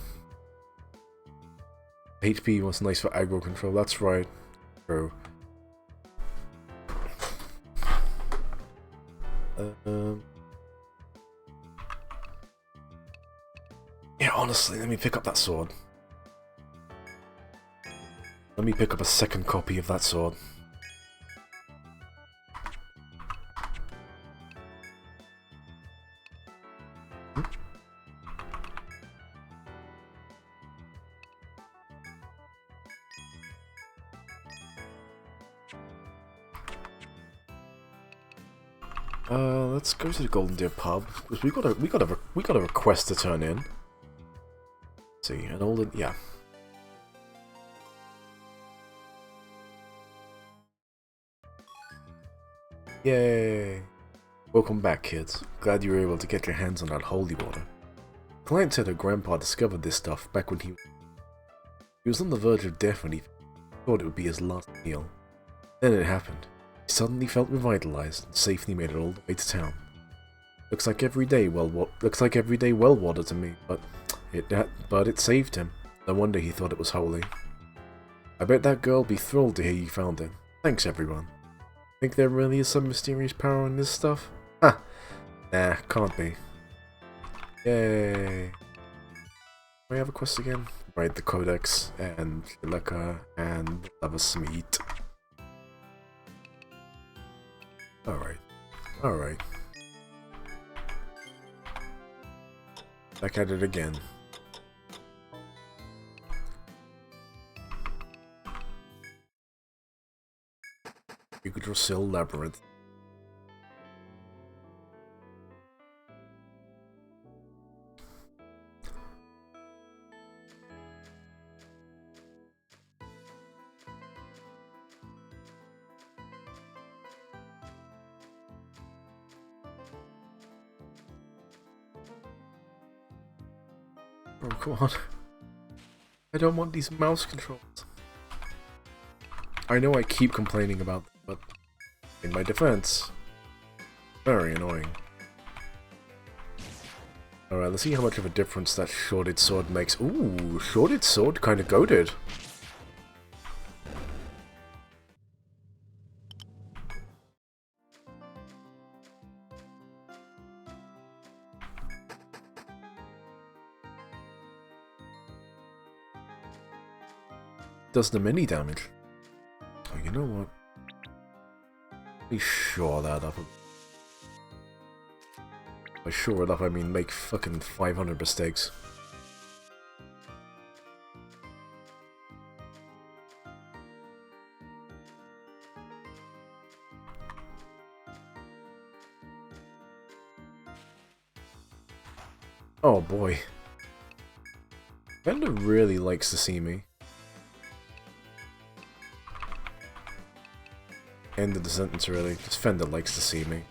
HP was nice for aggro control, that's right. True. Yeah, honestly, let me pick up that sword. Let me pick up a second copy of that sword. Let's go to the Golden Deer pub because we got a request to turn in. Let's see, an olden, yeah. Yay! Welcome back, kids. Glad you were able to get your hands on that holy water. Client said her grandpa discovered this stuff back when he was on the verge of death when he thought it would be his last meal. Then it happened. He suddenly felt revitalized and safely made it all the way to town. Looks like everyday well water to me, but it saved him. No wonder he thought it was holy. I bet that girl'll be thrilled to hear you found it. Thanks, everyone. Think there really is some mysterious power in this stuff? Ha! Nah, can't be. Yay! Do I have a quest again? Right, the Codex, and Shileka, and Labyrinth. Alright. Alright. Back at it again. Yggdrasil Labyrinth. Oh, come on. I don't want these mouse controls. I know I keep complaining about them, but in my defense, very annoying. Alright, let's see how much of a difference that shorted sword makes. Ooh, shorted sword kinda goated. Does the mini damage. Oh, you know what? Let me shore that up. By shore it up, I mean make fucking 500 mistakes. Oh boy. Fender really likes to see me. End of the sentence, really. Just Fender likes to see me.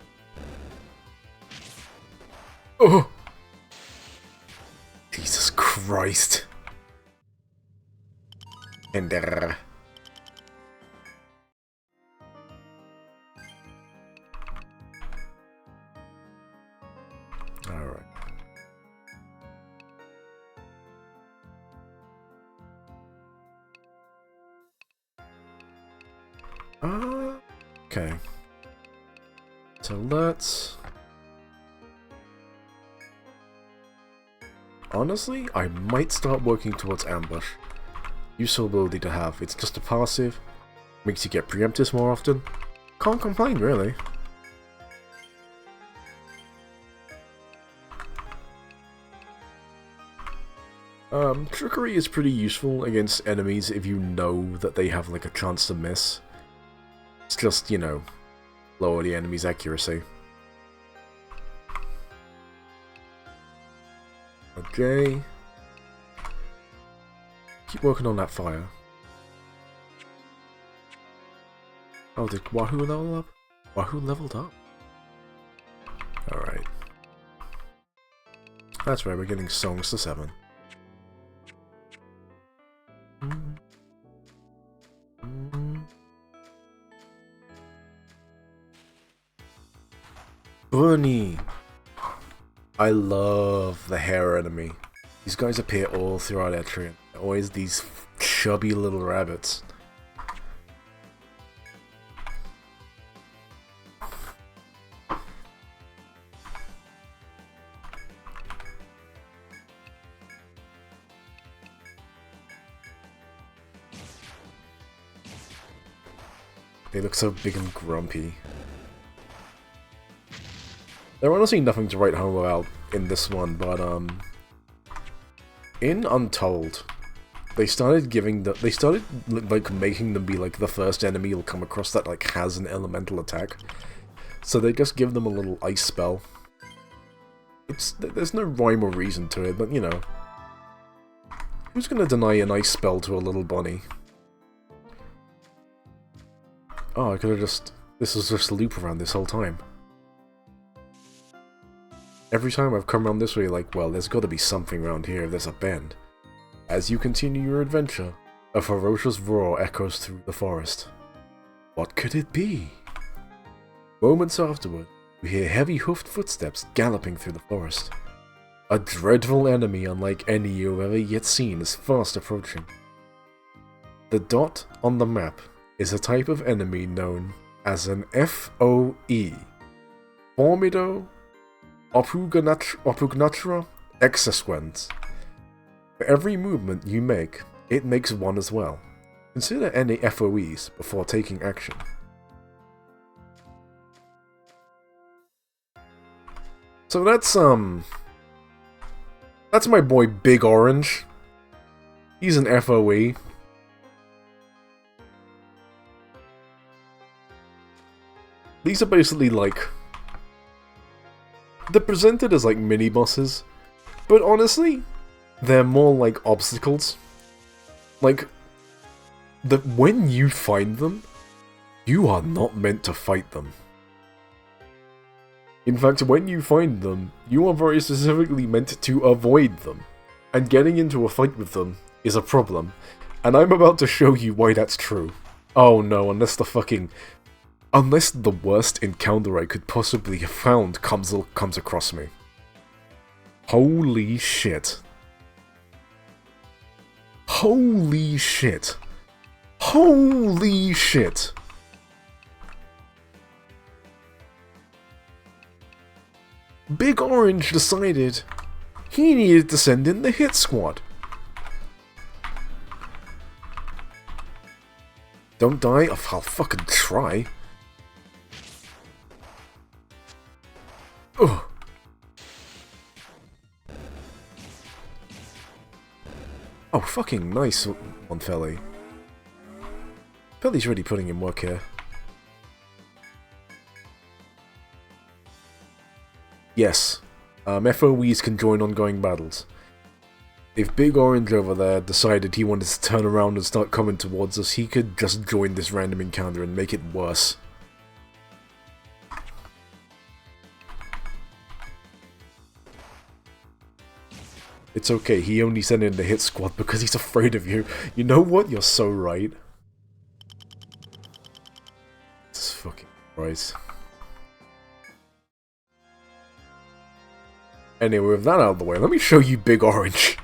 Oh! Jesus Christ. Fender. Alright. Okay. So let's... Honestly, I might start working towards ambush. Useful ability to have. It's just a passive. Makes you get preemptives more often. Can't complain, really. Trickery is pretty useful against enemies if you know that they have like a chance to miss. It's just, you know, lower the enemy's accuracy. Okay. Keep working on that fire. Oh, did Wahoo level up? Wahoo leveled up? Alright. That's right, we're getting songs to 7. Bunny! I love the hair enemy. These guys appear all throughout Etrian. Always these chubby little rabbits. They look so big and grumpy. There are honestly nothing to write home about in this one, but in Untold, they started like making them be like the first enemy you'll come across that like has an elemental attack. So they just give them a little ice spell. There's no rhyme or reason to it, but you know, who's gonna deny an ice spell to a little bunny? Oh, I could have just... This was just a loop around this whole time. Every time I've come around this way, like, well, there's gotta be something around here if there's a bend. As you continue your adventure, a ferocious roar echoes through the forest. What could it be? Moments afterward, you hear heavy hoofed footsteps galloping through the forest. A dreadful enemy unlike any you've ever yet seen is fast approaching. The dot on the map is a type of enemy known as an FOE, Formido Oppugnatra Exesquens. For every movement you make, it makes one as well. Consider any FOEs before taking action. So that's my boy Big Orange. He's an FOE. These are basically like... They're presented as like mini-bosses, but honestly, they're more like obstacles. Like, when you find them, you are not meant to fight them. In fact, when you find them, you are very specifically meant to avoid them, and getting into a fight with them is a problem, and I'm about to show you why that's true. Oh no, unless the worst encounter I could possibly have found comes across me. Holy shit. Holy shit. Holy shit. Big Orange decided he needed to send in the hit squad. Don't die? I'll fucking try. Ugh. Oh, fucking nice one, Felly. Felly's really putting in work here. Yes, FOEs can join ongoing battles. If Big Orange over there decided he wanted to turn around and start coming towards us, he could just join this random encounter and make it worse. It's okay, he only sent in the hit squad because he's afraid of you. You know what? You're so right. Jesus fucking Christ. Anyway, with that out of the way, let me show you Big Orange.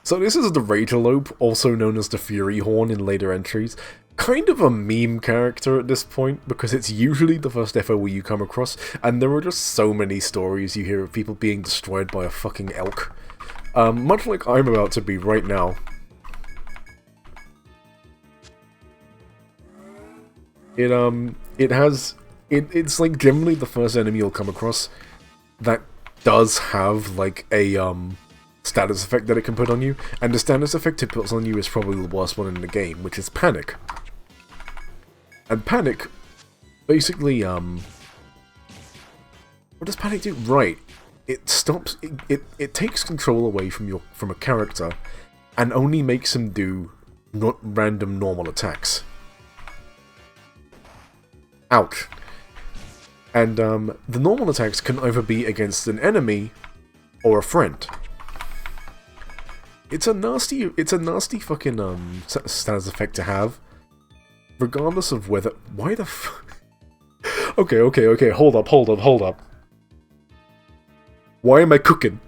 So this is the Ragealope, also known as the Fury Horn in later entries. Kind of a meme character at this point, because it's usually the first FOE you come across, and there are just so many stories you hear of people being destroyed by a fucking elk. Much like I'm about to be right now. It's like generally the first enemy you'll come across that does have like a status effect that it can put on you, and the status effect it puts on you is probably the worst one in the game, which is Panic. And Panic, basically, what does Panic do? Right, it stops, it takes control away from a character, and only makes him do random normal attacks. Ouch. And the normal attacks can either be against an enemy or a friend. It's a nasty fucking status effect to have, regardless of whether. Why the fuck? Okay. Hold up. Why am I cooking?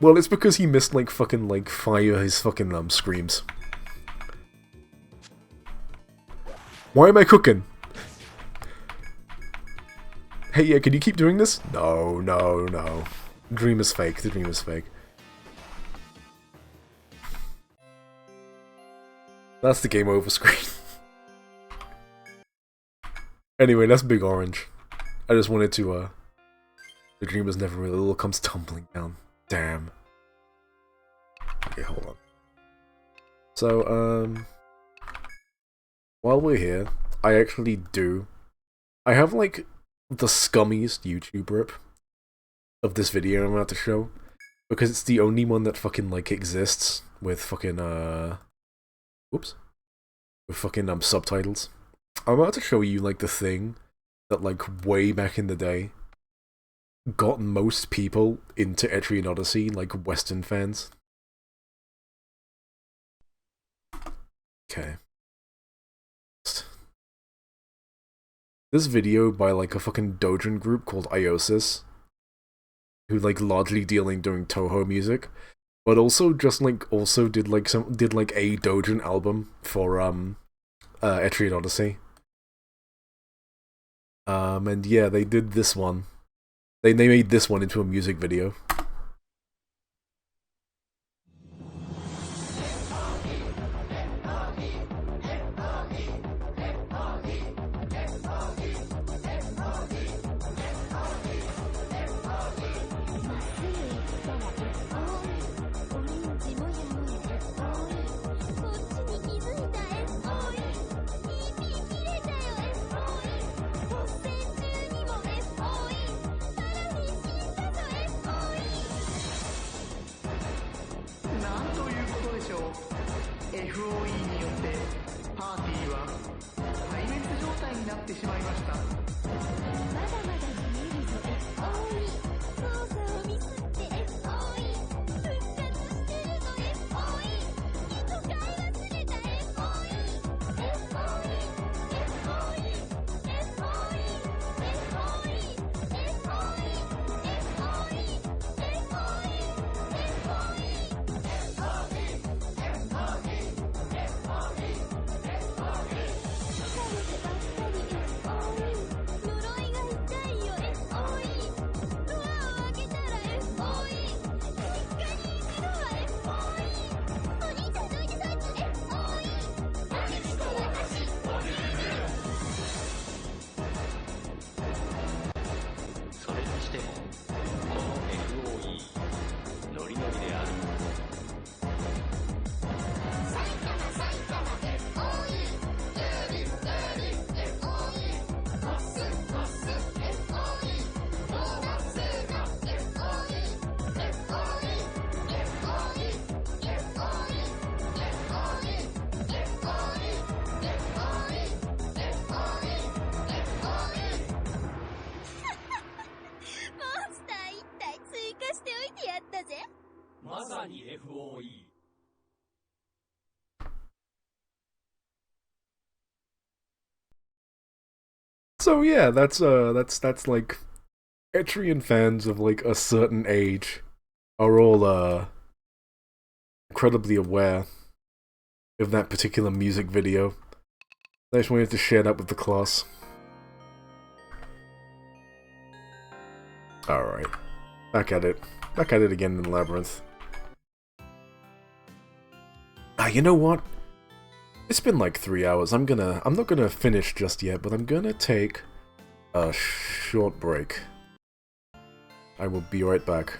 Well, it's because he missed like fucking like 5 of his fucking screams. Why am I cooking? Hey, yeah, can you keep doing this? No. The dream is fake. That's the game over screen. Anyway, that's Big Orange. I just wanted to, the dream is never real. It all comes tumbling down. Damn. Okay, hold on. So, while we're here, I have, like, the scummiest YouTube rip of this video I'm about to show, because it's the only one that fucking, like, exists with fucking, with fucking, subtitles. I'm about to show you, like, the thing that, like, way back in the day got most people into Etrian Odyssey, like, Western fans. Okay. This video by, like, a fucking doujin group called Iosis, who, like, largely doing Toho music, but also just, like, did a doujin album for, Etrian Odyssey. And yeah, they did this one. They made this one into a music video. So yeah, that's like Etrian fans of like a certain age are all incredibly aware of that particular music video. I just wanted to share that with the class. Alright. Back at it. Back at it again in Labyrinth. Ah, you know what? It's been like 3 hours. I'm not gonna finish just yet, but I'm gonna take a short break. I will be right back.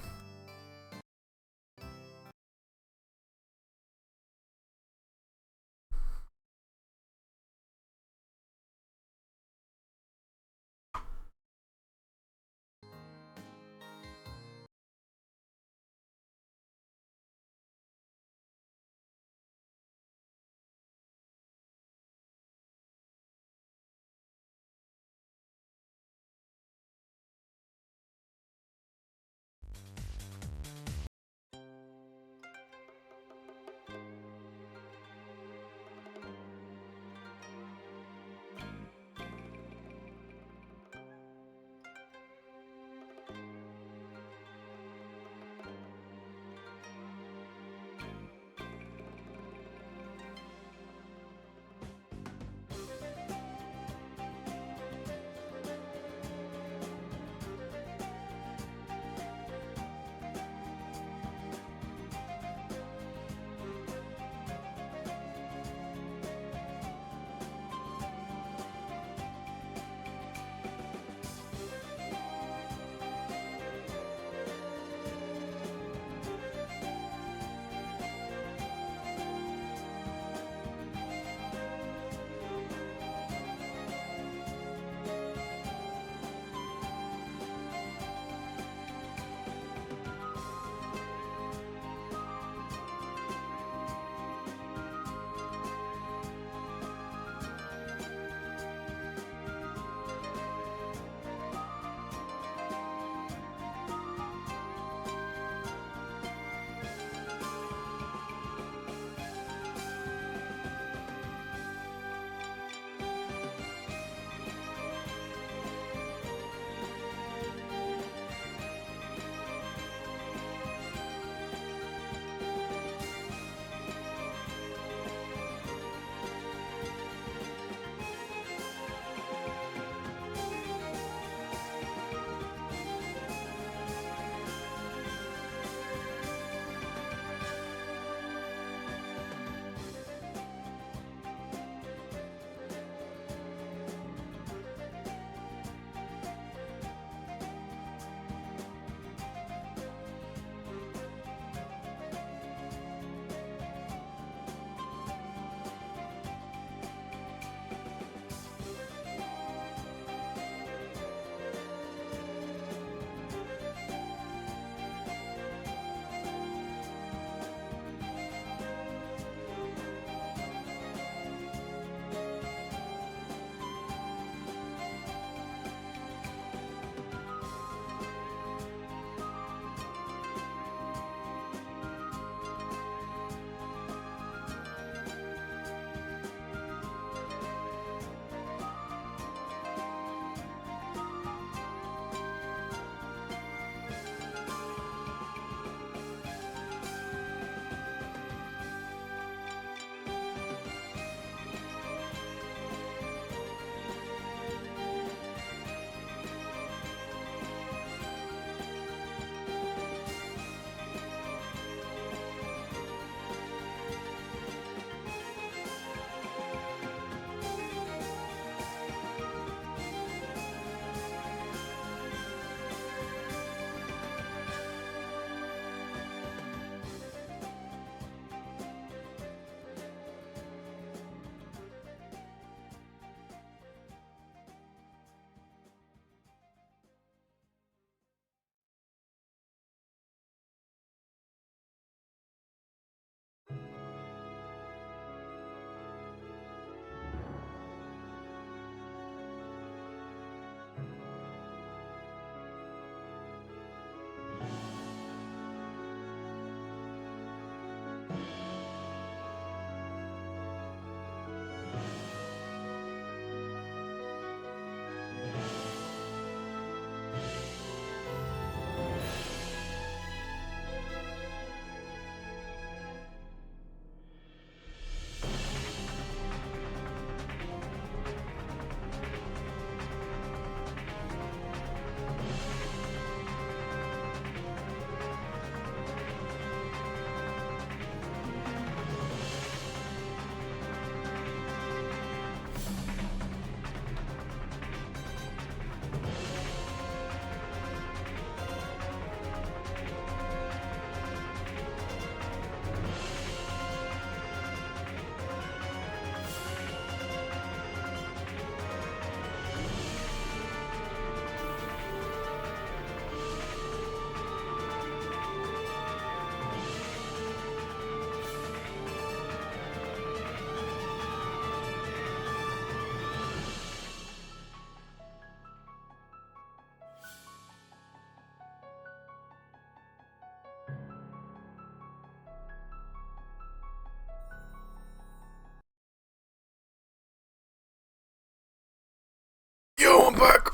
Yo, I'm back!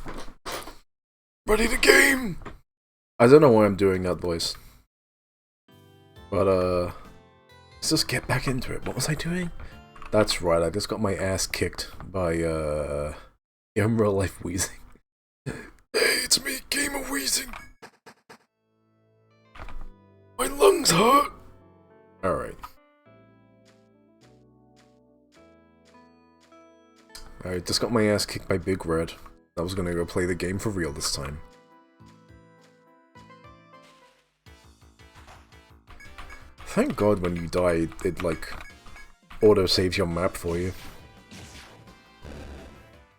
Ready to game! I don't know why I'm doing that voice. But, let's just get back into it. What was I doing? That's right, I just got my ass kicked by, in real life wheezing. Hey, it's me, Gamer Wheezing! My lungs hurt! Alright. I just got my ass kicked by Big Red. I was gonna go play the game for real this time. Thank God when you die, it like auto-saves your map for you.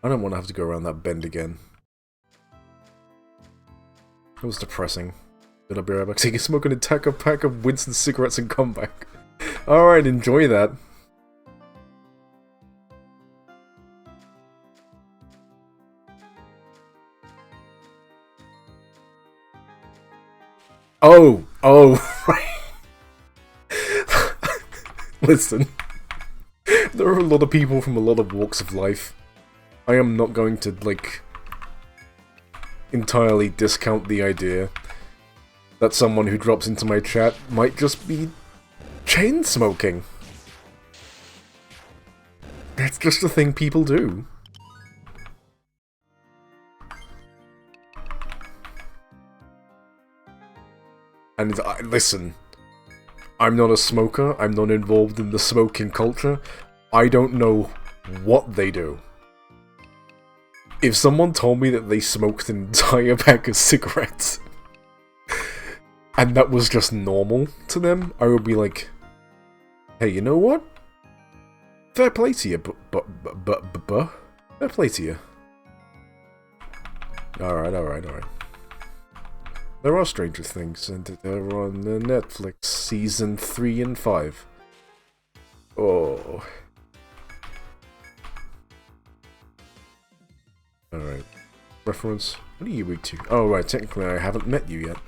I don't want to have to go around that bend again. It was depressing. Did I be right back? So you can smoke an entire pack of Winston cigarettes and come back. Alright, enjoy that. Oh, right. Listen, there are a lot of people from a lot of walks of life. I am not going to, like, entirely discount the idea that someone who drops into my chat might just be chain smoking. That's just a thing people do. And listen, I'm not a smoker, I'm not involved in the smoking culture, I don't know what they do. If someone told me that they smoked an entire pack of cigarettes, and that was just normal to them, I would be like, hey, you know what? Fair play to you, fair play to you. Alright. There are Stranger Things, and they're on Netflix, Season 3 and 5. Oh. Alright. Reference? What are you weak to? Oh, right, technically I haven't met you yet.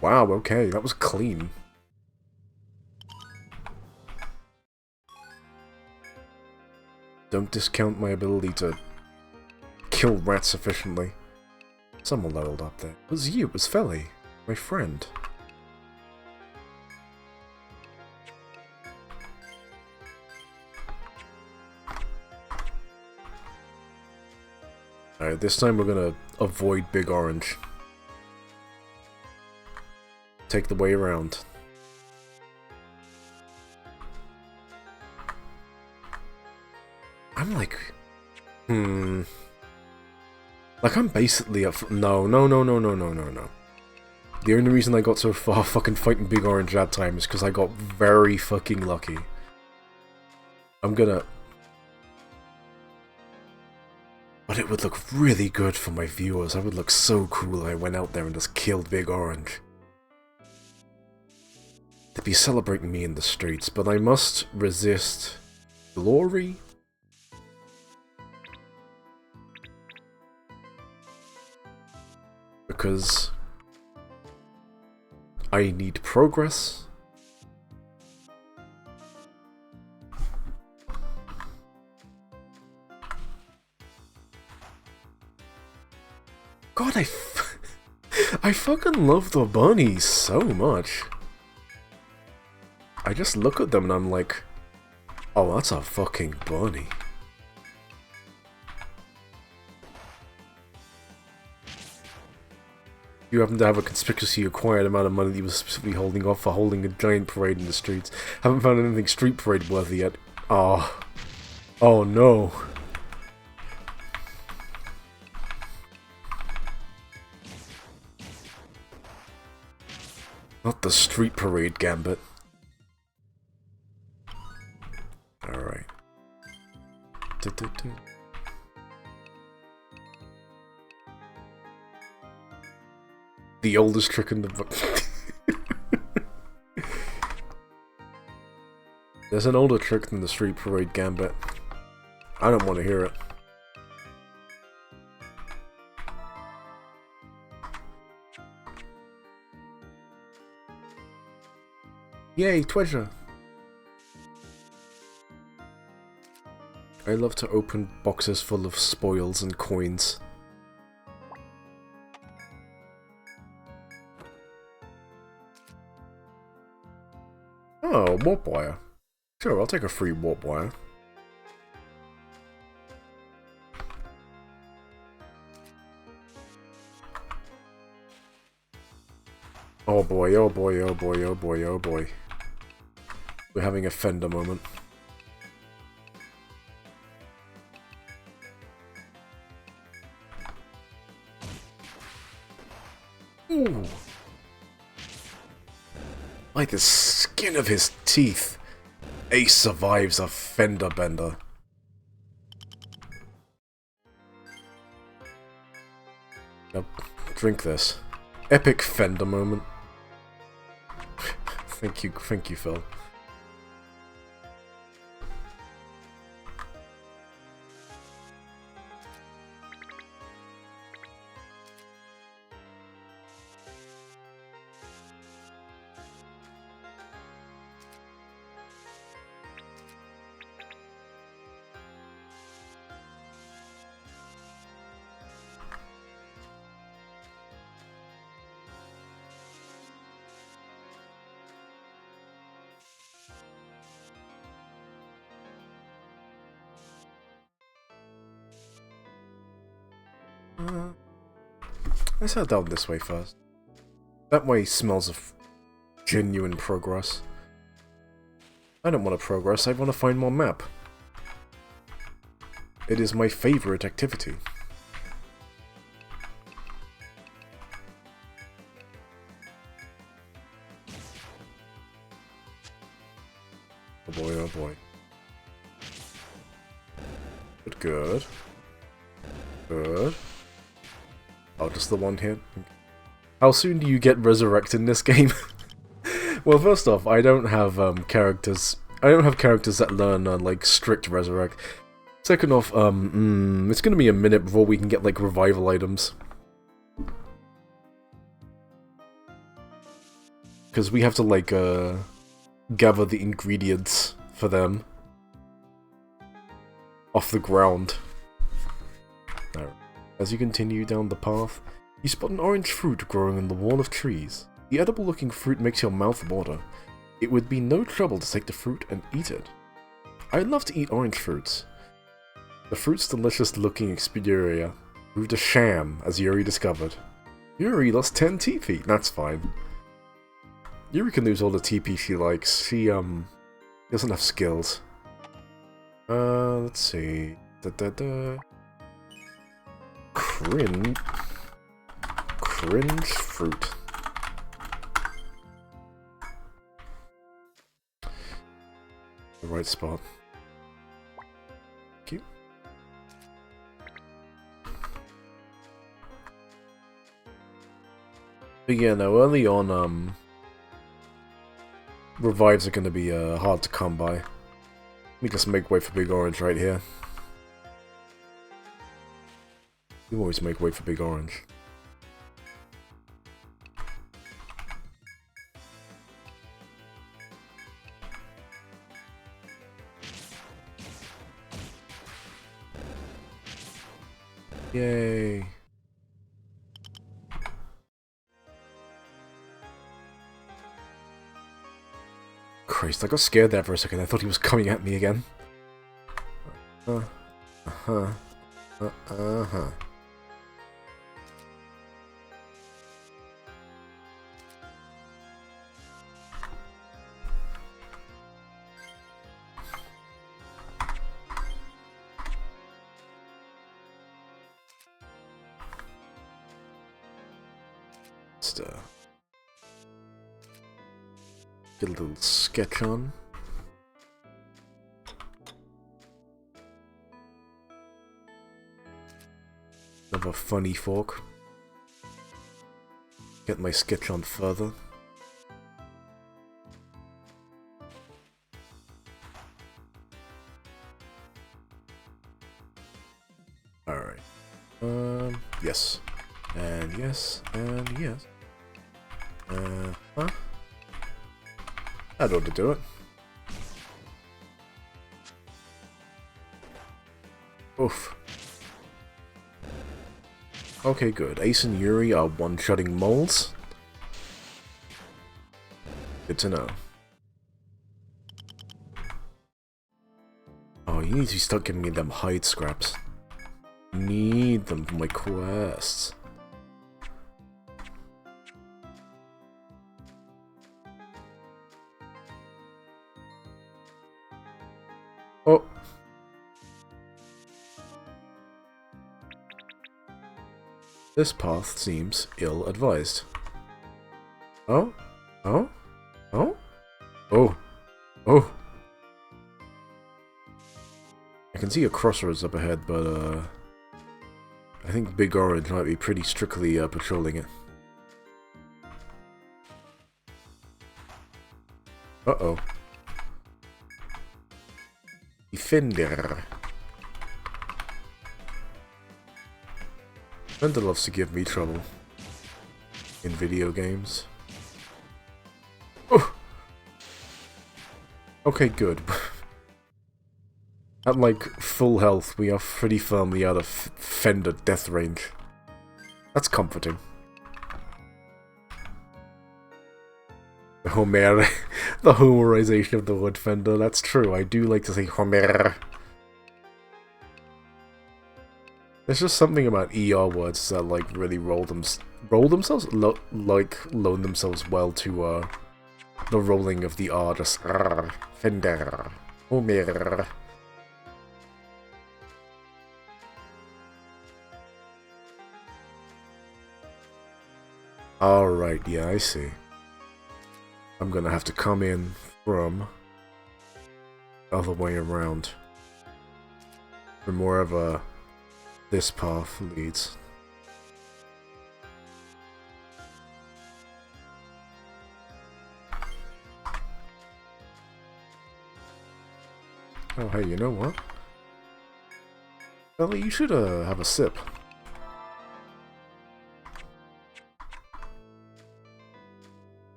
Wow, okay, that was clean. Don't discount my ability to kill rats efficiently. Someone leveled up there. It was you, it was Felly, my friend. Alright, this time we're gonna avoid Big Orange. Take the way around. I'm like, like I'm basically up. No. The only reason I got so far fucking fighting Big Orange that time is because I got very fucking lucky. I'm gonna. But it would look really good for my viewers. I would look so cool if I went out there and just killed Big Orange. They'd be celebrating me in the streets, but I must resist glory. Because I need progress. God, I fucking love the bunnies so much. I just look at them and I'm like, oh, that's a fucking bunny. You happen to have a conspicuously acquired amount of money that you were specifically holding off for holding a giant parade in the streets. Haven't found anything street parade worthy yet. Oh. Oh no. Not the street parade gambit. Alright. The oldest trick in the book. There's an older trick than the street parade gambit. I don't want to hear it. Yay, treasure! I love to open boxes full of spoils and coins. Oh, warp wire. Sure, I'll take a free warp wire. Oh boy, oh boy, oh boy, oh boy, oh boy. We're having a Fender moment. Ooh. Like the skin of his teeth, Ace survives a fender bender. Yep, drink this. Epic fender moment. Thank you, Phil. Let's head down this way first. That way smells of genuine progress. I don't want to progress, I want to find more map. It is my favorite activity. Oh boy, oh boy. Good. Good. Oh, just the one hit? How soon do you get resurrected in this game? Well, first off, I don't have characters. I don't have characters that learn like strict resurrect. Second off, it's gonna be a minute before we can get like revival items, because we have to like gather the ingredients for them off the ground. Alright. As you continue down the path, you spot an orange fruit growing in the wall of trees. The edible-looking fruit makes your mouth water. It would be no trouble to take the fruit and eat it. I love to eat orange fruits. The fruit's delicious-looking Etria proved a sham, as Yuri discovered. Yuri lost 10 TP. That's fine. Yuri can lose all the TP she likes. She doesn't have skills. Let's see. Cringe fruit. The right spot. Thank you. But yeah, no, early on, revives are gonna be hard to come by. Let me just make way for Big Orange right here. You always make way for Big Orange. Yay. Christ, I got scared there for a second. I thought he was coming at me again. Uh-huh. Get a little sketch on. Another funny fork. Get my sketch on further. Alright. Yes. And yes. And yes. Huh? That ought to do it. Oof. Okay, good. Ace and Yuri are one-shotting moles. Good to know. Oh, you need to start giving me them hide scraps. Need them for my quests. Oh. This path seems ill-advised. Oh? Oh? Oh? Oh. Oh. I can see a crossroads up ahead, but, I think Big Orange might be pretty strictly, patrolling it. Uh-oh. Defender. Defender loves to give me trouble. In video games. Oh! Okay, good. At, like, full health, we are pretty firmly out of Fender death range. That's comforting. The the homerization of the word Fender, that's true, I do like to say Homer. There's just something about ER words that, like, really loan themselves well to, the rolling of the R, just Fender, Homer. Alright, yeah, I see. I'm gonna have to come in from the other way around. From wherever this path leads. Oh, hey, you know what? Ellie, you should, have a sip.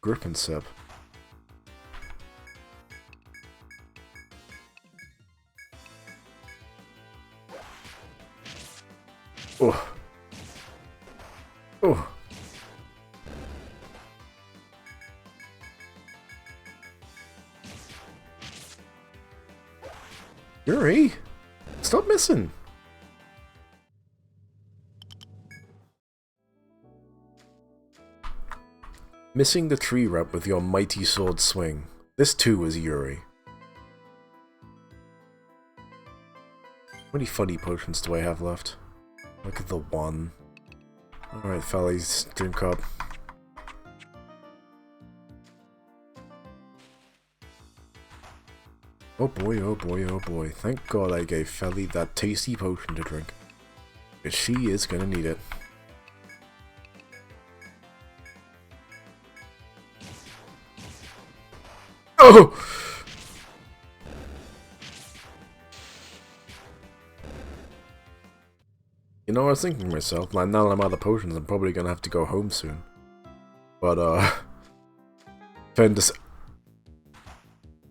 Grip and sip. Oh. Oh. Yuri! Stop missing! Missing the tree rep with your mighty sword swing. This too is Yuri. How many funny potions do I have left? Look at the one. Alright, fellas, drink up. Oh boy, oh boy, oh boy. Thank God I gave Felly that tasty potion to drink. Because she is gonna need it. Oh! You know, I was thinking to myself, like, now that I'm out of potions, I'm probably gonna have to go home soon. But, Fendus...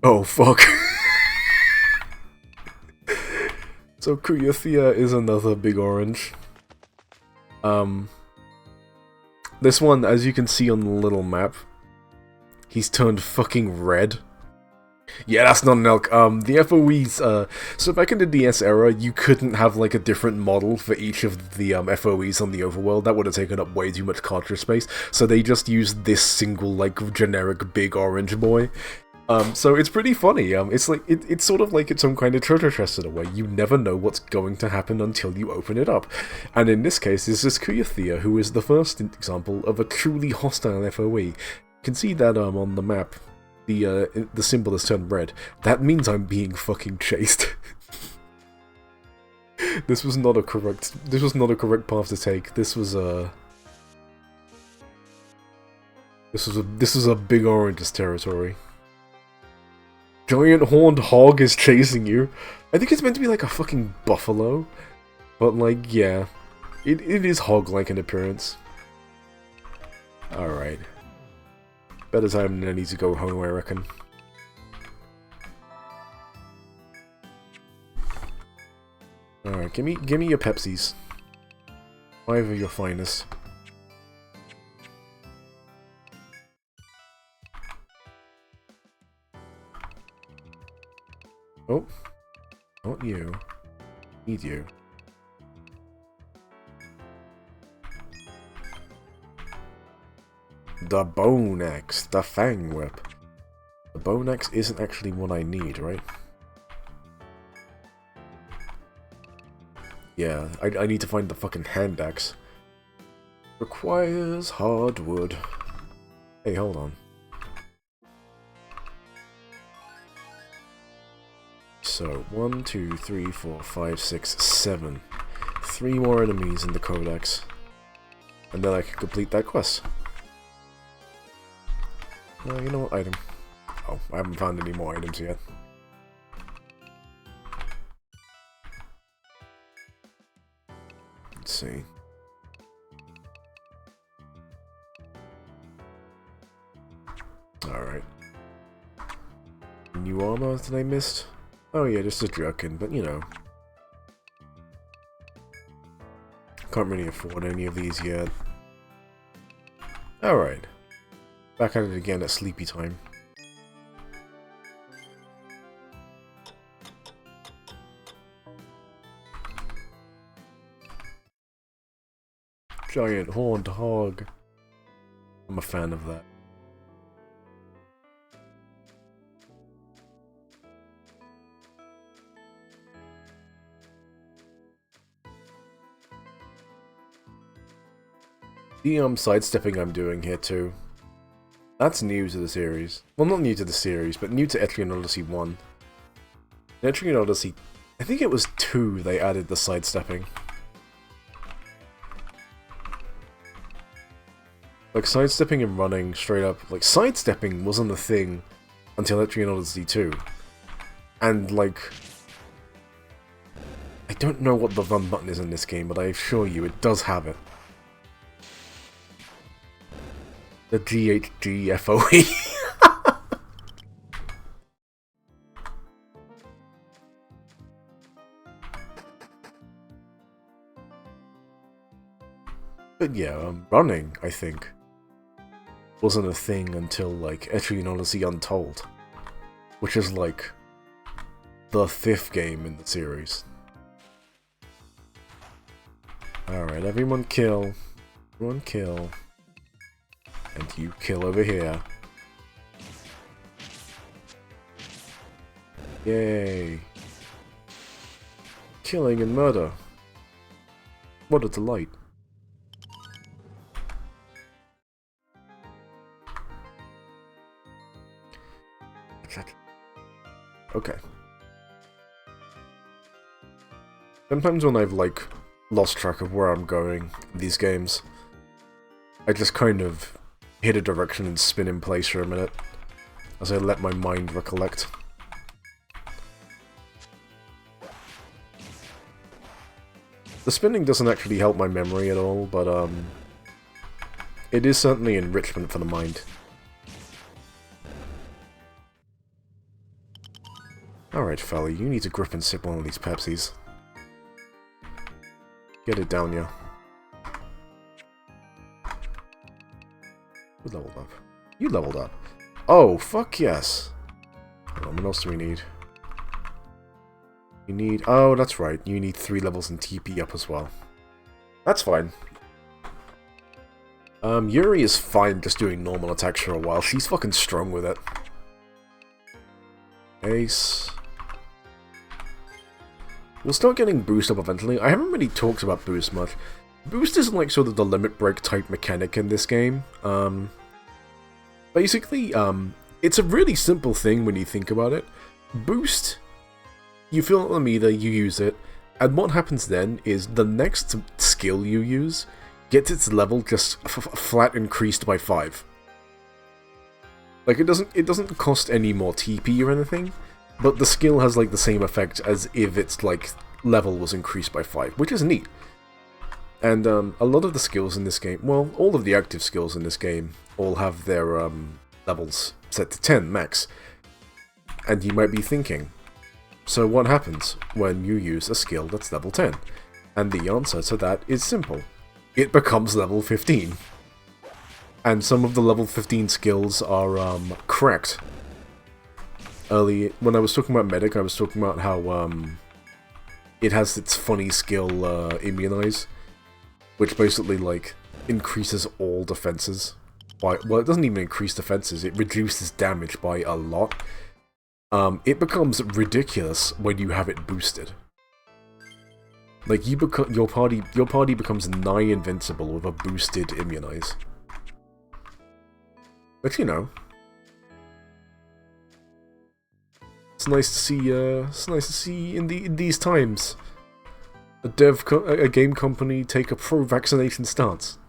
Oh, fuck. So, Kuyathia is another big orange. This one, as you can see on the little map, he's turned fucking red. Yeah, that's not an elk. The FOEs, so back in the DS era, you couldn't have, like, a different model for each of the, FOEs on the overworld. That would have taken up way too much cartridge space. So they just used this single, like, generic big orange boy. So it's pretty funny. It's like, it's sort of like its own kind of treasure chest in a way. You never know what's going to happen until you open it up. And in this case, this is Kuyathia, who is the first example of a truly hostile FOE. You can see that, on the map. The symbol has turned red. That means I'm being fucking chased. This was not a correct path to take. This was a big orange's territory. Giant horned hog is chasing you. I think it's meant to be like a fucking buffalo. But like, yeah. It is hog-like in appearance. Alright. Better time than I need to go home, I reckon. Alright, give me your Pepsis. 5 of your finest. Oh. Not you. Need you. The Bone Axe. The Fang Whip. The Bone Axe isn't actually what I need, right? Yeah, I need to find the fucking hand axe. Requires hardwood. Hey, hold on. So, 1, 2, 3, 4, 5, 6, 7. 3 more enemies in the Codex. And then I can complete that quest. You know what? Item. Oh, I haven't found any more items yet. Let's see. Alright. New armor that I missed? Oh yeah, just a Drunken, but you know. Can't really afford any of these yet. Alright. Back at it again at sleepy time. Giant horned hog. I'm a fan of that. The sidestepping I'm doing here too. That's new to the series. Well, not new to the series, but new to Etrian Odyssey 1. In Etrian Odyssey, I think it was 2 they added the sidestepping. Like, sidestepping and running straight up. Like, sidestepping wasn't a thing until Etrian Odyssey 2. And, like, I don't know what the run button is in this game, but I assure you it does have it. The GHGFOE. But yeah, running, I think, wasn't a thing until, like, Etrian Odyssey Untold, which is, like, the 5th game in the series. Alright, everyone kill. Everyone kill. And you kill over here. Yay. Killing and murder. What a delight. Okay. Sometimes when I've, like, lost track of where I'm going in these games, I just kind of hit a direction and spin in place for a minute, as I let my mind recollect. The spinning doesn't actually help my memory at all, but it is certainly enrichment for the mind. Alright, fella, you need to grip and sip one of these Pepsis. Get it down, ya. Who leveled up? You leveled up. Oh, fuck yes. Hold on, what else do we need? You need... Oh, that's right. You need 3 levels in TP up as well. That's fine. Yuri is fine just doing normal attacks for a while. She's fucking strong with it. Ace. We'll start getting boost up eventually. I haven't really talked about boost much. Boost isn't like sort of the limit break type mechanic in this game. Basically, it's a really simple thing when you think about it. Boost, you fill out the meter, you use it, and what happens then is the next skill you use gets its level just flat increased by 5. Like, it doesn't cost any more TP or anything, but the skill has like the same effect as if its like level was increased by 5, which is neat. And a lot of the skills in this game, well, all of the active skills in this game all have their levels set to 10 max. And you might be thinking, so what happens when you use a skill that's level 10? And the answer to that is simple. It becomes level 15. And some of the level 15 skills are cracked. When I was talking about Medic, I was talking about how it has its funny skill Immunize, which basically like increases all defenses. Well, it doesn't even increase defenses, it reduces damage by a lot. It becomes ridiculous when you have it boosted. Like your party becomes nigh invincible with a boosted Immunize. But you know, it's nice to see. It's nice to see in these times a game company take a pro-vaccination stance.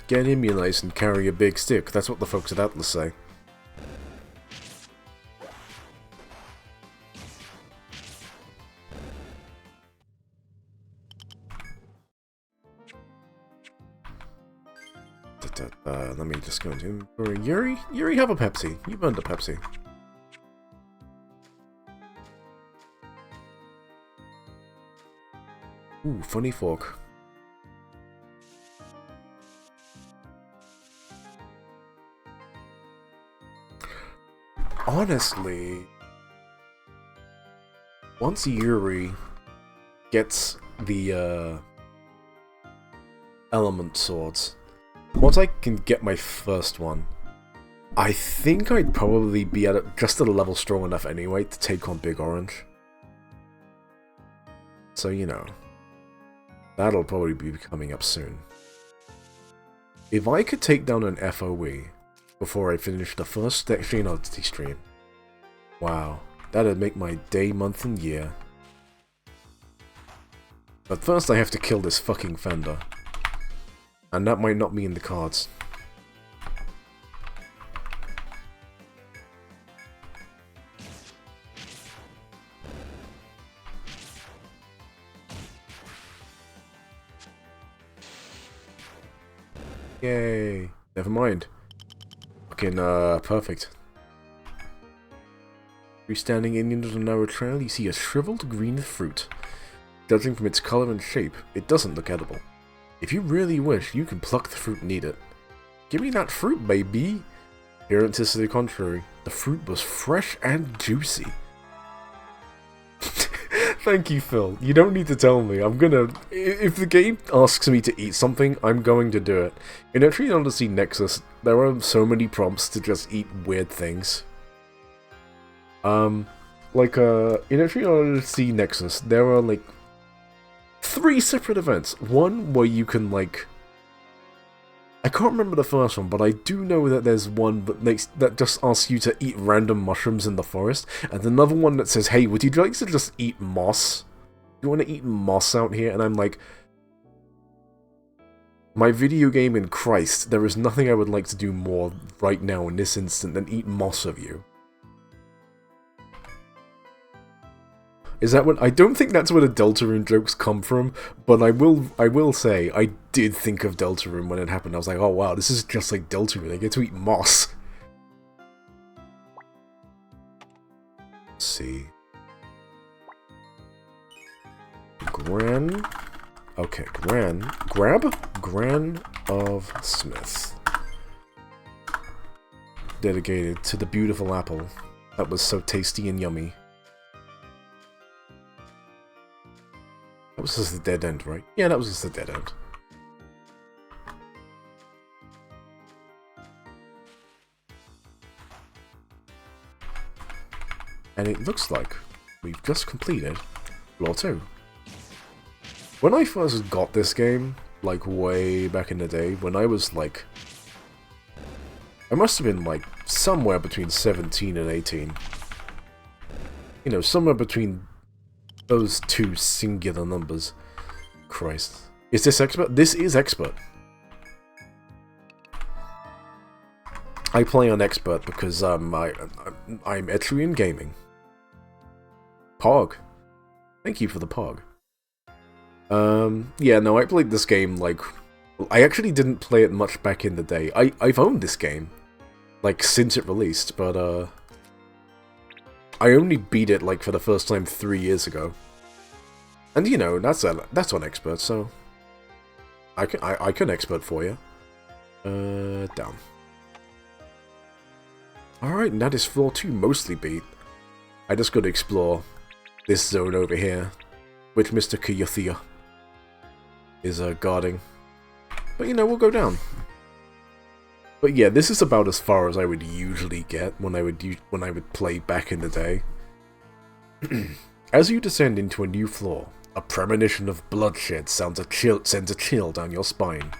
Get immunized and carry a big stick. That's what the folks at Atlas say. Let me just go into inventory. Yuri? Yuri, have a Pepsi. You've earned a Pepsi. Ooh, funny fork. Honestly, once Yuri gets the element swords, once I can get my first one, I think I'd probably be just at a level strong enough anyway to take on Big Orange. So, you know, that'll probably be coming up soon. If I could take down an FOE before I finish the first Etrian Odyssey stream, wow, that'd make my day, month, and year. But first I have to kill this fucking Fender. And that might not be in the cards. Yay. Never mind. Fucking, perfect. Freestanding Indian on a narrow trail, you see a shriveled green fruit. Judging from its color and shape, it doesn't look edible. If you really wish, you can pluck the fruit and eat it. Give me that fruit, baby! Appearances to the contrary, the fruit was fresh and juicy. Thank you, Phil. You don't need to tell me. I'm gonna... If the game asks me to eat something, I'm going to do it. In Etrian Odyssey Nexus, there are so many prompts to just eat weird things. In Etrian Odyssey Nexus, there are, like, 3 separate events. One where you can, like... I can't remember the first one, but I do know that there's one that just asks you to eat random mushrooms in the forest, and another one that says, hey, would you like to just eat moss? You want to eat moss out here? And I'm like... My video game in Christ, there is nothing I would like to do more right now in this instant than eat moss of you. Is that what... I don't think that's where the Deltarune jokes come from, but I will say, I did think of Deltarune when it happened. I was like, oh wow, this is just like Deltarune. I get to eat moss. Let's see. Okay, Gran of Smith. Dedicated to the beautiful apple that was so tasty and yummy. That was just a dead end, right? Yeah, that was just a dead end. And it looks like we've just completed Floor 2. When I first got this game, like way back in the day, when I was like... I must have been like somewhere between 17 and 18. You know, somewhere between those two singular numbers. Christ. Is this expert? This is expert. I play on expert because I'm Etrian gaming. Pog. Thank you for the pog. Yeah, no, I played this game, like... I actually didn't play it much back in the day. I've owned this game, like, since it released, but, I only beat it, like, for the first time 3 years ago. And, you know, that's on expert, so... I can expert for you. Down. Alright, and that is floor 2 mostly beat. I just gotta explore this zone over here, which Mr. Kiyuthia is guarding. But you know, we'll go down. But yeah, this is about as far as I would usually get when I would play back in the day. As you descend into a new floor, a premonition of bloodshed sends a chill down your spine.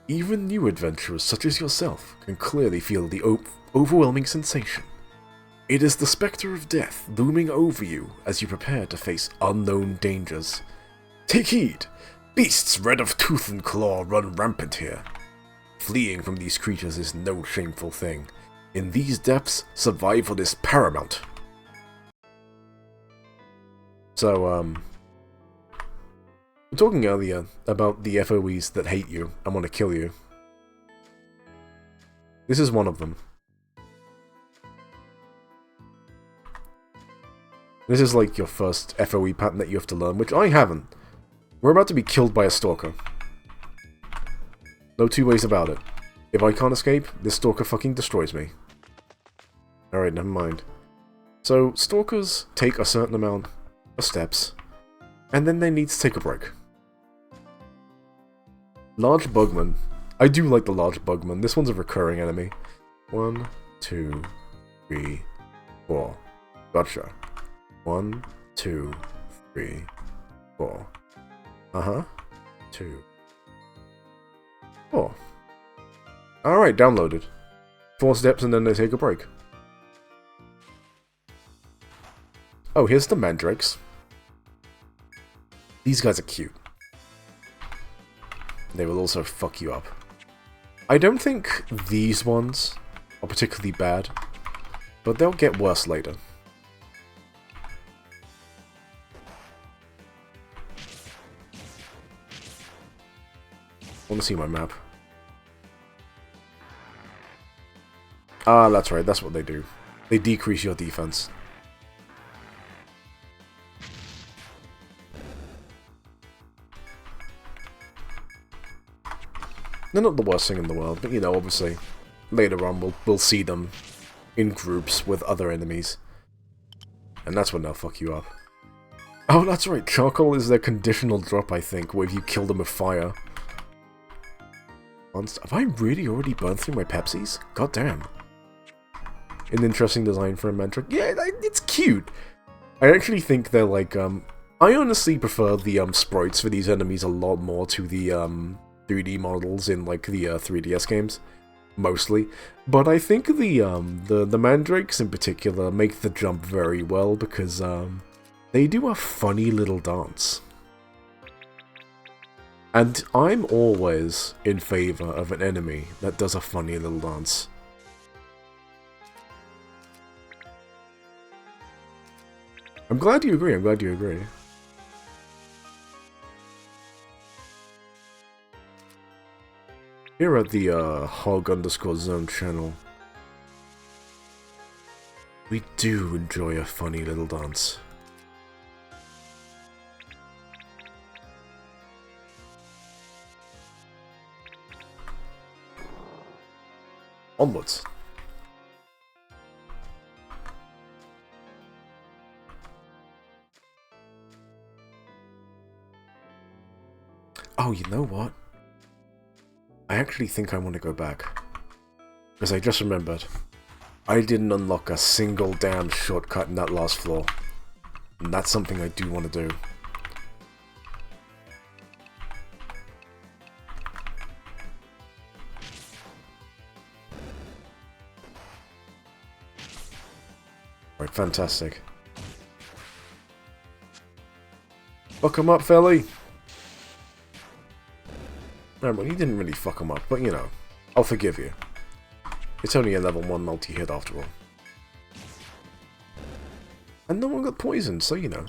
Even new adventurers such as yourself can clearly feel the overwhelming sensation. It is the spectre of death looming over you as you prepare to face unknown dangers. Take heed! Beasts red of tooth and claw run rampant here. Fleeing from these creatures is no shameful thing. In these depths, survival is paramount. So, we're talking earlier about the FOEs that hate you and want to kill you. This is one of them. This is like your first FOE pattern that you have to learn, which I haven't. We're about to be killed by a stalker. No two ways about it. If I can't escape, this stalker fucking destroys me. Alright, never mind. So, stalkers take a certain amount of steps, and then they need to take a break. Large bugman. I do like the large bugman. This one's a recurring enemy. 1, 2, 3, 4. Gotcha. 1, 2, 3, 4. 2, 4. Alright, downloaded. 4 steps and then they take a break. Oh, here's the mandrakes. These guys are cute. They will also fuck you up. I don't think these ones are particularly bad, but they'll get worse later. I want to see my map. Ah, that's right, that's what they do. They decrease your defense. They're not the worst thing in the world, but you know, obviously, later on we'll see them in groups with other enemies. And that's when they'll fuck you up. Oh, that's right, charcoal is their conditional drop, I think, where if you kill them with fire. Have I really already burned through my Pepsis? God damn. An interesting design for a mandrake. Yeah, it's cute. I actually think they're like, I honestly prefer the sprites for these enemies a lot more to the 3D models in like the 3DS games, mostly. But I think the mandrakes in particular make the jump very well because they do a funny little dance. And I'm always in favor of an enemy that does a funny little dance. I'm glad you agree, I'm glad you agree. Here at the hog_zone channel, we do enjoy a funny little dance. Onwards. Oh, you know what? I actually think I want to go back. Because I just remembered. I didn't unlock a single damn shortcut in that last floor. And that's something I do want to do. Right, fantastic. Fuck him up, Felly! Right, well, he didn't really fuck him up, but you know, I'll forgive you. It's only a level 1 multi-hit after all. And no one got poisoned, so you know.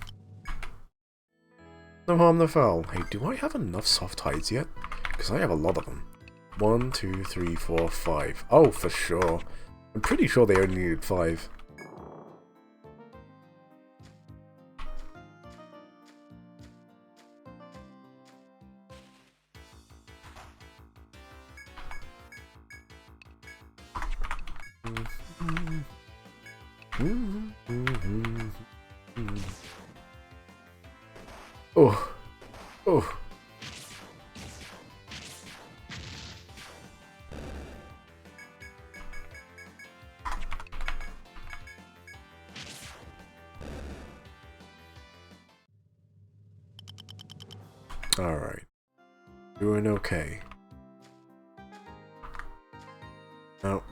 No harm, no foul. Hey, do I have enough soft hides yet? Because I have a lot of them. 1, 2, 3, 4, 5. Oh, for sure. I'm pretty sure they only needed 5. Oh. Oh. Alright. Doing okay. Now,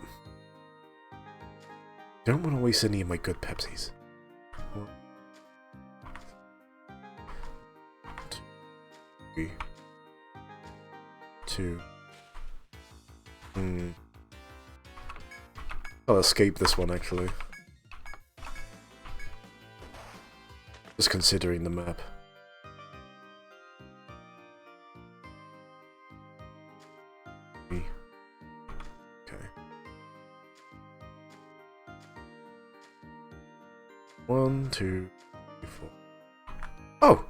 don't want to waste any of my good Pepsis. 1, 2, 3, 2. I'll escape this one actually. Just considering the map. Okay. 1, 2, 3, 4. Oh!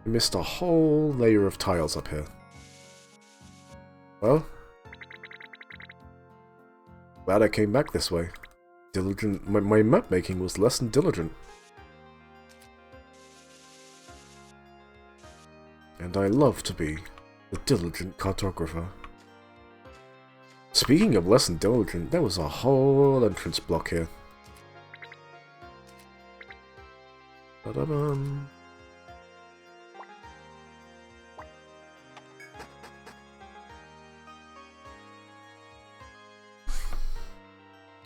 We missed a whole layer of tiles up here. Well, glad I came back this way. Diligent. My map making was less than diligent. And I love to be the diligent cartographer. Speaking of less than diligent, there was a whole entrance block here. Ba-da-bum.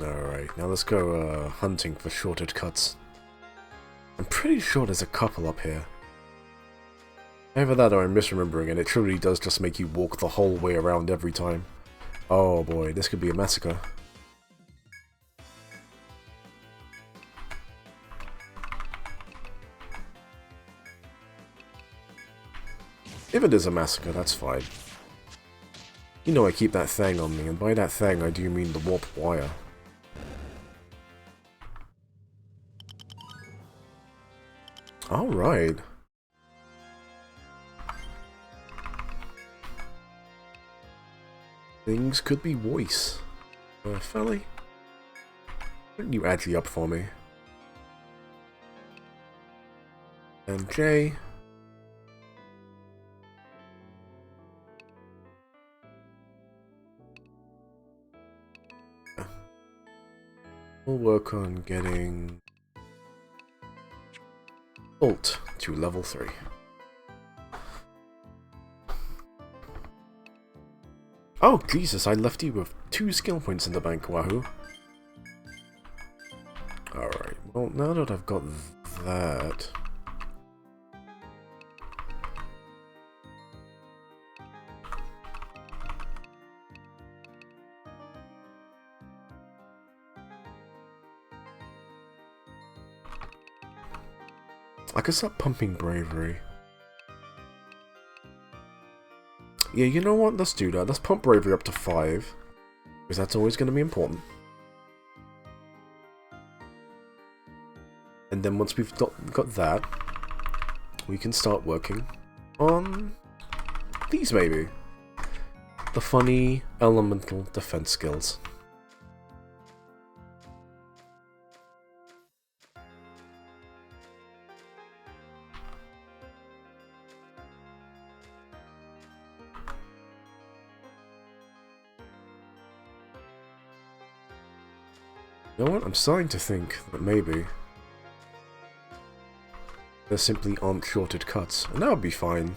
Alright, now let's go hunting for shorted cuts. I'm pretty sure there's a couple up here. Either that or I'm misremembering, and it truly does just make you walk the whole way around every time. Oh boy, this could be a massacre. If it is a massacre, that's fine. You know I keep that thing on me, and by that thing I do mean the warp wire. Alright. Things could be worse. Felly? Why don't you actually up for me? And Jay. We'll work on getting Ult to level 3. Oh, Jesus, I left you with 2 skill points in the bank, wahoo. Alright, well, now that I've got that... I could start pumping bravery. Yeah, you know what? Let's do that. Let's pump bravery up to 5. Because that's always going to be important. And then once we've got that, we can start working on these maybe. The funny elemental defense skills. You know what? I'm starting to think that maybe there simply aren't shorted cuts, and that would be fine.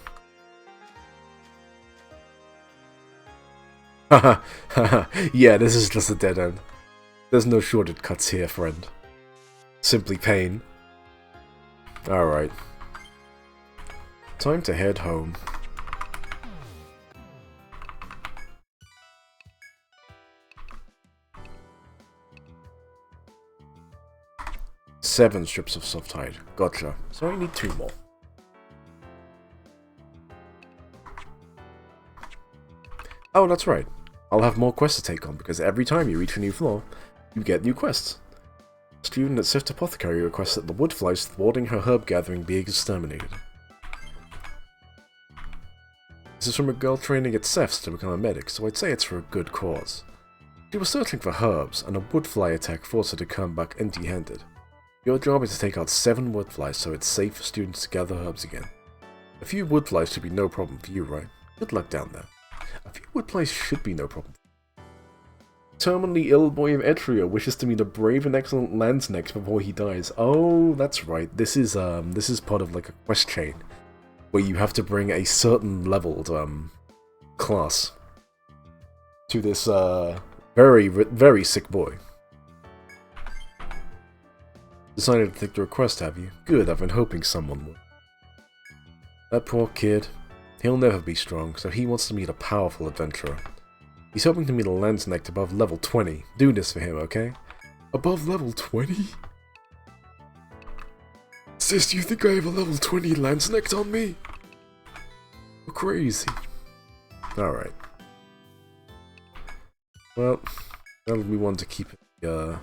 Haha, haha, yeah, this is just a dead end. There's no shorted cuts here, friend. Simply pain. Alright. Time to head home. 7 strips of soft hide. Gotcha. So I need 2 more. Oh, that's right. I'll have more quests to take on, because every time you reach a new floor, you get new quests. A student at Sift Apothecary requests that the wood flies thwarting her herb gathering be exterminated. This is from a girl training at Seth's to become a medic, so I'd say it's for a good cause. She was searching for herbs, and a wood fly attack forced her to come back empty-handed. Your job is to take out 7 wood flies so it's safe for students to gather herbs again. A few wood flies should be no problem for you, right? Good luck down there. A few wood flies should be no problem. Terminally ill boy of Etria wishes to meet a brave and excellent Landsnecht before he dies. Oh, that's right. This is part of like a quest chain where you have to bring a certain leveled class to this very, very sick boy. Decided to take the request, have you? Good, I've been hoping someone would. That poor kid. He'll never be strong, so he wants to meet a powerful adventurer. He's hoping to meet a Landsnecht above level 20. Do this for him, okay? Above level 20? Sis, do you think I have a level 20 Landsnecht on me? You're crazy. Alright. Well, that'll be one to keep the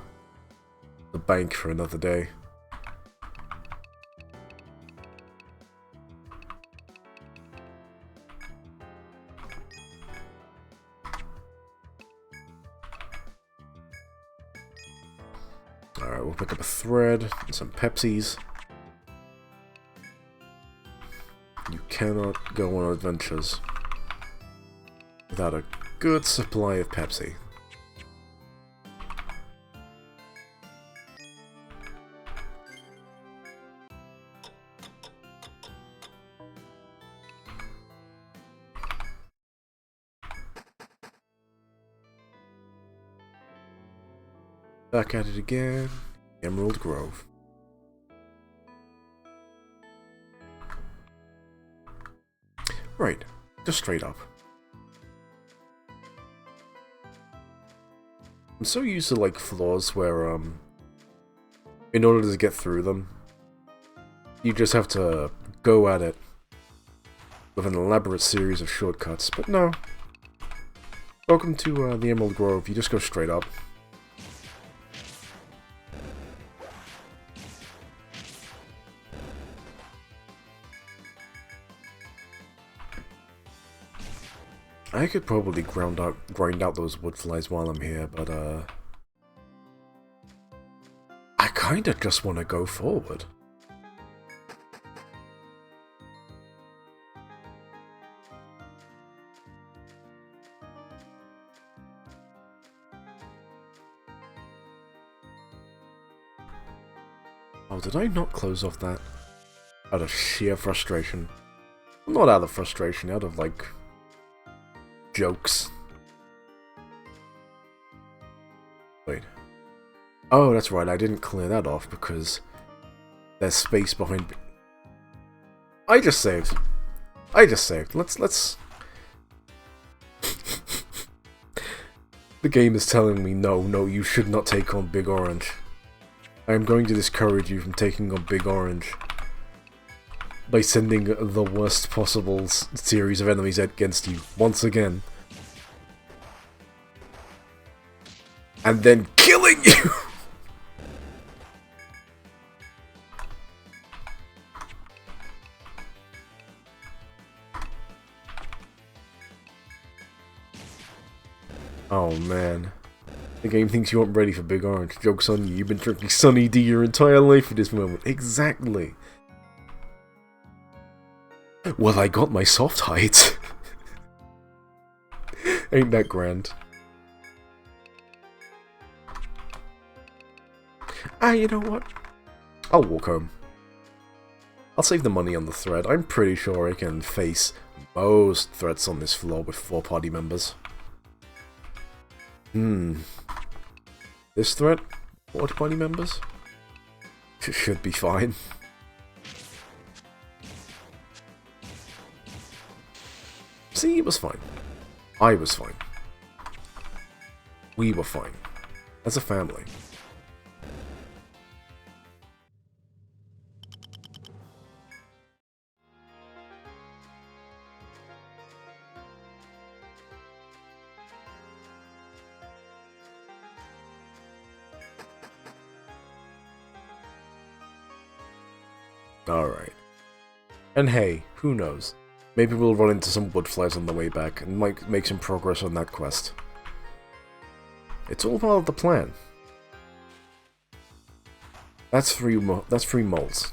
bank for another day. Alright, we'll pick up a thread and some Pepsis. You cannot go on adventures without a good supply of Pepsi. Back at it again. Emerald Grove. Right, just straight up. I'm so used to like floors where in order to get through them, you just have to go at it with an elaborate series of shortcuts, but no. Welcome to the Emerald Grove, you just go straight up. I could probably grind out those wood flies while I'm here, but I kinda just want to go forward. Oh, did I not close off that? Out of sheer frustration. Not out of frustration, out of like jokes. Wait. Oh, that's right, I didn't clear that off because there's space behind... I just saved. Let's... The game is telling me, no, you should not take on Big Orange. I am going to discourage you from taking on Big Orange by sending the worst possible series of enemies against you, once again. And then killing you! Oh man. The game thinks you aren't ready for Big Orange. Joke's on you, you've been drinking Sunny D your entire life at this moment. Exactly. Well, I got my soft height. Ain't that grand? Ah, you know what? I'll walk home. I'll save the money on the thread. I'm pretty sure I can face most threats on this floor with 4 party members. This threat? 4 party members? Should be fine. See, it was fine. I was fine. We were fine. As a family. Alright. And hey, who knows? Maybe we'll run into some woodflies on the way back and might make some progress on that quest. It's all part of the plan. That's three moles.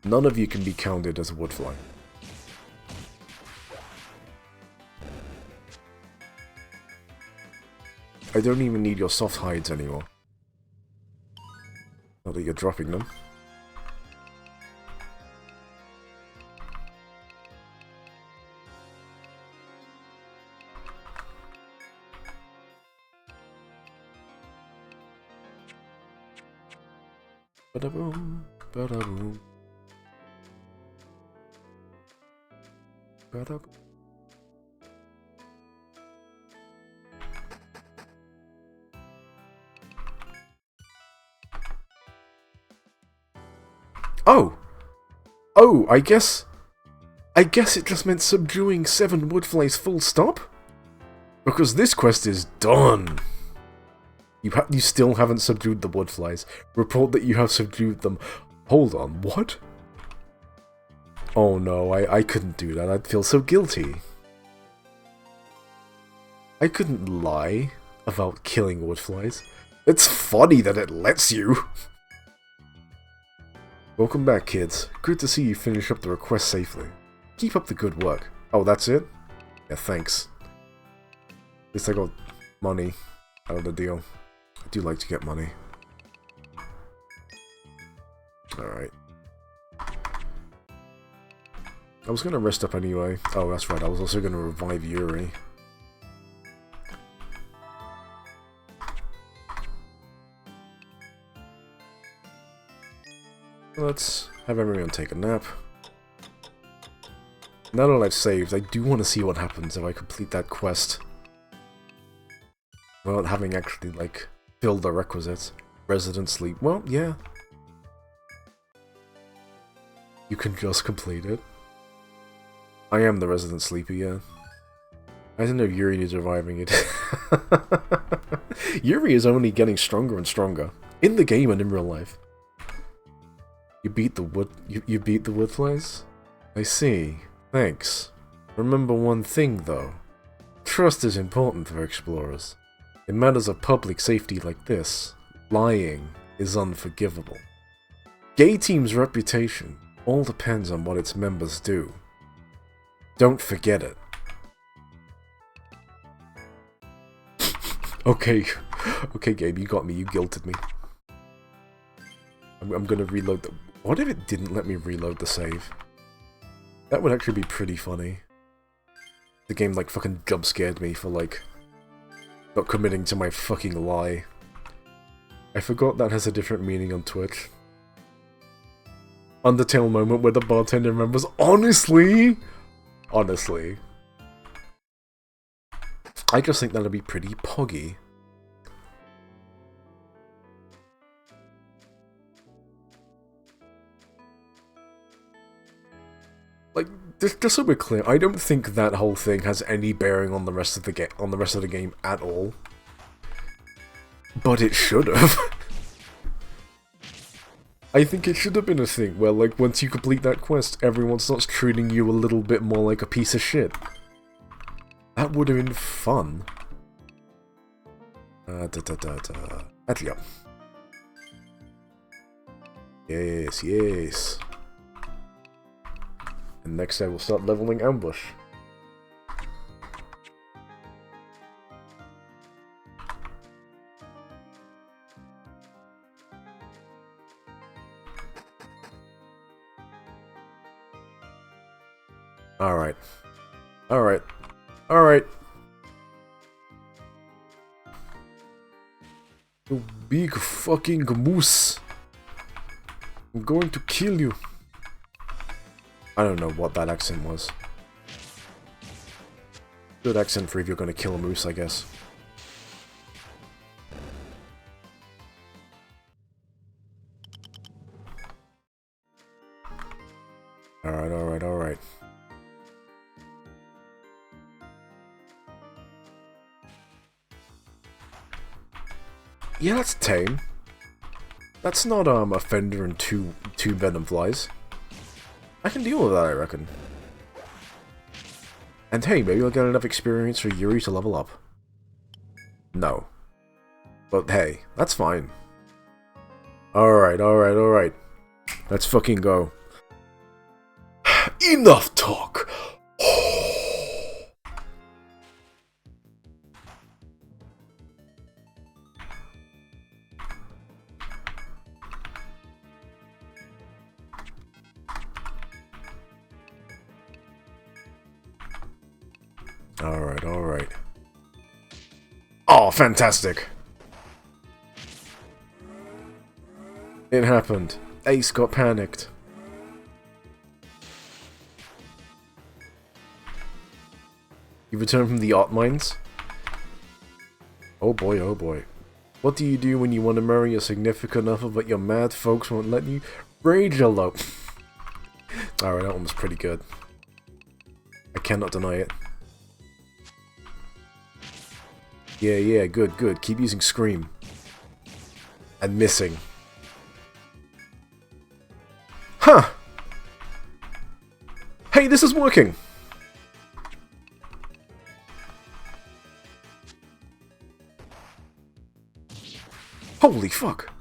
None of you can be counted as a woodfly. I don't even need your soft hides anymore. Not that you're dropping them. Ba-da-boom, ba-da-boom. Ba-da-boom. Oh! Oh, I guess it just meant subduing 7 woodflies full stop? Because this quest is done! You still haven't subdued the woodflies. Report that you have subdued them. Hold on, what? Oh no, I couldn't do that. I'd feel so guilty. I couldn't lie about killing woodflies. It's funny that it lets you! Welcome back, kids. Good to see you finish up the request safely. Keep up the good work. Oh, that's it? Yeah, thanks. At least I got money out of the deal. I do like to get money. Alright. I was gonna rest up anyway. Oh, that's right. I was also gonna revive Yuri. Let's have everyone take a nap. Now that I've saved, I do want to see what happens if I complete that quest. Without having actually, like, filled the requisites. Resident sleep. Well, yeah. You can just complete it. I am the resident sleeper, yeah. I didn't know Yuri needs reviving it. Yuri is only getting stronger and stronger. In the game and in real life. You beat the woodflies? I see. Thanks. Remember one thing, though. Trust is important for explorers. In matters of public safety like this, lying is unforgivable. Gay Team's reputation all depends on what its members do. Don't forget it. Okay. Okay, Gabe, you got me. You guilted me. I'm gonna reload the... What if it didn't let me reload the save? That would actually be pretty funny. The game, like, fucking jump-scared me for, like, not committing to my fucking lie. I forgot that has a different meaning on Twitch. Undertale moment where the bartender remembers, honestly! Honestly. I just think that'd be pretty poggy. Like, just so we're clear, I don't think that whole thing has any bearing on the rest of the game at all. But it should have. I think it should have been a thing where, like, once you complete that quest, everyone starts treating you a little bit more like a piece of shit. That would have been fun. Etria. Yes, yes. And next I will start leveling Ambush. Alright. Alright. Alright. You big fucking moose. I'm going to kill you. I don't know what that accent was. Good accent for if you're going to kill a moose, I guess. Alright, alright, alright. Yeah, that's tame. That's not a fender and two venom flies. I can deal with that, I reckon. And hey, maybe I'll get enough experience for Yuri to level up. No. But hey, that's fine. Alright, alright, alright. Let's fucking go. Enough talk! Alright, alright. Oh, fantastic! It happened. Ace got panicked. You return from the art mines? Oh boy, oh boy. What do you do when you want to marry a significant other but your mad folks won't let you? Rage elope! Alright, that one was pretty good. I cannot deny it. Yeah, yeah, good, good. Keep using Scream. And missing. Huh! Hey, this is working! Holy fuck!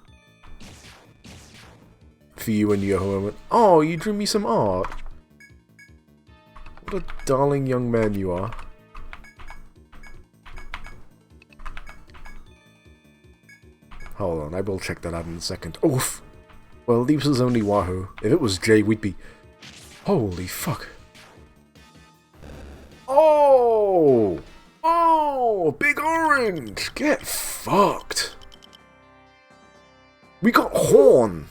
For you and your moment. Oh, you drew me some art! What a darling young man you are. Hold on, I will check that out in a second. Oof! Well, this is only Wahoo. If it was Jay, we'd be... Holy fuck. Oh! Oh! Big Orange! Get fucked! We got Horn!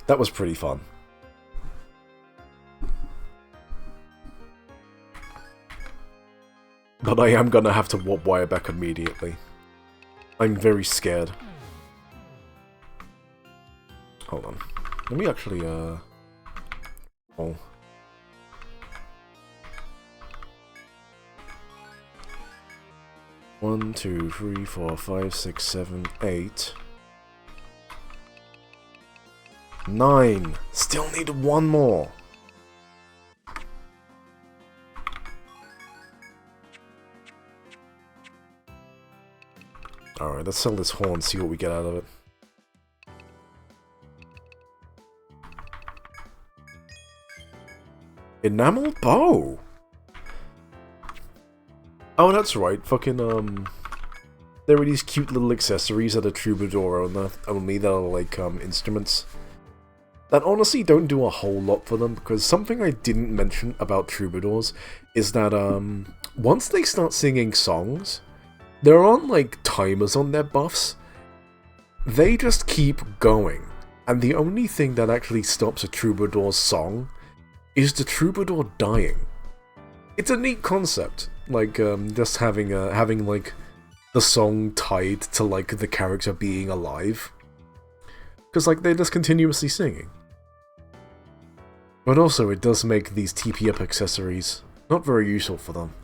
That was pretty fun. But I am gonna have to warp wire back immediately. I'm very scared. Hold on. Let me actually, Oh. 1, 2, 3, 4, 5, 6, 7, 8. 9! Still need one more! Alright, let's sell this horn, see what we get out of it. Enamel bow! Oh, that's right, fucking, there are these cute little accessories that a troubadour only that are like, instruments. That honestly don't do a whole lot for them, because something I didn't mention about troubadours is that, once they start singing songs, there aren't, like, timers on their buffs. They just keep going, and the only thing that actually stops a troubadour's song is the troubadour dying. It's a neat concept, like, just having, like, the song tied to, like, the character being alive. Because, like, they're just continuously singing. But also, it does make these TP-up accessories not very useful for them.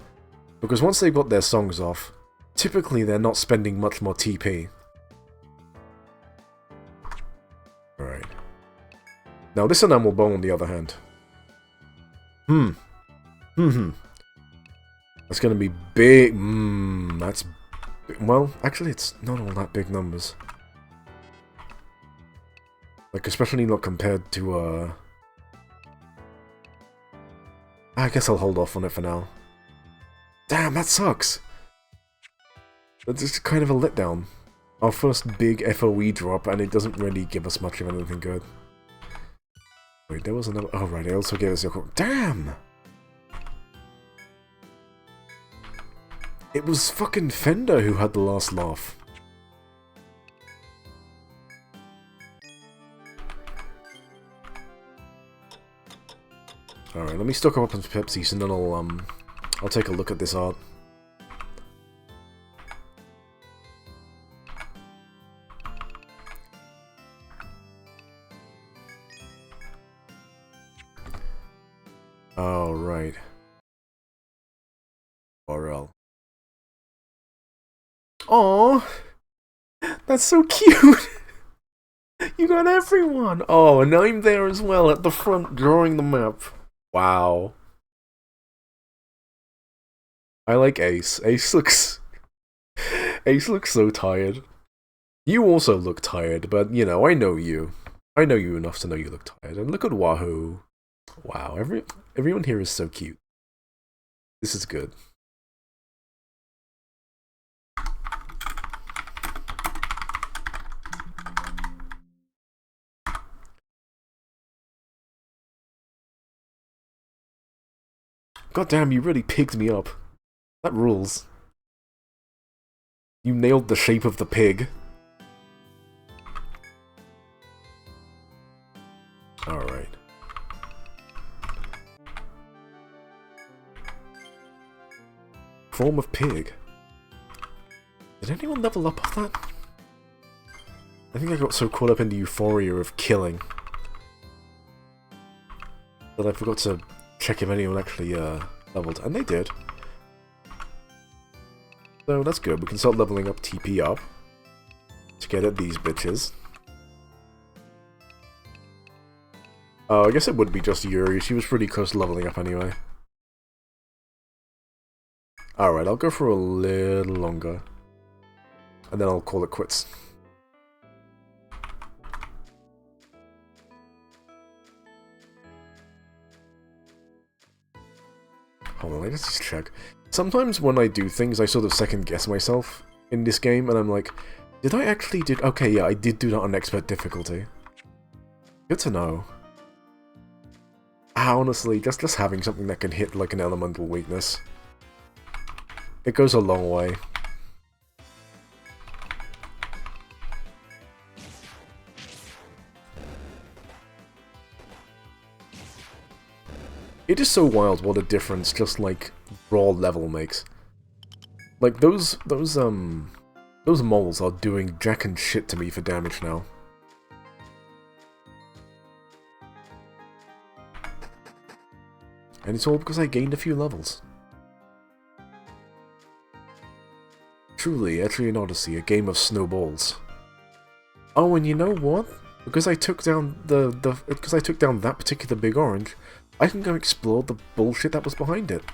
Because once they've got their songs off, typically they're not spending much more TP. Alright. Now this enamel bow on the other hand. That's gonna be big. That's... Well, actually it's not all that big numbers. Like, especially not compared to, I guess I'll hold off on it for now. Damn, that sucks! That's just kind of a letdown. Our first big FOE drop, and it doesn't really give us much of anything good. Wait, there was another... Oh, right, it also gave us a... Damn! It was fucking Fender who had the last laugh. Alright, let me stock up on Pepsis and then I'll take a look at this art. Oh, right. RL. Oh, that's so cute! You got everyone! Oh, and I'm there as well, at the front, drawing the map. Wow. I like Ace. Ace looks so tired. You also look tired, but, you know, I know you. I know you enough to know you look tired. And look at Wahoo. Wow, everyone here is so cute. This is good. God damn, you really pigged me up. That rules. You nailed the shape of the pig. Alright. Form of pig. Did anyone level up off that? I think I got so caught up in the euphoria of killing that I forgot to check if anyone actually leveled. And they did. So that's good. We can start leveling up TP up to get at these bitches. Oh, I guess it would be just Yuri. She was pretty close to leveling up anyway. Alright, I'll go for a little longer. And then I'll call it quits. Hold on, let's just check. Sometimes when I do things, I sort of second guess myself in this game, and I'm like, did I actually do... Okay, yeah, I did do that on expert difficulty. Good to know. Honestly, just having something that can hit like an elemental weakness, it goes a long way. It is so wild what a difference just like raw level makes. Like those moles are doing jack and shit to me for damage now. And it's all because I gained a few levels. Truly, Etrian Odyssey, a game of snowballs. Oh, and you know what? Because I took down because I took down that particular big orange, I can go explore the bullshit that was behind it.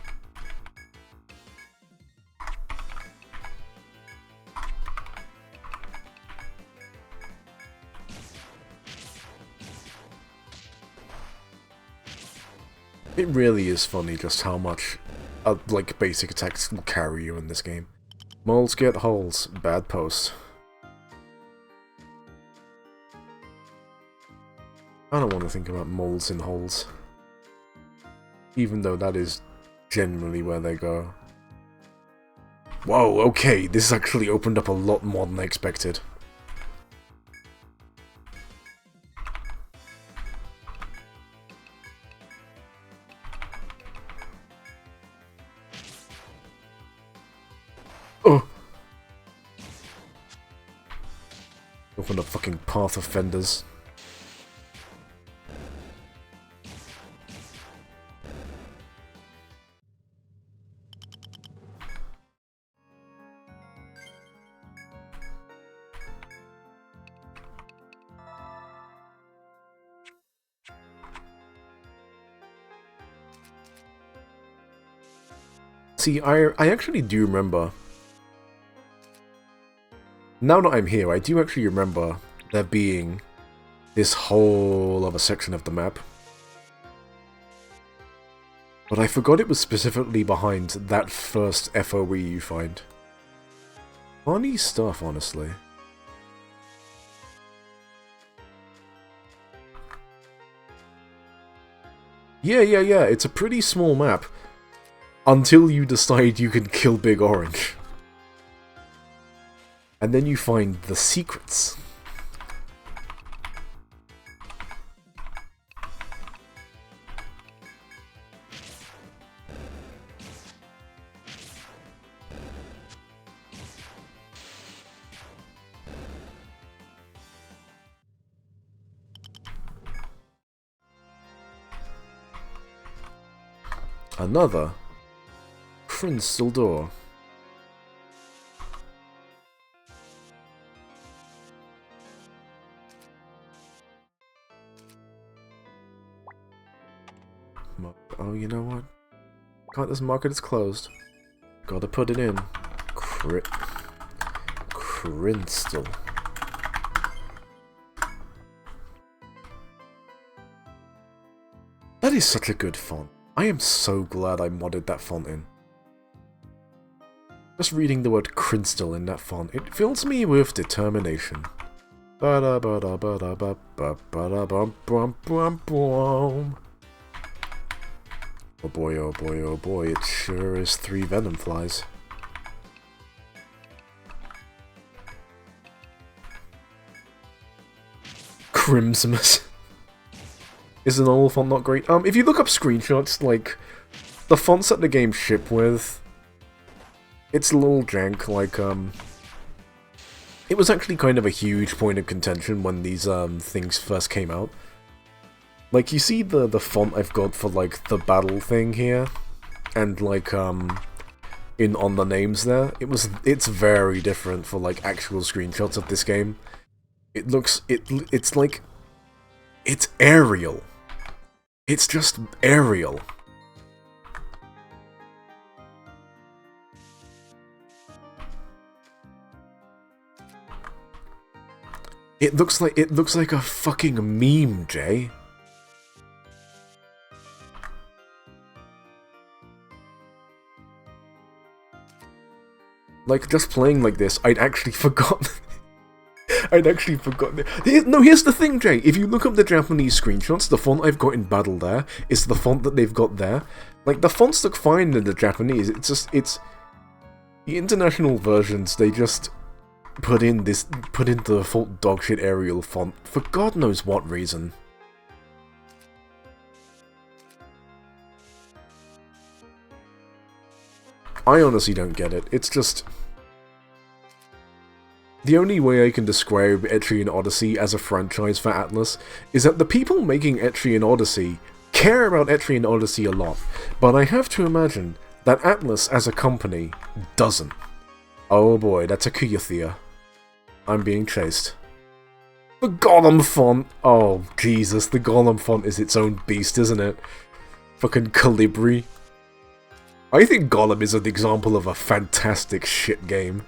It really is funny just how much, like, basic attacks will carry you in this game. Moles get holes. Bad post. I don't want to think about moles in holes. Even though that is generally where they go. Whoa, okay, this actually opened up a lot more than I expected. Oh! Opened up fucking path of fenders. See, I actually do remember. Now that I'm here, I do actually remember there being this whole other section of the map. But I forgot it was specifically behind that first FOE you find. Funny stuff, honestly. Yeah, it's a pretty small map. Until you decide you can kill Big Orange. And then you find the secrets. Another crystal door. Oh, you know what? Can't this market is closed. Gotta put it in. Crystal. That is such a good font. I am so glad I modded that font in. Just reading the word crystal in that font, it fills me with determination. Oh boy, oh boy, oh boy, it sure is 3 venom flies. Crimsimus. Is the normal font not great? If you look up screenshots, like, the fonts that the game ship with, it's a little jank, like, it was actually kind of a huge point of contention when these, things first came out. Like, you see the font I've got for, like, the battle thing here? And, like, on the names there? It's very different for, like, actual screenshots of this game. It's like... It's Arial. It's just Arial. It looks like a fucking meme, Jay. Like, just playing like this, I'd actually forgotten... No, here's the thing, Jay. If you look up the Japanese screenshots, the font I've got in Battle there is the font that they've got there. Like, the fonts look fine in the Japanese. It's... The international versions, they just put in the default dogshit Arial font for God knows what reason. I honestly don't get it. It's just... The only way I can describe Etrian Odyssey as a franchise for Atlus is that the people making Etrian Odyssey care about Etrian Odyssey a lot, but I have to imagine that Atlus as a company doesn't. Oh boy, that's a Kuyathea. I'm being chased. The Golem font! Oh, Jesus, the Golem font is its own beast, isn't it? Fucking Calibri. I think Golem is an example of a fantastic shit game.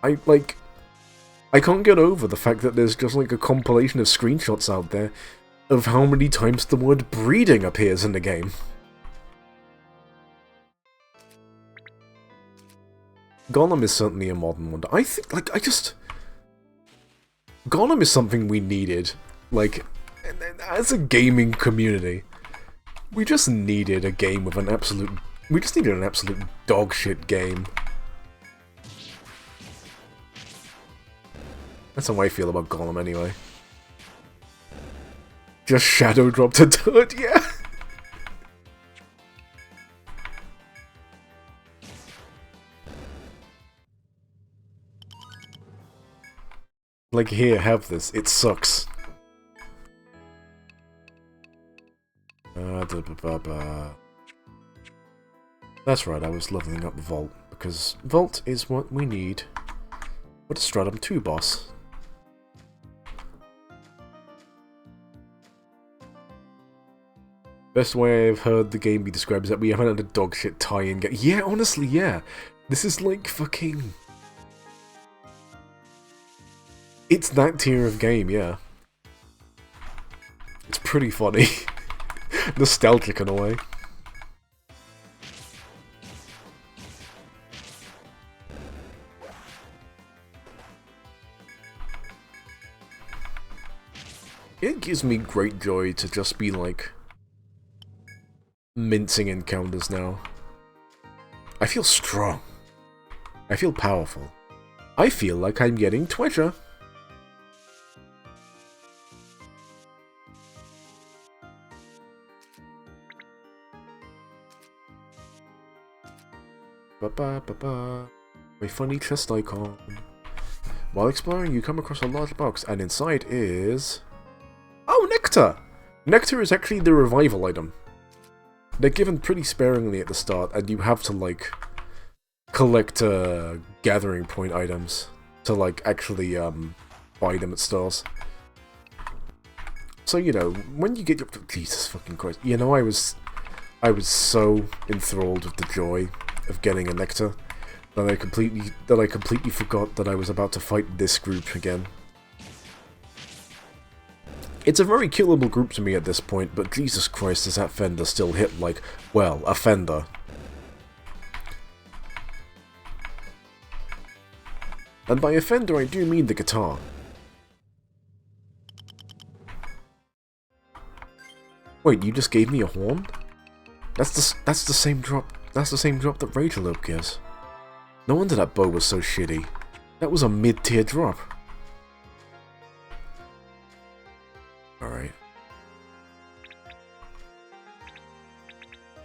I can't get over the fact that there's just like a compilation of screenshots out there of how many times the word breeding appears in the game. Golem is certainly a modern wonder. I think, Golem is something we needed. Like, as a gaming community, we just needed a game with an absolute... We just needed an absolute dogshit game. That's how I feel about Golem, anyway. Just shadow dropped a turd, yeah! Like, here, have this. It sucks. That's right, I was leveling up Vault, because Vault is what we need. What a Stratum 2 boss. Best way I've heard the game be described is that we haven't had a dogshit tie-in game. Yeah, honestly, yeah. This is like fucking... It's that tier of game, yeah. It's pretty funny. Nostalgic in a way. It gives me great joy to just be like... mincing encounters now. I feel strong. I feel powerful. I feel like I'm getting Twitcher. Ba-ba-ba-ba. My funny chest icon. While exploring, you come across a large box, and inside is... Oh, Nectar! Nectar is actually the revival item. they're given pretty sparingly at the start, and you have to, like, collect gathering point items to, like, actually buy them at stores. So, you know, when you get your... Jesus fucking Christ. You know, I was so enthralled with the joy of getting a nectar that I completely forgot that I was about to fight this group again. It's a very killable group to me at this point, but Jesus Christ, does that Fender still hit like, well, a Fender. And by a Fender, I do mean the guitar. Wait, you just gave me a horn? That's the same drop. That's the same drop that Rachel gives. No wonder that bow was so shitty. That was a mid-tier drop. Alright.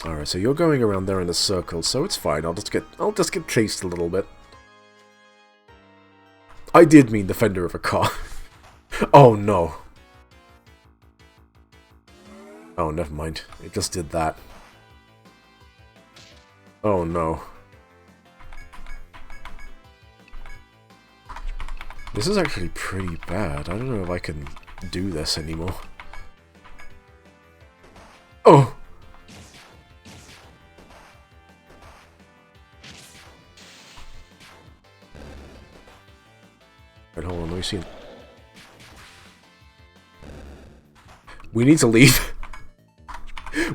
Alright, so you're going around there in a circle, so it's fine. I'll just get chased a little bit. I did mean the fender of a car. Oh no. Oh, never mind. It just did that. Oh no. This is actually pretty bad. I don't know if I can do this anymore. Oh! Wait, hold on, let me see. We need to leave.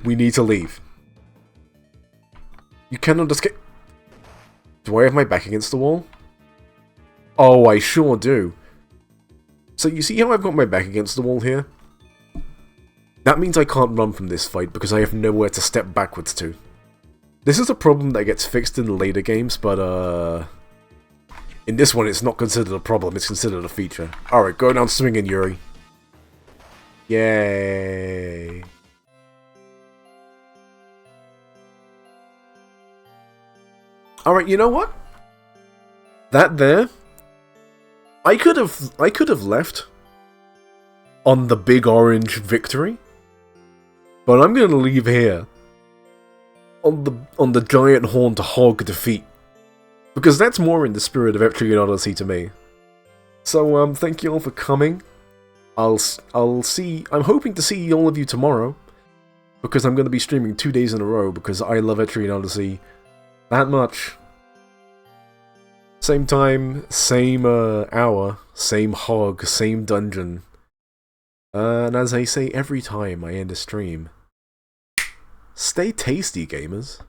We need to leave. You cannot escape. Do I have my back against the wall? Oh, I sure do. So you see how I've got my back against the wall here? That means I can't run from this fight because I have nowhere to step backwards to. This is a problem that gets fixed in the later games, but in this one it's not considered a problem, it's considered a feature. Alright, go down swinging, Yuri. Yay. Alright, you know what? That there, I could have left on the big orange victory, but I'm gonna leave here on the giant horn to hog defeat, because that's more in the spirit of Etrian Odyssey to me. So thank you all for coming. I'm hoping to see all of you tomorrow, because I'm gonna be streaming 2 days in a row because I love Etrian Odyssey that much. Same time, same hour, same hog, same dungeon. And as I say every time I end a stream, stay tasty, gamers.